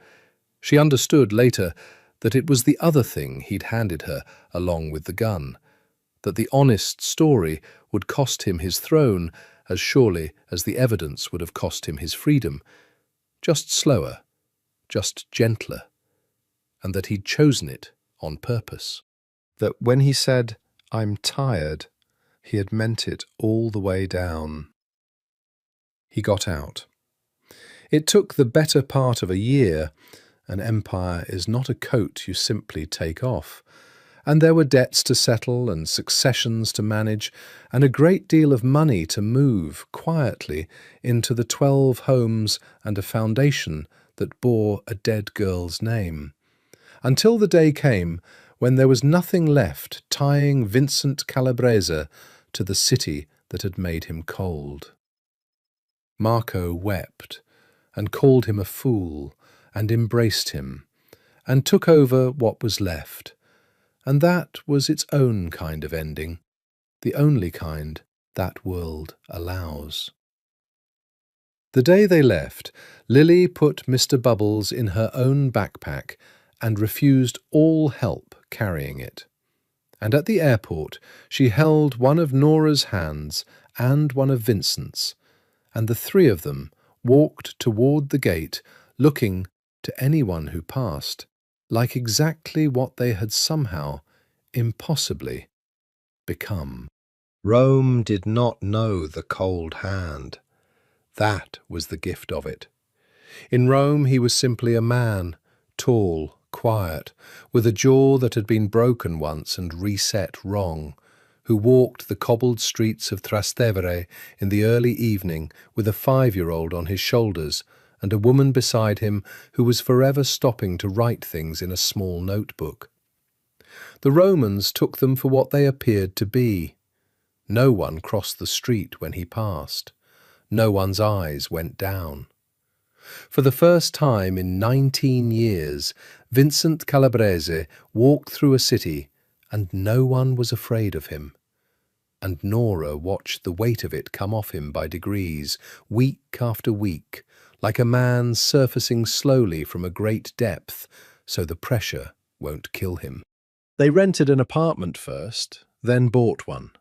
She understood later that it was the other thing he'd handed her along with the gun, that the honest story would cost him his throne as surely as the evidence would have cost him his freedom, just slower, just gentler, and that he'd chosen it on purpose. That when he said, "I'm tired," he had meant it all the way down. He got out. It took the better part of a year. An empire is not a coat you simply take off. And there were debts to settle and successions to manage and a great deal of money to move quietly into the 12 homes and a foundation that bore a dead girl's name. Until the day came when there was nothing left tying Vincent Calabrese to the city that had made him cold. Marco wept and called him a fool and embraced him and took over what was left. And that was its own kind of ending, the only kind that world allows. The day they left, Lily put Mr. Bubbles in her own backpack and refused all help carrying it. And at the airport, she held one of Nora's hands and one of Vincent's, and the 3 of them walked toward the gate, looking, to anyone who passed, like exactly what they had somehow, impossibly, become. Rome did not know the cold hand. That was the gift of it. In Rome he was simply a man, tall, quiet, with a jaw that had been broken once and reset wrong, who walked the cobbled streets of Trastevere in the early evening with a 5-year-old on his shoulders and a woman beside him who was forever stopping to write things in a small notebook. The Romans took them for what they appeared to be. No one crossed the street when he passed. No one's eyes went down. For the first time in 19 years, Vincent Calabrese walked through a city and no one was afraid of him. And Nora watched the weight of it come off him by degrees, week after week, like a man surfacing slowly from a great depth, so the pressure won't kill him. They rented an apartment first, then bought one.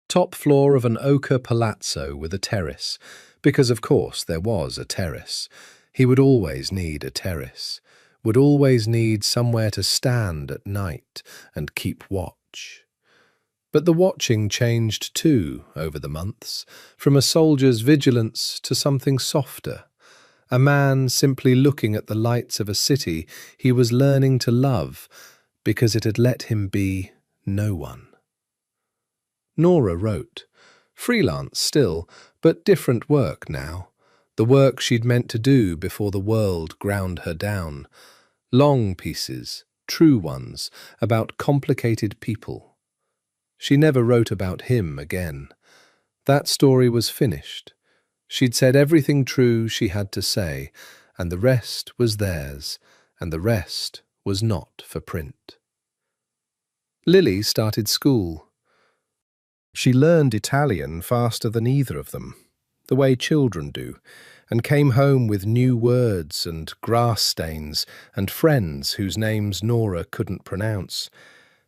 Top floor of an ochre palazzo with a terrace, because of course there was a terrace. He would always need a terrace, would always need somewhere to stand at night and keep watch. But the watching changed too over the months, from a soldier's vigilance to something softer. A man simply looking at the lights of a city he was learning to love because it had let him be no one. Nora wrote. Freelance still, but different work now. The work she'd meant to do before the world ground her down. Long pieces, true ones, about complicated people. She never wrote about him again. That story was finished. She'd said everything true she had to say, and the rest was theirs, and the rest was not for print. Lily started school. She learned Italian faster than either of them, the way children do, and came home with new words and grass stains and friends whose names Nora couldn't pronounce.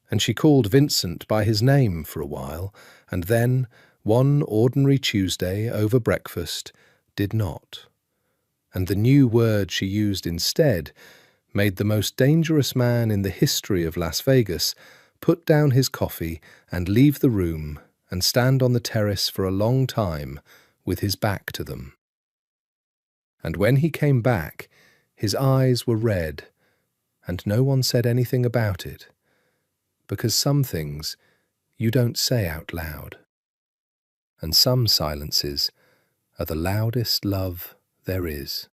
And she called Vincent by his name for a while, and then, one ordinary Tuesday over breakfast, did not. And the new word she used instead made the most dangerous man in the history of Las Vegas put down his coffee and leave the room and stand on the terrace for a long time with his back to them. And when he came back, his eyes were red, and no one said anything about it, because some things you don't say out loud, and some silences are the loudest love there is.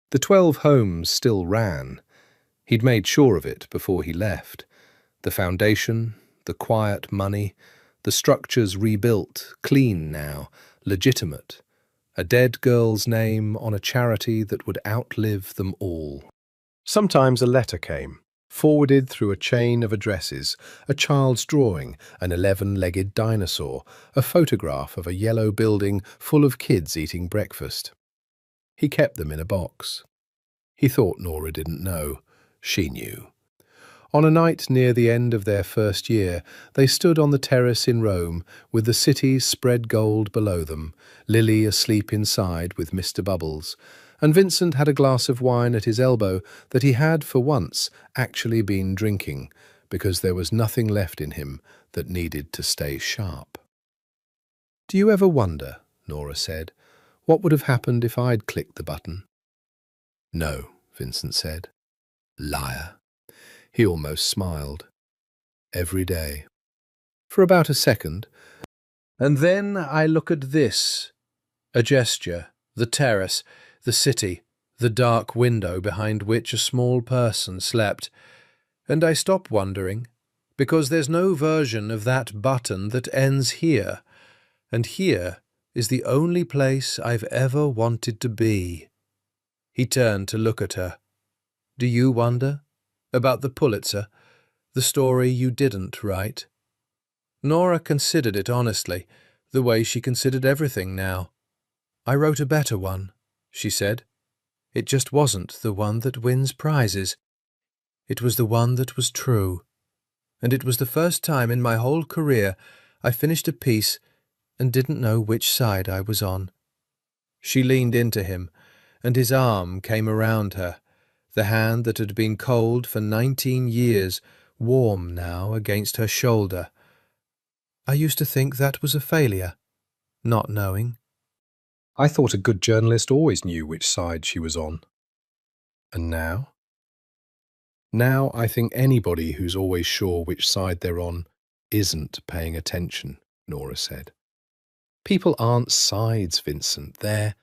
The 12 homes still ran. He'd made sure of it before he left. The foundation, the quiet money, the structures rebuilt, clean now, legitimate. A dead girl's name on a charity that would outlive them all. Sometimes a letter came, forwarded through a chain of addresses, a child's drawing, an 11-legged dinosaur, a photograph of a yellow building full of kids eating breakfast. He kept them in a box. He thought Nora didn't know. She knew. On a night near the end of their first year, they stood on the terrace in Rome, with the city spread gold below them, Lily asleep inside with Mr. Bubbles, and Vincent had a glass of wine at his elbow that he had, for once, actually been drinking, because there was nothing left in him that needed to stay sharp. "Do you ever wonder," Nora said, "what would have happened if I'd clicked the button?" "No," Vincent said. "Liar." He almost smiled. "Every day." For about a second. "And then I look at this." A gesture, the terrace, the city, the dark window behind which a small person slept. "And I stop wondering, because there's no version of that button that ends here. And here is the only place I've ever wanted to be." He turned to look at her. "Do you wonder? About the Pulitzer? The story you didn't write?" Nora considered it honestly, the way she considered everything now. "I wrote a better one," she said. "It just wasn't the one that wins prizes. It was the one that was true. And it was the first time in my whole career I finished a piece and didn't know which side I was on." She leaned into him, and his arm came around her, the hand that had been cold for 19 years, warm now against her shoulder. "I used to think that was a failure, not knowing." "I thought a good journalist always knew which side she was on." "And now?" Now I think anybody who's always sure which side they're on isn't paying attention, Nora said. People aren't sides, Vincent. They're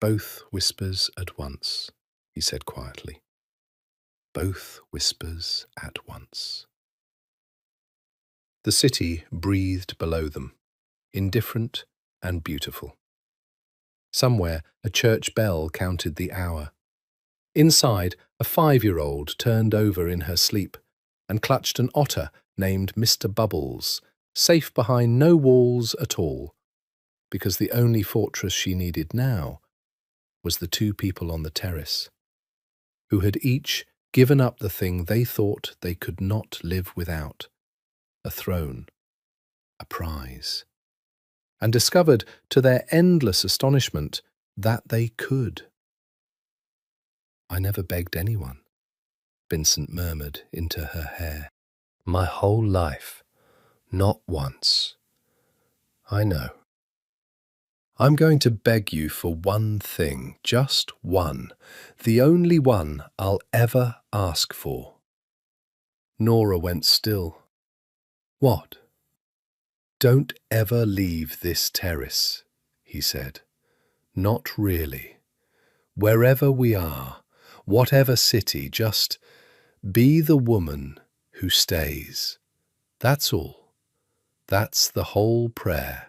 both whispers at once, he said quietly. Both whispers at once. The city breathed below them, indifferent and beautiful. Somewhere a church bell counted the hour. Inside, a 5-year-old turned over in her sleep and clutched an otter named Mr. Bubbles, safe behind no walls at all, because the only fortress she needed now was the 2 people on the terrace, who had each given up the thing they thought they could not live without, a throne, a prize, and discovered to their endless astonishment that they could. I never begged anyone, Vincent murmured into her hair. My whole life, not once. I know. I'm going to beg you for one thing, just one, the only one I'll ever ask for. Nora went still. What? Don't ever leave this terrace, he said. Not really. Wherever we are, whatever city, just be the woman who stays. That's all. That's the whole prayer.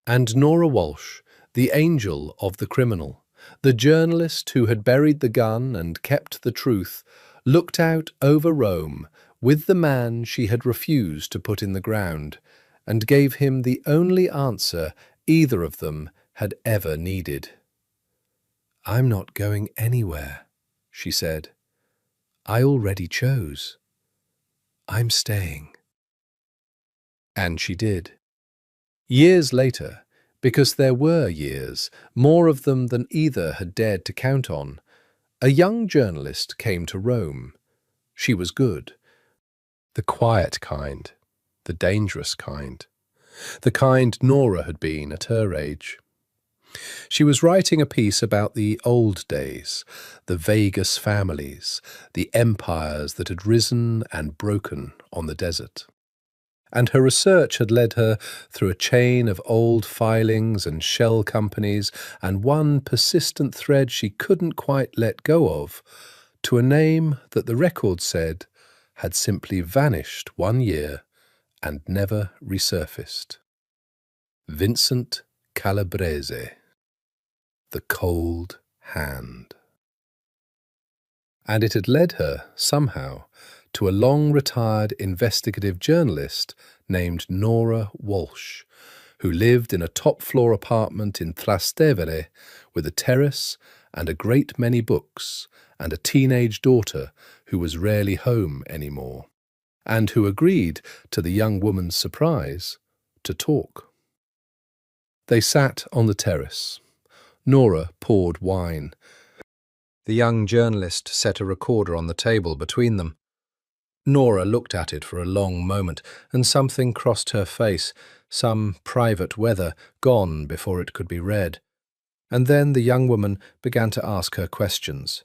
And Nora Walsh, the angel of the criminal, the journalist who had buried the gun and kept the truth, looked out over Rome with the man she had refused to put in the ground, and gave him the only answer either of them had ever needed. I'm not going anywhere, she said. I already chose. I'm staying. And she did. Years later, because there were years, more of them than either had dared to count on, a young journalist came to Rome. She was good. The quiet kind, the dangerous kind, the kind Nora had been at her age. She was writing a piece about the old days, the Vegas families, the empires that had risen and broken on the desert. And her research had led her through a chain of old filings and shell companies, and one persistent thread she couldn't quite let go of, to a name that the record said had simply vanished one year and never resurfaced. Vincent Calabrese. The Cold Hand. And it had led her, somehow, to a long-retired investigative journalist named Nora Walsh, who lived in a top-floor apartment in Trastevere with a terrace and a great many books and a teenage daughter who was rarely home anymore, and who agreed, to the young woman's surprise, to talk. They sat on the terrace. Nora poured wine. The young journalist set a recorder on the table between them. Nora looked at it for a long moment, and something crossed her face, some private weather gone before it could be read. And then the young woman began to ask her questions.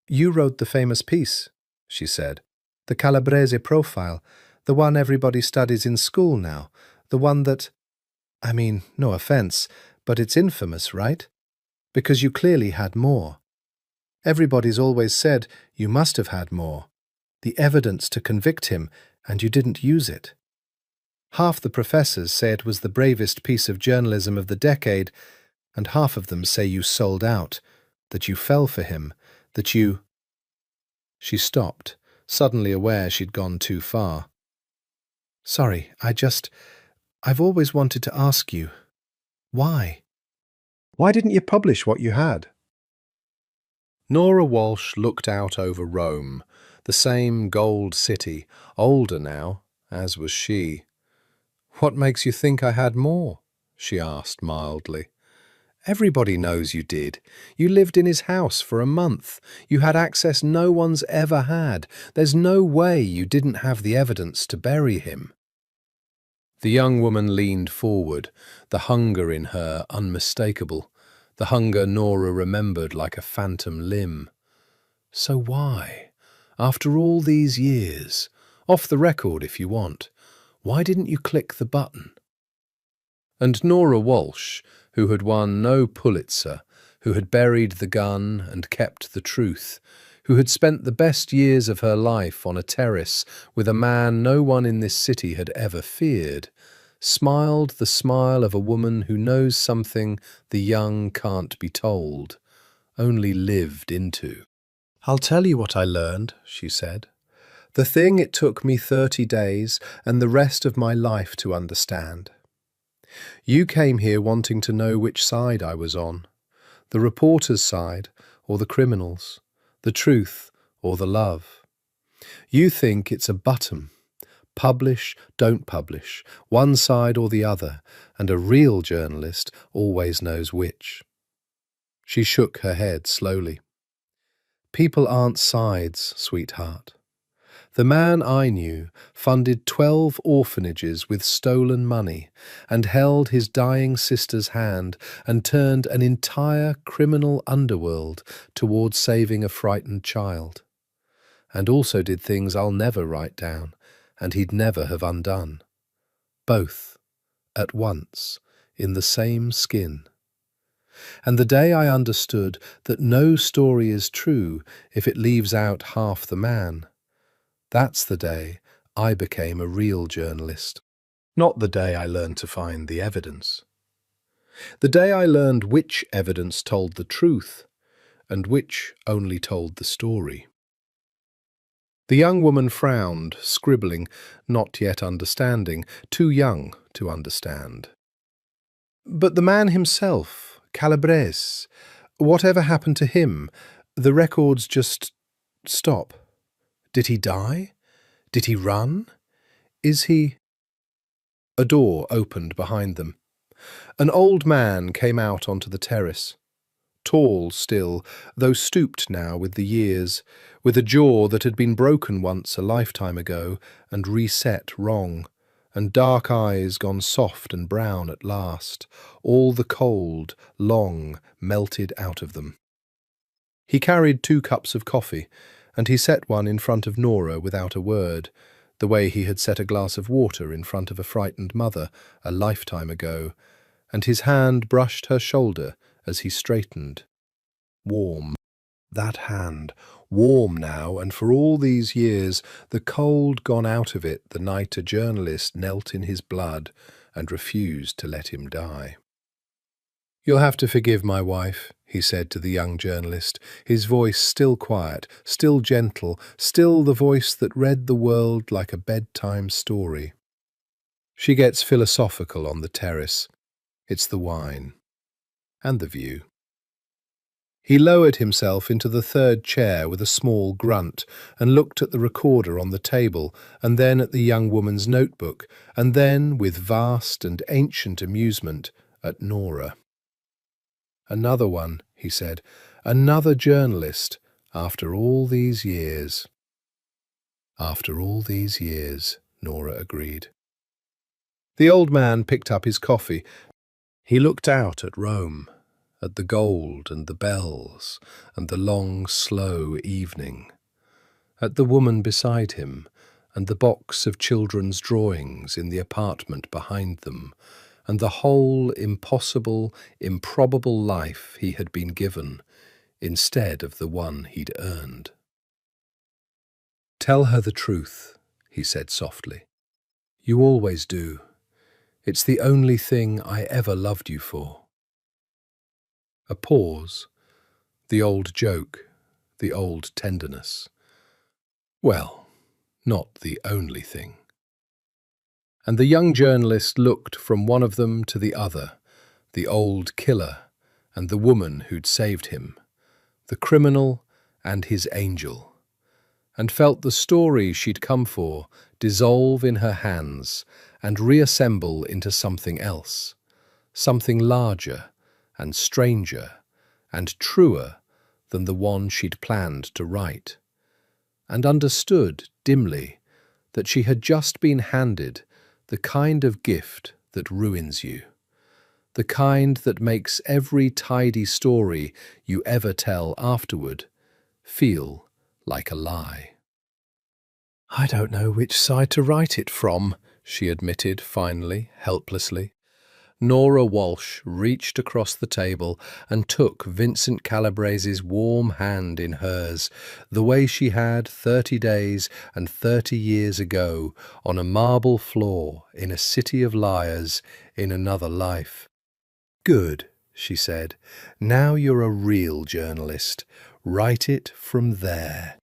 You wrote the famous piece, she said. The Calabrese profile, the one everybody studies in school now, the one that… I mean, no offence, but it's infamous, right? Because you clearly had more. Everybody's always said you must have had more. The evidence to convict him, and you didn't use it. Half the professors say it was the bravest piece of journalism of the decade, and half of them say you sold out, that you fell for him, that you… She stopped, suddenly aware she'd gone too far. Sorry, I've always wanted to ask you. Why? Why didn't you publish what you had? Nora Walsh looked out over Rome, the same gold city, older now, as was she. What makes you think I had more? She asked mildly. Everybody knows you did. You lived in his house for a month. You had access no one's ever had. There's no way you didn't have the evidence to bury him. The young woman leaned forward, the hunger in her unmistakable, the hunger Nora remembered like a phantom limb. So why, after all these years, off the record if you want, why didn't you click the button? And Nora Walsh, who had won no Pulitzer, who had buried the gun and kept the truth, who had spent the best years of her life on a terrace with a man no one in this city had ever feared, smiled the smile of a woman who knows something the young can't be told, only lived into. "I'll tell you what I learned," she said. "The thing it took me 30 days and the rest of my life to understand. You came here wanting to know which side I was on, the reporter's side or the criminal's, the truth or the love. You think it's a button, publish, don't publish, one side or the other, and a real journalist always knows which." She shook her head slowly. "People aren't sides, sweetheart. The man I knew funded 12 orphanages with stolen money and held his dying sister's hand and turned an entire criminal underworld towards saving a frightened child. And also did things I'll never write down and he'd never have undone. Both, at once, in the same skin. And the day I understood that no story is true if it leaves out half the man, that's the day I became a real journalist. Not the day I learned to find the evidence. The day I learned which evidence told the truth and which only told the story." The young woman frowned, scribbling, not yet understanding, too young to understand. "But the man himself, Calabrese, whatever happened to him? The records just stop. Did he die? Did he run? Is he—" A door opened behind them. An old man came out onto the terrace. Tall still, though stooped now with the years, with a jaw that had been broken once a lifetime ago and reset wrong, and dark eyes gone soft and brown at last, all the cold, long, melted out of them. He carried 2 cups of coffee, and he set one in front of Nora without a word, the way he had set a glass of water in front of a frightened mother a lifetime ago, and his hand brushed her shoulder as he straightened. Warm. That hand, warm now, and for all these years, the cold gone out of it the night a journalist knelt in his blood and refused to let him die. "You'll have to forgive my wife," he said to the young journalist, his voice still quiet, still gentle, still the voice that read the world like a bedtime story. "She gets philosophical on the terrace. It's the wine. And the view." He lowered himself into the 3rd chair with a small grunt and looked at the recorder on the table and then at the young woman's notebook and then, with vast and ancient amusement, at Nora. "Another one," he said. "Another journalist, after all these years." "After all these years," Nora agreed. The old man picked up his coffee. He looked out at Rome, at the gold and the bells and the long, slow evening, at the woman beside him and the box of children's drawings in the apartment behind them, and the whole impossible, improbable life he had been given instead of the one he'd earned. "Tell her the truth," he said softly. "You always do. It's the only thing I ever loved you for." A pause, the old joke, the old tenderness. Well, not the only thing. And the young journalist looked from one of them to the other, the old killer and the woman who'd saved him, the criminal and his angel, and felt the story she'd come for dissolve in her hands and reassemble into something else, something larger and stranger and truer than the one she'd planned to write, and understood dimly that she had just been handed the kind of gift that ruins you, the kind that makes every tidy story you ever tell afterward feel like a lie. "I don't know which side to write it from," she admitted finally, helplessly. Nora Walsh reached across the table and took Vincent Calabrese's warm hand in hers, the way she had 30 days and 30 years ago on a marble floor in a city of liars in another life. "Good," she said. "Now you're a real journalist. Write it from there."